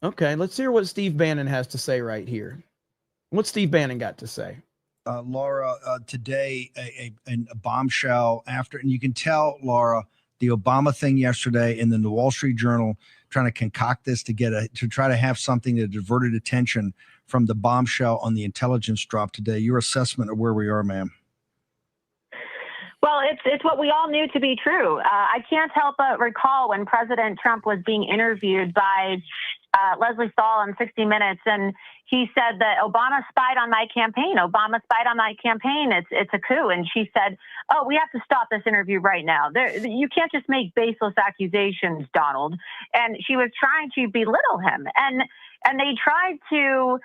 Okay, let's hear what Steve Bannon has to say right here. What's Steve Bannon got to say? Laura, today a bombshell after, and you can tell, Laura, the Obama thing yesterday, and then the Wall Street Journal trying to concoct this to try to have something that diverted attention from the bombshell on the intelligence drop today. Your assessment of where we are, ma'am? Well, it's what we all knew to be true. I can't help but recall when President Trump was being interviewed by Leslie Stahl on 60 Minutes, and he said that Obama spied on my campaign. Obama spied on my campaign. It's a coup. And she said, "Oh, we have to stop this interview right now. You can't just make baseless accusations, Donald." And she was trying to belittle him. And they tried to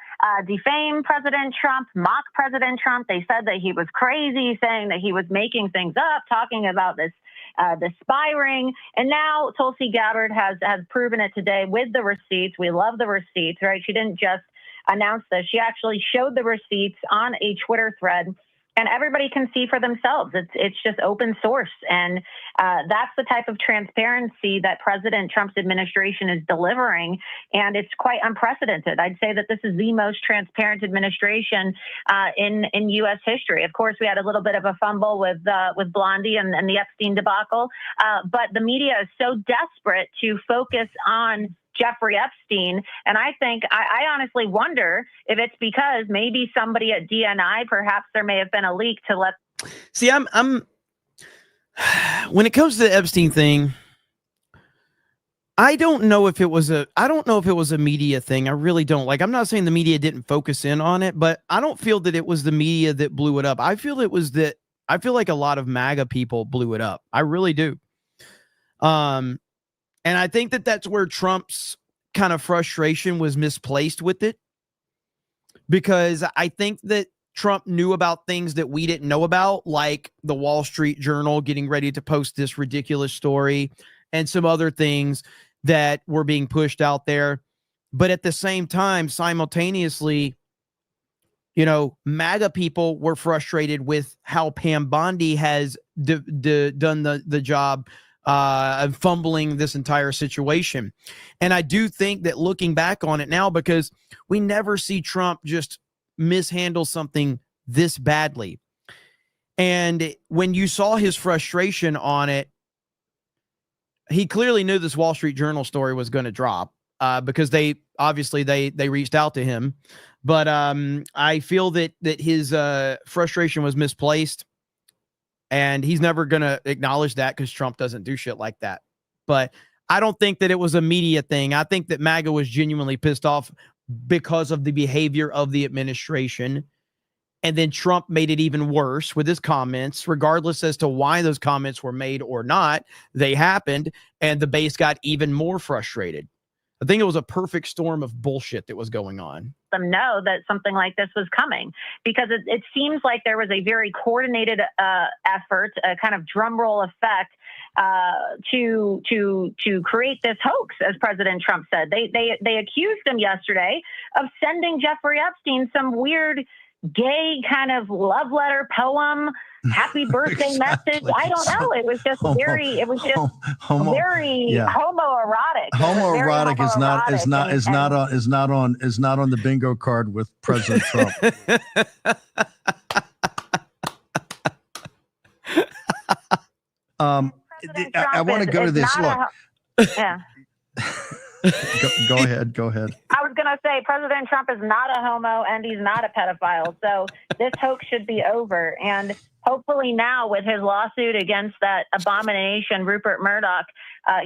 defame President Trump, mock President Trump. They said that he was crazy, saying that he was making things up, talking about this the spy ring. And now Tulsi Gabbard has proven it today with the receipts. We love the receipts, right? She didn't just announce this. She actually showed the receipts on a Twitter thread, and everybody can see for themselves. It's just open source. And that's the type of transparency that President Trump's administration is delivering. And it's quite unprecedented. I'd say that this is the most transparent administration in U.S. history. Of course, we had a little bit of a fumble with Blondie and the Epstein debacle. But the media is so desperate to focus on Jeffrey Epstein. And I think, I honestly wonder if it's because maybe somebody at DNI, perhaps there may have been a leak to let. See, I'm when it comes to the Epstein thing, I don't know if it was a media thing. I really don't. Like, I'm not saying the media didn't focus in on it, but I don't feel that it was the media that blew it up. I feel like a lot of MAGA people blew it up. I really do. And I think that that's where Trump's kind of frustration was misplaced with it, because I think that Trump knew about things that we didn't know about, like the Wall Street Journal getting ready to post this ridiculous story and some other things that were being pushed out there. But at the same time, simultaneously, you know, MAGA people were frustrated with how Pam Bondi has done the job of fumbling this entire situation. And I do think that looking back on it now, because we never see Trump just mishandle something this badly. And when you saw his frustration on it, he clearly knew this Wall Street Journal story was going to drop because they reached out to him. But I feel that his frustration was misplaced. And he's never going to acknowledge that because Trump doesn't do shit like that. But I don't think that it was a media thing. I think that MAGA was genuinely pissed off because of the behavior of the administration. And then Trump made it even worse with his comments, regardless as to why those comments were made or not. They happened, and the base got even more frustrated. I think it was a perfect storm of bullshit that was going on. Them know that something like this was coming, because it seems like there was a very coordinated effort, a kind of drum roll effect to create this hoax, as President Trump said. They accused him yesterday of sending Jeffrey Epstein some weird gay kind of love letter poem, happy birthday message. I don't know. It was just very homoerotic. Homoerotic is not on the bingo card with President Trump. I want to go to this. Look. Yeah. Go ahead. I was going to say President Trump is not a homo and he's not a pedophile. So this hoax should be over. And hopefully now, with his lawsuit against that abomination, Rupert Murdoch,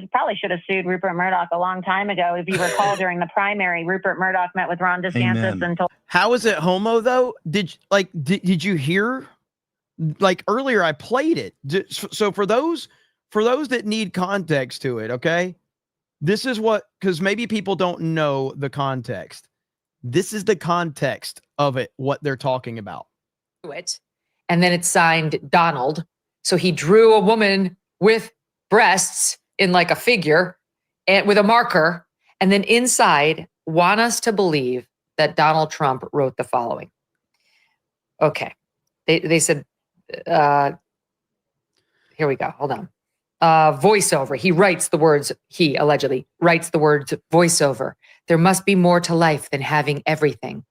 he probably should have sued Rupert Murdoch a long time ago. If you recall, during the primary, Rupert Murdoch met with Ron DeSantis and told. How is it homo though? Did you hear? Like earlier, I played it. So for those that need context to it, okay. This is because maybe people don't know the context. This is the context of it, what they're talking about. And then it's signed Donald. So he drew a woman with breasts in like a figure and with a marker. And then inside, want us to believe that Donald Trump wrote the following. Okay. They said, here we go. Hold on. Voiceover. He allegedly writes the words voiceover. There must be more to life than having everything.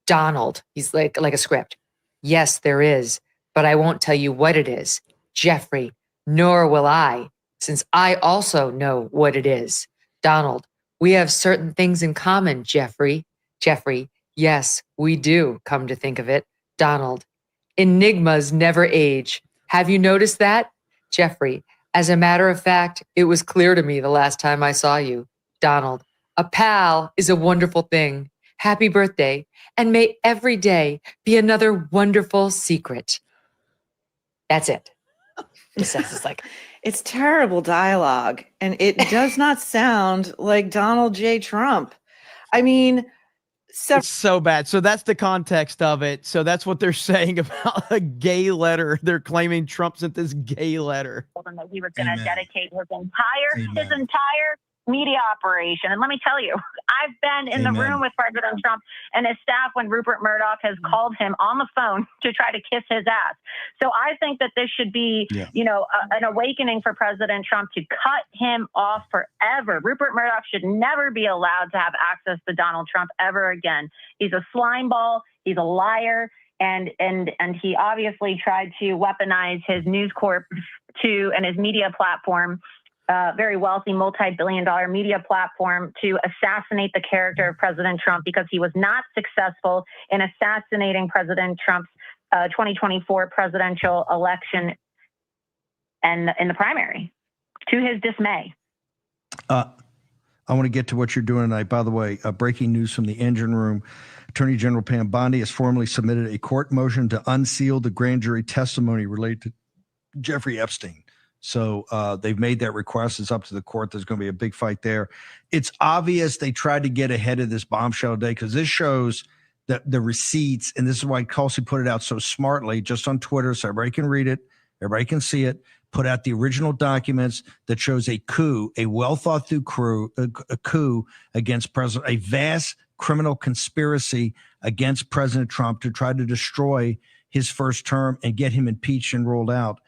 Donald, he's like a script. Yes, there is, but I won't tell you what it is. Jeffrey, nor will I, since I also know what it is. Donald, we have certain things in common, Jeffrey. Jeffrey, yes, we do, come to think of it. Donald, enigmas never age. Have you noticed that? Jeffrey, as a matter of fact, it was clear to me the last time I saw you. Donald, a pal is a wonderful thing. Happy birthday, and may every day be another wonderful secret. That's it. It's terrible dialogue, and it does not sound like Donald J. Trump. I mean, It's so bad. So that's the context of it. So that's what they're saying about a gay letter. They're claiming Trump sent this gay letter. That he was going to dedicate his entire media operation. And let me tell you, I've been in the room with President Trump and his staff when Rupert Murdoch has called him on the phone to try to kiss his ass. So I think that this should be, an awakening for President Trump to cut him off forever. Rupert Murdoch should never be allowed to have access to Donald Trump ever again. He's a slime ball. He's a liar. And he obviously tried to weaponize his News Corp and his media platform, very wealthy, multi-billion-dollar media platform, to assassinate the character of President Trump, because he was not successful in assassinating President Trump's 2024 presidential election and in the primary, to his dismay. I want to get to what you're doing tonight. By the way, breaking news from the engine room. Attorney General Pam Bondi has formally submitted a court motion to unseal the grand jury testimony related to Jeffrey Epstein. So they've made that request. It's up to the court. There's going to be a big fight there. It's obvious they tried to get ahead of this bombshell day, because this shows the receipts, and this is why Kelsey put it out so smartly just on Twitter so everybody can read it, everybody can see it. Put out the original documents that shows a coup, a well thought through coup against President, a vast criminal conspiracy against President Trump to try to destroy his first term and get him impeached and rolled out.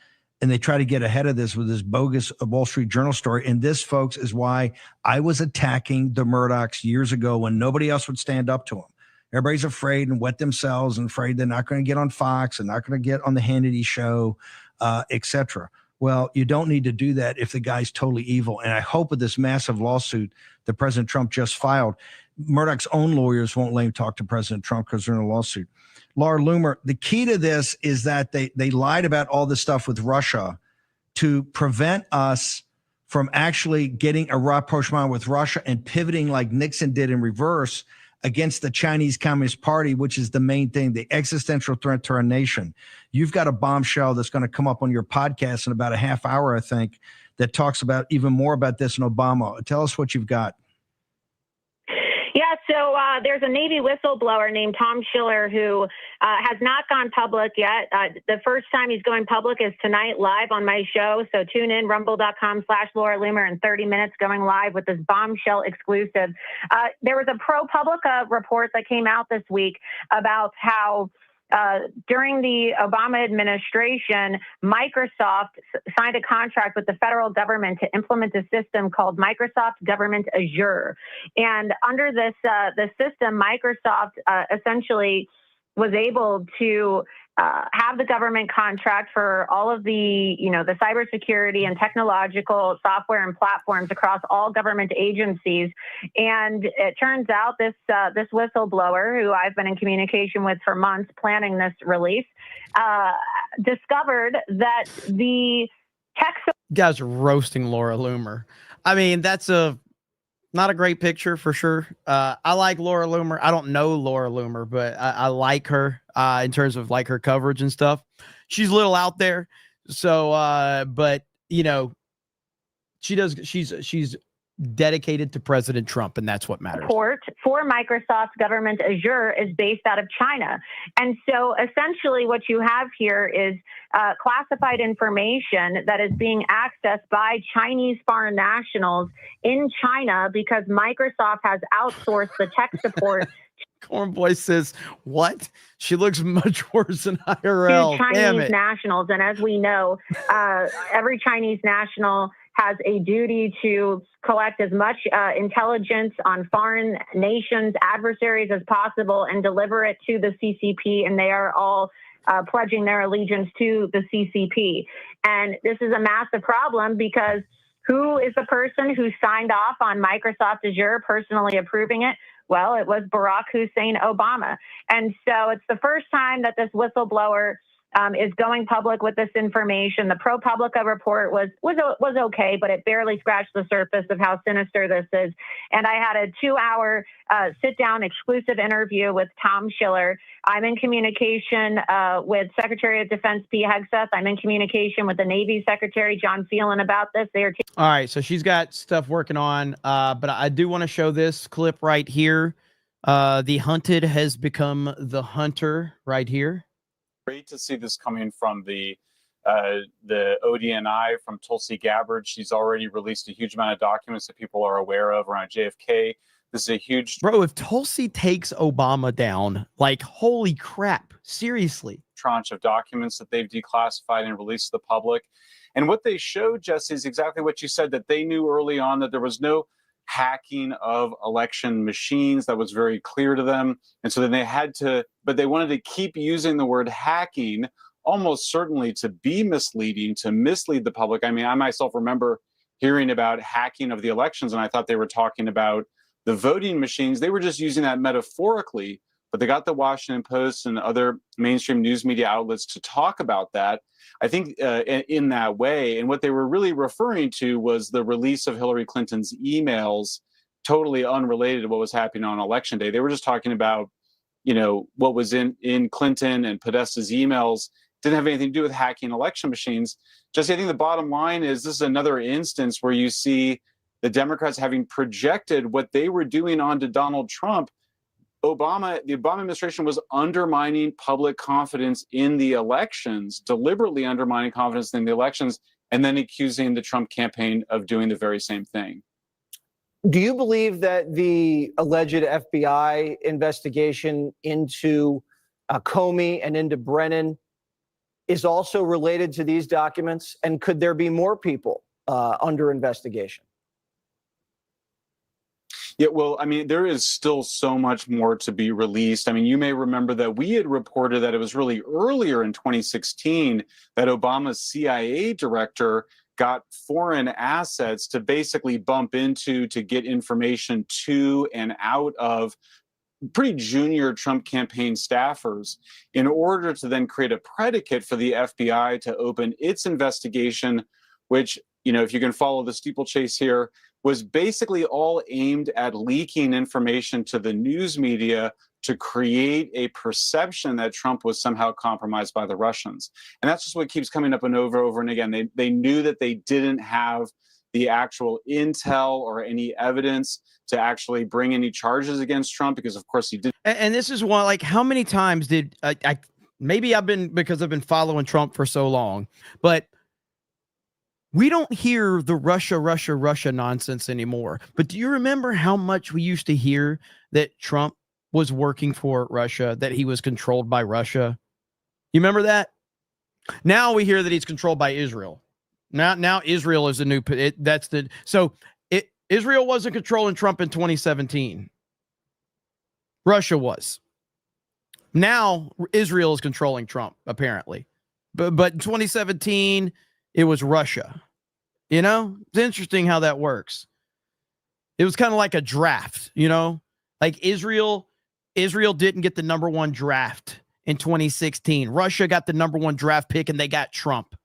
And they try to get ahead of this with this bogus Wall Street Journal story. And this, folks, is why I was attacking the Murdochs years ago when nobody else would stand up to them. Everybody's afraid and wet themselves and afraid they're not going to get on Fox and not going to get on the Hannity show, etc. Well, you don't need to do that if the guy's totally evil. And I hope with this massive lawsuit that President Trump just filed, Murdoch's own lawyers won't let him talk to President Trump because they're in a lawsuit. Laura Loomer, the key to this is that they lied about all this stuff with Russia to prevent us from actually getting a rapprochement with Russia and pivoting like Nixon did in reverse against the Chinese Communist Party, which is the main thing, the existential threat to our nation. You've got a bombshell that's going to come up on your podcast in about a half hour, I think, that talks about even more about this in Obama. Tell us what you've got. Yeah, so there's a Navy whistleblower named Tom Schiller who has not gone public yet. The first time he's going public is tonight live on my show. So tune in, rumble.com/Laura Loomer, in 30 minutes going live with this bombshell exclusive. There was a ProPublica report that came out this week about how during the Obama administration, Microsoft signed a contract with the federal government to implement a system called Microsoft Government Azure. And under this system, Microsoft essentially was able to have the government contract for all of the, the cybersecurity and technological software and platforms across all government agencies. And it turns out this whistleblower, who I've been in communication with for months planning this release, discovered that the tech... You guys are roasting Laura Loomer. I mean, that's not a great picture for sure. I like Laura Loomer. I don't know Laura Loomer, but I like her in terms of like her coverage and stuff. She's a little out there. So, but she's dedicated to President Trump, and that's what matters. Support for Microsoft Government Azure is based out of China. And so essentially what you have here is classified information that is being accessed by Chinese foreign nationals in China because Microsoft has outsourced the tech support. Cornboy says, what? She looks much worse than IRL. To Damn Chinese it. nationals. And as we know, every Chinese national has a duty to collect as much intelligence on foreign nations, adversaries as possible, and deliver it to the CCP. And they are all pledging their allegiance to the CCP. And this is a massive problem because who is the person who signed off on Microsoft Azure, personally approving it? Well, it was Barack Hussein Obama. And so it's the first time that this whistleblower is going public with this information. The ProPublica report was okay, but it barely scratched the surface of how sinister this is. And I had a 2-hour sit-down exclusive interview with Tom Schiller. I'm in communication with Secretary of Defense Pete Hegseth. I'm in communication with the Navy Secretary John Phelan about this. All right, so she's got stuff working on, but I do want to show this clip right here The hunted has become the hunter right here. Great to see this coming from the ODNI, from Tulsi Gabbard. She's already released a huge amount of documents that people are aware of around JFK. This is a huge... Bro, if Tulsi takes Obama down, like, holy crap, seriously. Tranche of documents that they've declassified and released to the public. And what they showed, Jesse, is exactly what you said, that they knew early on that there was no hacking of election machines. That was very clear to them. And so then they had to, but they wanted to keep using the word hacking, almost certainly to be misleading, to mislead the public. I mean, I myself remember hearing about hacking of the elections, and I thought they were talking about the voting machines. They were just using that metaphorically, but they got the Washington Post and other mainstream news media outlets to talk about that, I think, in that way. And what they were really referring to was the release of Hillary Clinton's emails, totally unrelated to what was happening on Election Day. They were just talking about, you know, what was in Clinton and Podesta's emails. Didn't have anything to do with hacking election machines. Jesse, I think the bottom line is this is another instance where you see the Democrats having projected what they were doing onto Donald Trump. The Obama administration was undermining public confidence in the elections, deliberately undermining confidence in the elections, and then accusing the Trump campaign of doing the very same thing. Do you believe that the alleged FBI investigation into Comey and into Brennan is also related to these documents? And could there be more people under investigation? Yeah, well, I mean, there is still so much more to be released. I mean, you may remember that we had reported that it was really earlier in 2016 that Obama's CIA director got foreign assets to basically bump into, to get information to and out of pretty junior Trump campaign staffers in order to then create a predicate for the FBI to open its investigation, which, you know, if you can follow the steeplechase here, was basically all aimed at leaking information to the news media to create a perception that Trump was somehow compromised by the Russians. And that's just what keeps coming up and over and again. They knew that they didn't have the actual intel or any evidence to actually bring any charges against Trump, because of course he did. And this is why, like, how many times did I maybe I've been, because I've been following Trump for so long, but we don't hear the Russia nonsense anymore. But do you remember how much we used to hear that Trump was working for Russia, that he was controlled by Russia? You remember that? Now we hear that he's controlled by Israel. Now Israel is a new, Israel wasn't controlling Trump in 2017. Russia was. Now Israel is controlling Trump, apparently. But in 2017, it was Russia. You know, it's interesting how that works. It was kind of like a draft, you know, like Israel didn't get the #1 draft in 2016. Russia got the #1 draft pick and they got Trump.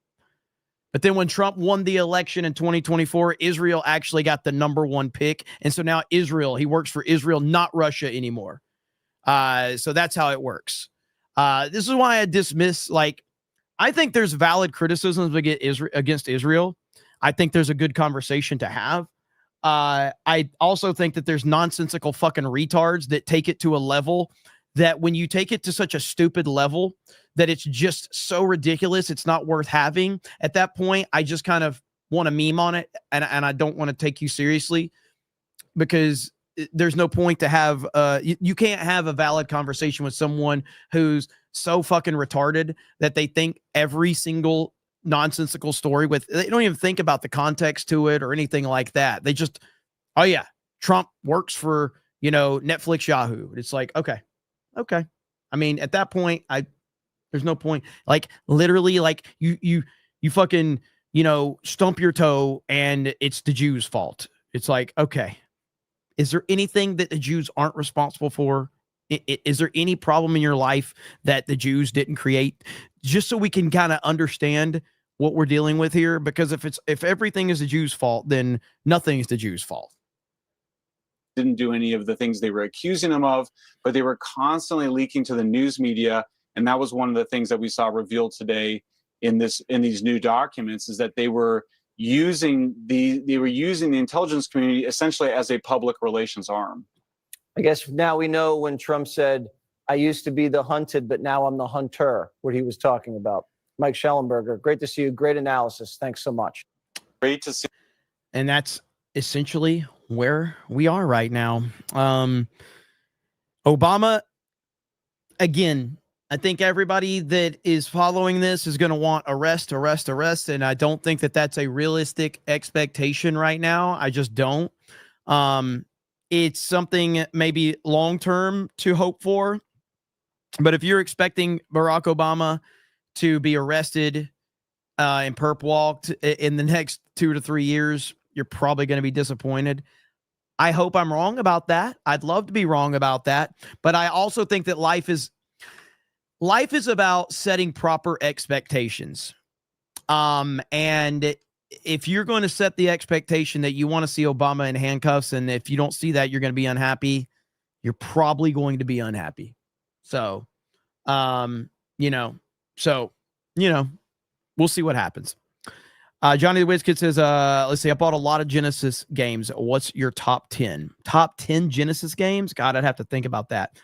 But then when Trump won the election in 2024, Israel actually got the #1 pick. And so now Israel, he works for Israel, not Russia anymore. So that's how it works. This is why I dismiss, like, I think there's valid criticisms against Israel. I think there's a good conversation to have. I also think that there's nonsensical fucking retards that take it to a level that when you take it to such a stupid level that it's just so ridiculous, it's not worth having. At that point, I just kind of want to meme on it, and I don't want to take you seriously, because there's no point to have, you can't have a valid conversation with someone who's so fucking retarded that they think every single nonsensical story they don't even think about the context to it or anything like that. They just, oh yeah, Trump works for, you know, Netflix, Yahoo. It's like, okay. I mean, at that point, there's no point. Like, literally, like you fucking, you know, stump your toe and it's the Jews' fault. It's like, okay, is there anything that the Jews aren't responsible for? Is there any problem in your life that the Jews didn't create? Just so we can kind of understand what we're dealing with here. Because if everything is the Jews' fault, then nothing is the Jews' fault. Didn't do any of the things they were accusing him of, but they were constantly leaking to the news media. And that was one of the things that we saw revealed today in these new documents, is that they were using the intelligence community essentially as a public relations arm. I guess now we know when Trump said, I used to be the hunted, but now I'm the hunter, what he was talking about. Mike Schellenberger, great to see you. Great analysis. Thanks so much. Great to see. And that's essentially where we are right now. Obama, again, I think everybody that is following this is going to want arrest. And I don't think that that's a realistic expectation right now. I just don't. It's something maybe long-term to hope for. But if you're expecting Barack Obama to be arrested and perp walked in the next 2 to 3 years, you're probably going to be disappointed. I hope I'm wrong about that. I'd love to be wrong about that. But I also think that life is about setting proper expectations. And if you're going to set the expectation that you want to see Obama in handcuffs, and if you don't see that, you're going to be unhappy, you're probably going to be unhappy. So, we'll see what happens. Johnny the WizKid says, let's see, I bought a lot of Genesis games. What's your top 10? Top 10 Genesis games? God, I'd have to think about that.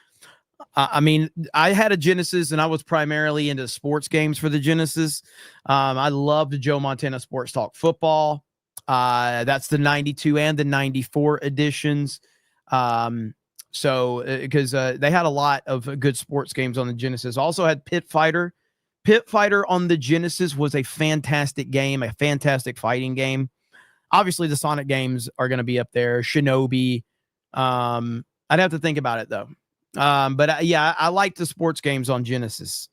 I mean, I had a Genesis, and I was primarily into sports games for the Genesis. I loved Joe Montana Sports Talk Football. That's the 92 and the 94 editions. Because they had a lot of good sports games on the Genesis. Also had Pit Fighter. Pit Fighter on the Genesis was a fantastic game, a fantastic fighting game. Obviously, the Sonic games are going to be up there. Shinobi. I'd have to think about it, though. I like the sports games on Genesis.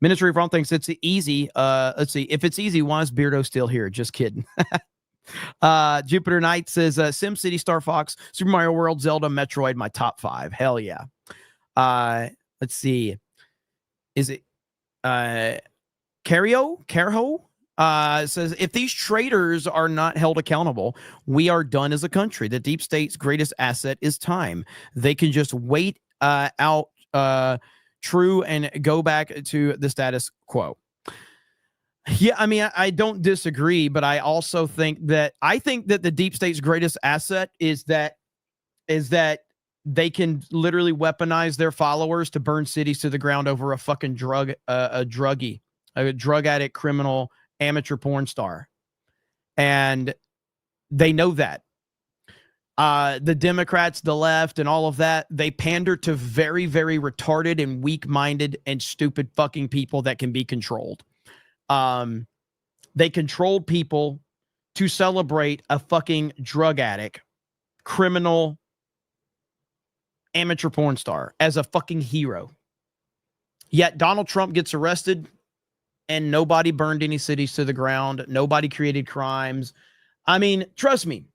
Ministry of Wrong thinks it's easy. Let's see. If it's easy, why is Beardo still here? Just kidding. Jupiter Knight says, SimCity, Star Fox, Super Mario World, Zelda, Metroid, my top 5. Hell yeah. Let's see. Is it Carho says, if these traitors are not held accountable, we are done as a country. The deep state's greatest asset is time. They can just wait out true and go back to the status quo. Yeah, I mean, I don't disagree, but I also think that the deep state's greatest asset is that they can literally weaponize their followers to burn cities to the ground over a fucking drug addict, criminal, amateur porn star. And they know that. The Democrats, the left, and all of that, they pander to very, very retarded and weak-minded and stupid fucking people that can be controlled. They controlled people to celebrate a fucking drug addict, criminal, amateur porn star as a fucking hero. Yet Donald Trump gets arrested and nobody burned any cities to the ground. Nobody created crimes. I mean, trust me.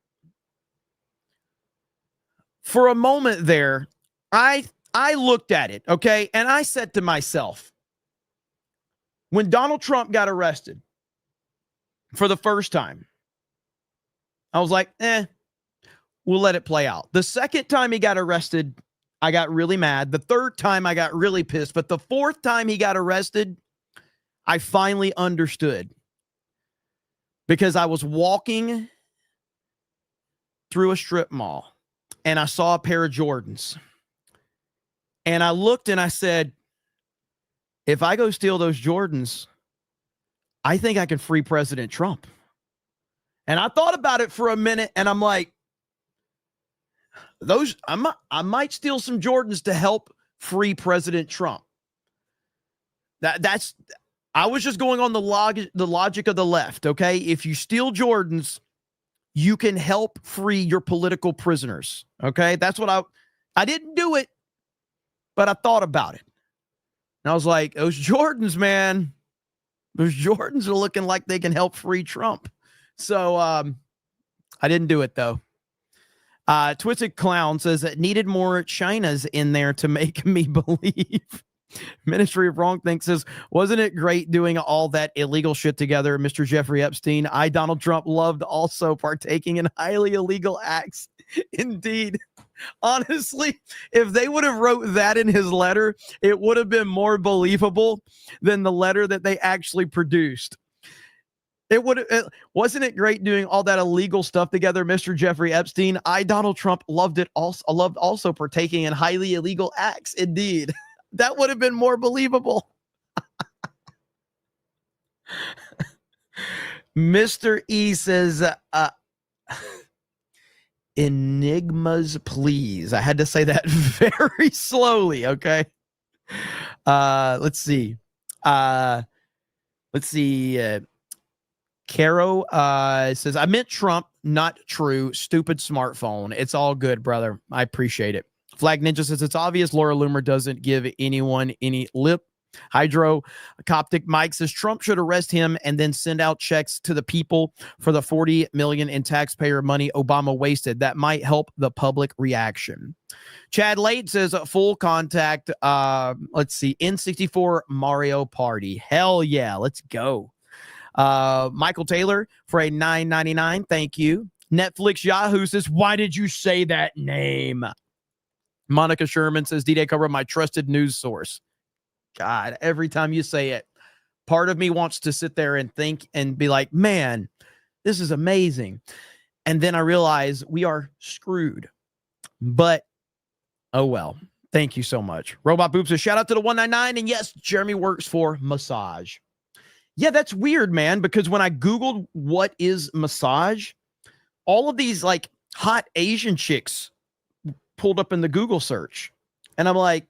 For a moment there, I looked at it, okay? And I said to myself, when Donald Trump got arrested for the first time, I was like, we'll let it play out. The second time he got arrested, I got really mad. The third time, I got really pissed. But the fourth time he got arrested, I finally understood. Because I was walking through a strip mall, and I saw a pair of Jordans. And I looked and I said, if I go steal those Jordans, I think I can free President Trump. And I thought about it for a minute, and I'm like, I might steal some Jordans to help free President Trump. I was just going on the logic of the left, okay? If you steal Jordans, you can help free your political prisoners, okay? That's what I didn't do it, but I thought about it. And I was like, those Jordans, man, those Jordans are looking like they can help free Trump. So I didn't do it, though. Twisted Clown says that needed more Chinas in there to make me believe. Ministry of Wrong Think says, wasn't it great doing all that illegal shit together, Mr. Jeffrey Epstein? Donald Trump loved also partaking in highly illegal acts. Indeed. Honestly, if they would have wrote that in his letter, it would have been more believable than the letter that they actually produced. Wasn't it great doing all that illegal stuff together, Mr. Jeffrey Epstein? Donald Trump, loved it. Loved also partaking in highly illegal acts. Indeed, that would have been more believable. Mr. E says, enigmas, please. I had to say that very slowly. Okay. Let's see. Caro says, I meant Trump, not true. Stupid smartphone. It's all good, brother. I appreciate it. Flag Ninja says, it's obvious Laura Loomer doesn't give anyone any lip. Hydro Coptic Mike says, Trump should arrest him and then send out checks to the people for the $40 million in taxpayer money Obama wasted. That might help the public reaction. Chad Lade says, full contact. Let's see. N64 Mario Party. Hell yeah. Let's go. Michael Taylor for a $9.99. Thank you. Netflix Yahoo says, why did you say that name? Monica Sherman says, D-Day Cobra, my trusted news source. God, every time you say it, part of me wants to sit there and think and be like, man, this is amazing. And then I realize we are screwed. But, oh well. Thank you so much. Robot Boop says, shout out to the 199. And yes, Jeremy works for massage. Yeah, that's weird, man, because when I Googled what is massage, all of these like hot Asian chicks pulled up in the Google search. And I'm like,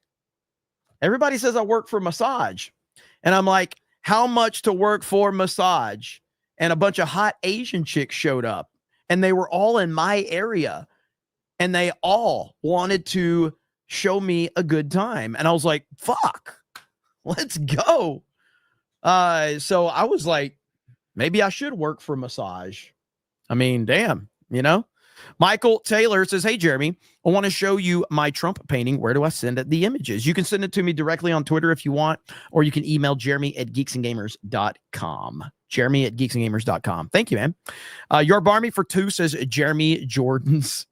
everybody says I work for massage. And I'm like, how much to work for massage? And a bunch of hot Asian chicks showed up and they were all in my area and they all wanted to show me a good time. And I was like, fuck, let's go. So I was like, maybe I should work for massage. I mean, damn, you know? Michael Taylor says, hey, Jeremy, I want to show you my Trump painting. Where do I send the images? You can send it to me directly on Twitter if you want, or you can email jeremy@geeksandgamers.com. Jeremy@geeksandgamers.com. Thank you, man. Your Barmy for 2 says Jeremy Jordan's.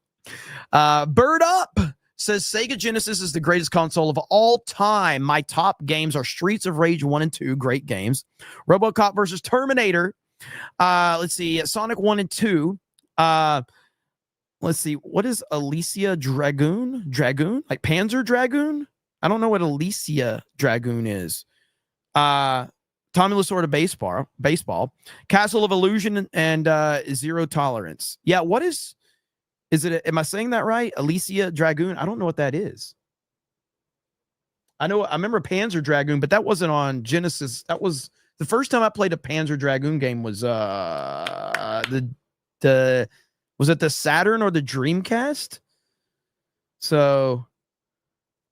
Bird Up says Sega Genesis is the greatest console of all time. My top games are Streets of Rage 1 and 2. Great games. RoboCop versus Terminator. Let's see. Sonic 1 and 2. Let's see. What is Alicia Dragoon? Dragoon? Like Panzer Dragoon? I don't know what Alicia Dragoon is. Tommy Lasorda baseball. Castle of Illusion and Zero Tolerance. Yeah, what is it? Am I saying that right? Alicia Dragoon? I don't know what that is. I remember Panzer Dragoon, but that wasn't on Genesis. That was the first time I played a Panzer Dragoon game was was it the Saturn or the Dreamcast? So,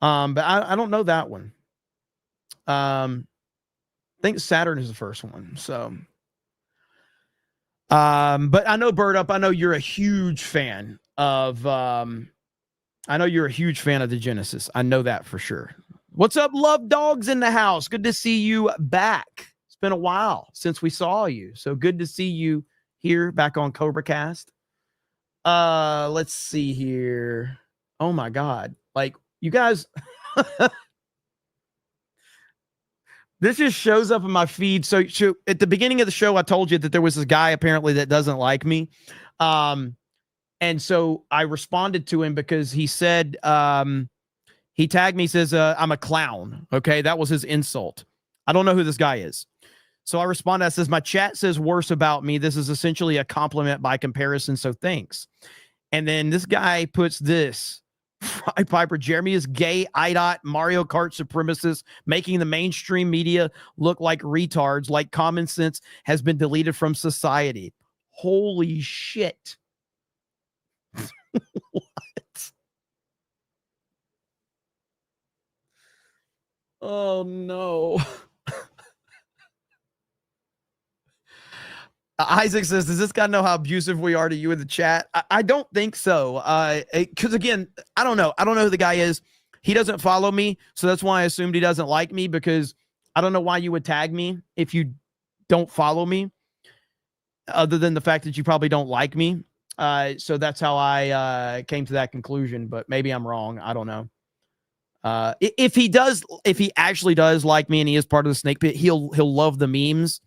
but I don't know that one. I think Saturn is the first one. So, but I know Bird Up. I know you're a huge fan of. I know you're a huge fan of the Genesis. I know that for sure. What's up, Love Dogs in the house? Good to see you back. It's been a while since we saw you, so good to see you here back on CobraCast. Let's see here. Oh my God. Like you guys, this just shows up in my feed. So at the beginning of the show, I told you that there was this guy apparently that doesn't like me. And so I responded to him because he said, he tagged me, says, I'm a clown. Okay. That was his insult. I don't know who this guy is. So I responded, I says, my chat says worse about me. This is essentially a compliment by comparison. So thanks. And then this guy puts this, Fry Piper, Jeremy is gay, IDOT, Mario Kart supremacist, making the mainstream media look like retards, like common sense has been deleted from society. Holy shit. What? Oh no. Isaac says, does this guy know how abusive we are to you in the chat? I don't think so. Because again, I don't know. I don't know who the guy is. He doesn't follow me. So that's why I assumed he doesn't like me, because I don't know why you would tag me if you don't follow me, other than the fact that you probably don't like me. So that's how I came to that conclusion, but maybe I'm wrong. I don't know. If he actually does like me and he is part of the snake pit, he'll love the memes.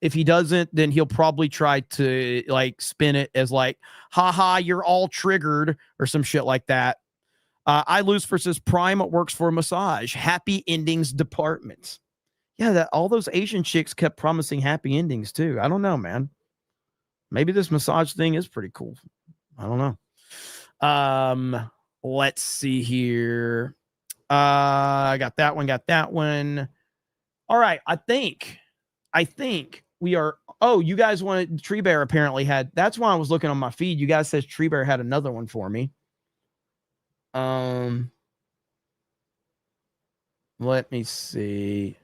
If he doesn't, then he'll probably try to like spin it as like, haha, you're all triggered or some shit like that. I lose versus Prime works for massage. Happy endings department. Yeah, that all those Asian chicks kept promising happy endings too. I don't know, man. Maybe this massage thing is pretty cool. I don't know. Let's see here. I got that one. All right. I think we are. Oh, you guys wanted Tree Bear apparently had. That's why I was looking on my feed. You guys says Tree Bear had another one for me. Let me see.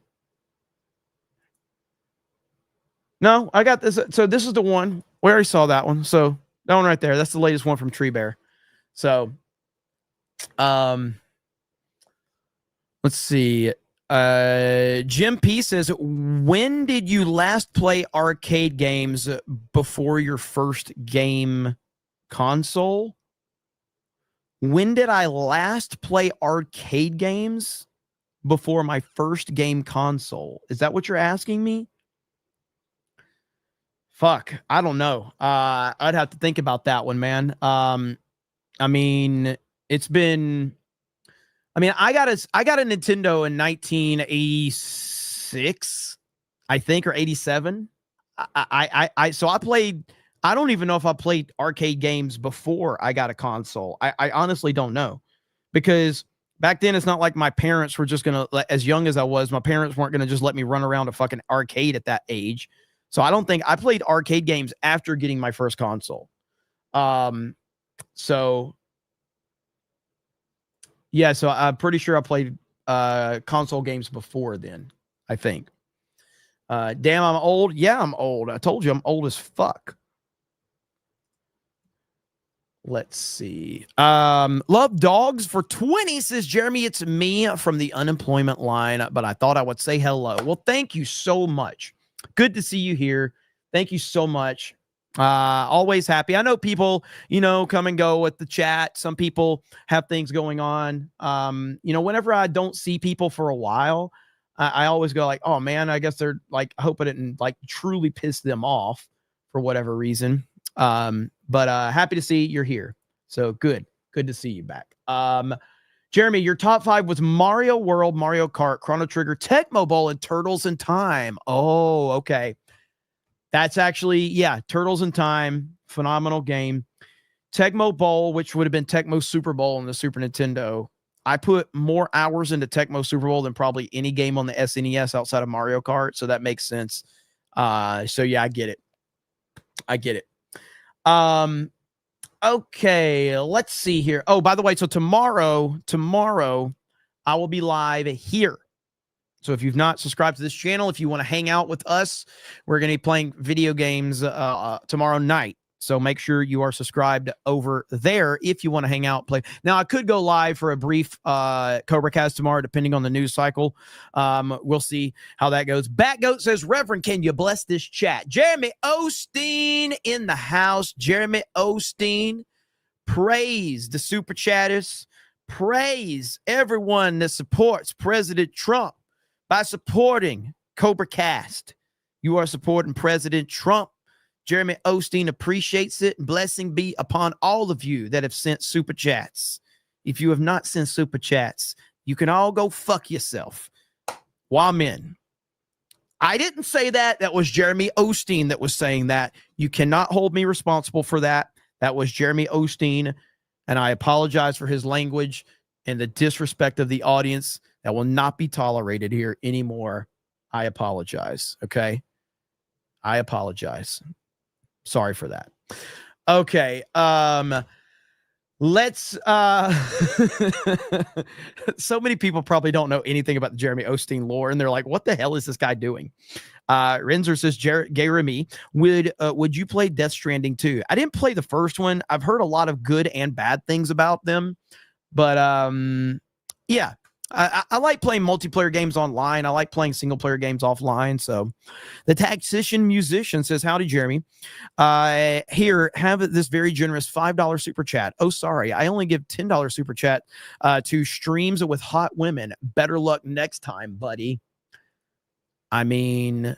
No, I got this. So this is the one. We already saw that one. So that one right there. That's the latest one from Tree Bear. So, let's see. Jim P says, when did you last play arcade games before your first game console? When did I last play arcade games before my first game console? Is that what you're asking me? Fuck, I don't know. I'd have to think about that one, man. I mean, it's been. I mean, I got a Nintendo in 1986, I think, or 87. So I played. I don't even know if I played arcade games before I got a console. I honestly don't know, because back then it's not like my parents were just gonna, as young as I was, my parents weren't gonna just let me run around a fucking arcade at that age. So I don't think I played arcade games after getting my first console. So yeah, so I'm pretty sure I played console games before then, I think. Damn, I'm old. Yeah, I'm old. I told you I'm old as fuck. Let's see. Love dogs for 20 says Jeremy, it's me from the unemployment line, but I thought I would say hello. Well, thank you so much. Good to see you here. Thank you so much. Always happy. I know people, come and go with the chat. Some people have things going on. Whenever I don't see people for a while, I always go like, oh man, I guess they're like, I hope I didn't like truly piss them off for whatever reason. But happy to see you're here. So good to see you back. Jeremy, your top 5 was Mario World, Mario Kart, Chrono Trigger, Tecmo Bowl, and Turtles in Time. Oh, okay. That's actually, yeah, Turtles in Time, phenomenal game. Tecmo Bowl, which would have been Tecmo Super Bowl on the Super Nintendo. I put more hours into Tecmo Super Bowl than probably any game on the SNES outside of Mario Kart, so that makes sense. So yeah, I get it. Okay, let's see here. Oh, by the way, so tomorrow I will be live here. So if you've not subscribed to this channel, if you want to hang out with us, we're going to be playing video games tomorrow night. So make sure you are subscribed over there if you want to hang out, play. Now, I could go live for a brief CobraCast tomorrow, depending on the news cycle. We'll see how that goes. Batgoat says, Reverend, can you bless this chat? Jeremy Osteen in the house. Jeremy Osteen, praise the super chatters. Praise everyone that supports President Trump by supporting CobraCast. You are supporting President Trump. Jeremy Osteen appreciates it. Blessing be upon all of you that have sent super chats. If you have not sent super chats, you can all go fuck yourself. Wamen. I didn't say that. That was Jeremy Osteen that was saying that. You cannot hold me responsible for that. That was Jeremy Osteen, and I apologize for his language and the disrespect of the audience. That will not be tolerated here anymore. I apologize, okay? I apologize. Sorry for that. Okay. Let's so many people probably don't know anything about the Jeremy Osteen lore, and they're like, what the hell is this guy doing? Renzer says, Jeremy, would you play Death Stranding 2? I didn't play the first one. I've heard a lot of good and bad things about them, but yeah. I like playing multiplayer games online. I like playing single player games offline. So the Tactician Musician says, howdy, Jeremy. Here, have this very generous $5 super chat. Oh, sorry. I only give $10 super chat to streams with hot women. Better luck next time, buddy. I mean,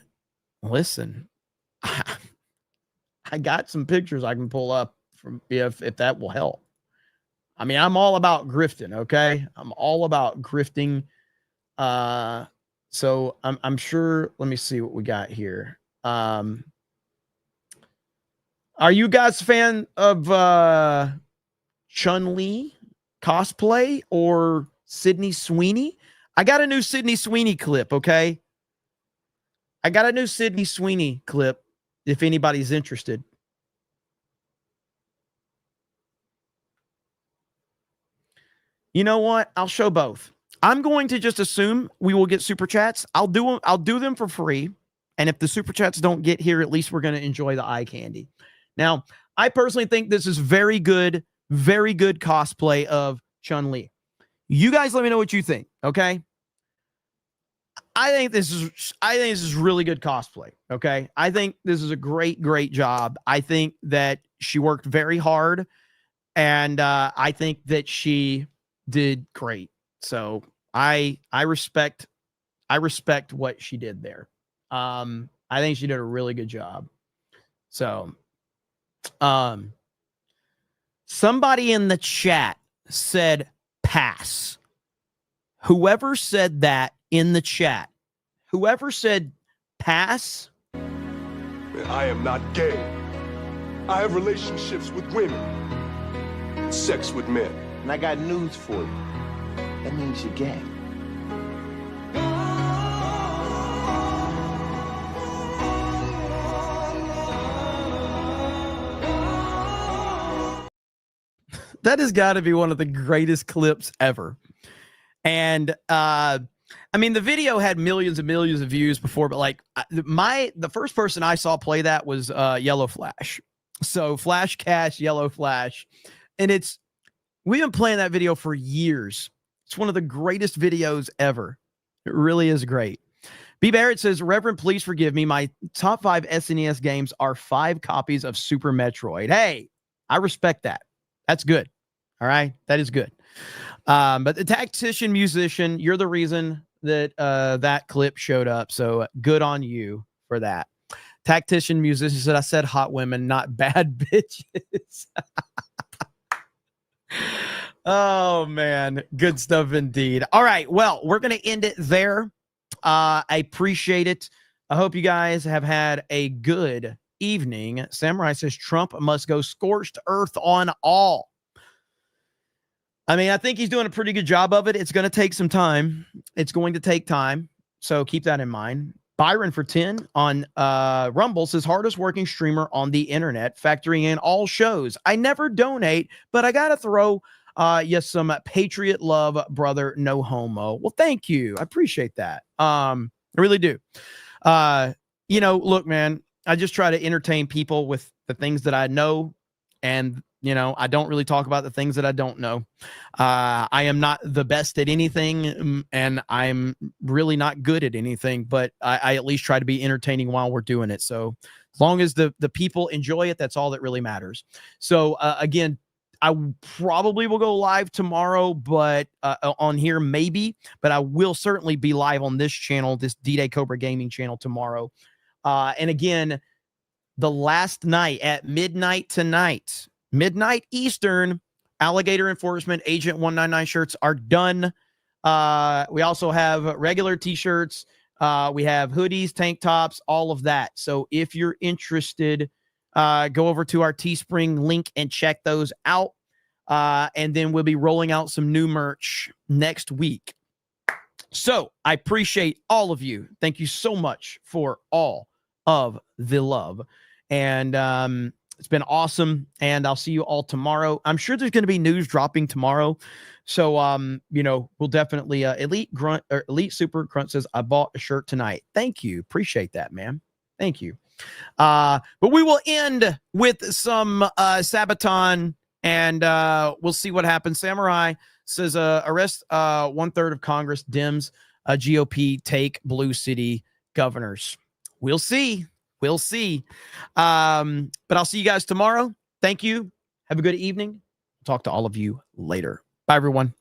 listen, I got some pictures I can pull up from if that will help. I mean, I'm all about grifting, okay? I'm all about grifting. So I'm sure, let me see what we got here. Are you guys a fan of Chun-Li cosplay or Sydney Sweeney? I got a new Sydney Sweeney clip, okay? I got a new Sydney Sweeney clip if anybody's interested. You know what? I'll show both. I'm going to just assume we will get super chats. I'll do them for free. And if the super chats don't get here, at least we're going to enjoy the eye candy. Now, I personally think this is very good cosplay of Chun-Li. You guys let me know what you think, okay? I think this is really good cosplay, okay? I think this is a great job. I think that she worked very hard, and I think that she did great. So I respect what she did there. I think she did a really good job. So somebody in the chat said pass. Whoever said that in the chat, whoever said pass. I am not gay. I have relationships with women, sex with men. And I got news for you. That means you're gay. That has got to be one of the greatest clips ever. And I mean, the video had millions and millions of views before, but like the first person I saw play that was Yellow Flash. So Flash Cash, Yellow Flash. And we've been playing that video for years. It's one of the greatest videos ever. It really is great. B. Barrett says, Reverend, please forgive me. My top 5 SNES games are 5 copies of Super Metroid. Hey, I respect that. That's good. All right. That is good. But the tactician musician, you're the reason that that clip showed up. So good on you for that. Tactician musician said, I said hot women, not bad bitches. Oh, man. Good stuff indeed. All right. Well, we're going to end it there. I appreciate it. I hope you guys have had a good evening. Samurai says Trump must go scorched earth on all. I mean, I think he's doing a pretty good job of it. It's going to take some time. It's going to take time. So keep that in mind. Byron for 10 on Rumble says hardest working streamer on the internet, factoring in all shows. I never donate, but I got to throw yes, some patriot love, brother. No homo. Well, thank you. I appreciate that. I really do. You know, look, man, I just try to entertain people with the things that I know. And, you know, I don't really talk about the things that I don't know. I am not the best at anything, and I'm really not good at anything, but I at least try to be entertaining while we're doing it. So as long as the people enjoy it, that's all that really matters. So again, I probably will go live tomorrow, but on here maybe, but I will certainly be live on this channel, this D-Day Cobra Gaming channel tomorrow. And again, the last night at midnight tonight, midnight Eastern, Alligator Enforcement Agent 199 shirts are done. We also have regular t-shirts. We have hoodies, tank tops, all of that. So if you're interested, go over to our Teespring link and check those out. And then we'll be rolling out some new merch next week. So I appreciate all of you. Thank you so much for all of the love. And it's been awesome. And I'll see you all tomorrow. I'm sure there's going to be news dropping tomorrow. So, you know, we'll definitely Elite Super Grunt says, I bought a shirt tonight. Thank you. Appreciate that, man. Thank you. But we will end with some Sabaton, and we'll see what happens. Samurai says, arrest 1/3 of Congress, Dems, GOP take Blue City governors. We'll see. We'll see. But I'll see you guys tomorrow. Thank you. Have a good evening. Talk to all of you later. Bye, everyone.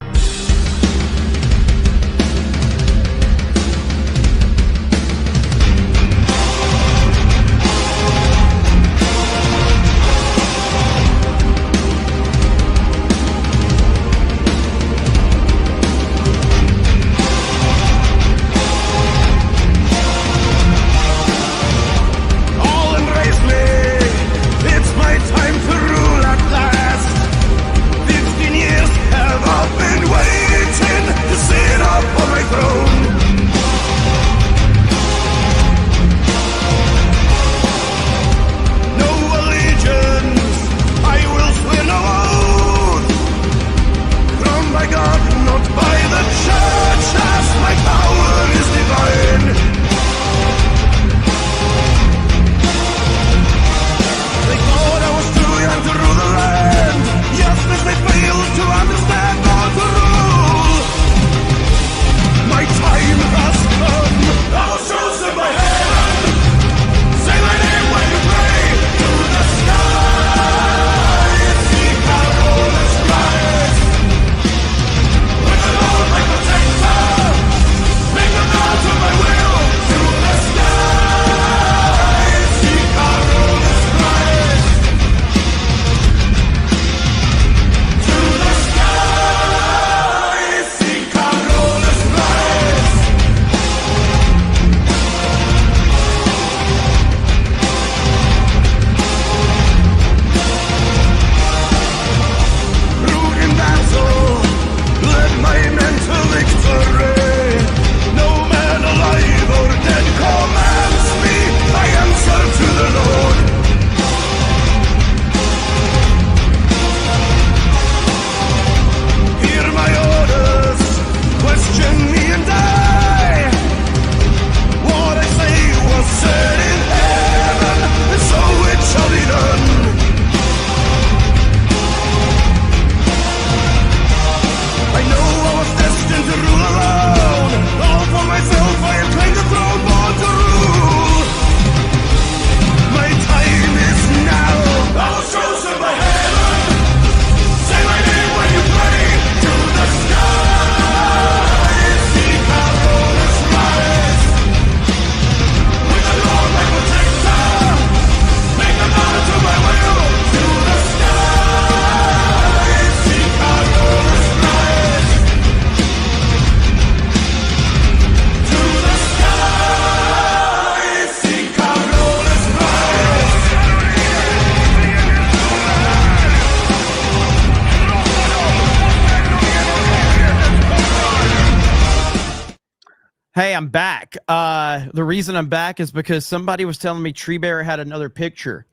Hey, I'm back. The reason I'm back is because somebody was telling me Tree Bear had another picture.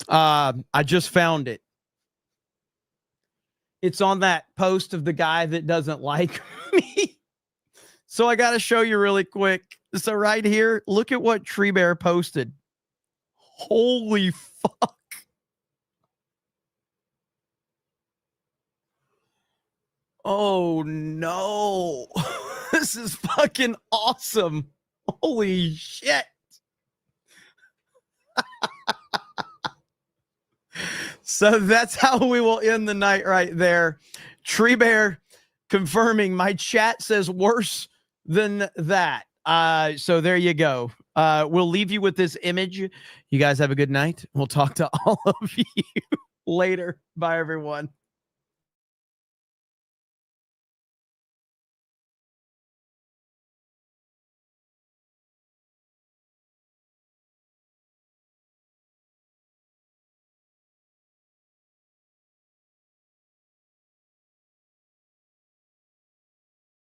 I just found it. It's on that post of the guy that doesn't like me. So I got to show you really quick. So right here, look at what Tree Bear posted. Holy fuck. Oh no. This is fucking awesome. Holy shit. So that's how we will end the night right there. Tree Bear confirming my chat says worse than that. So there you go. We'll leave you with this image. You guys have a good night. We'll talk to all of you later. Bye, everyone.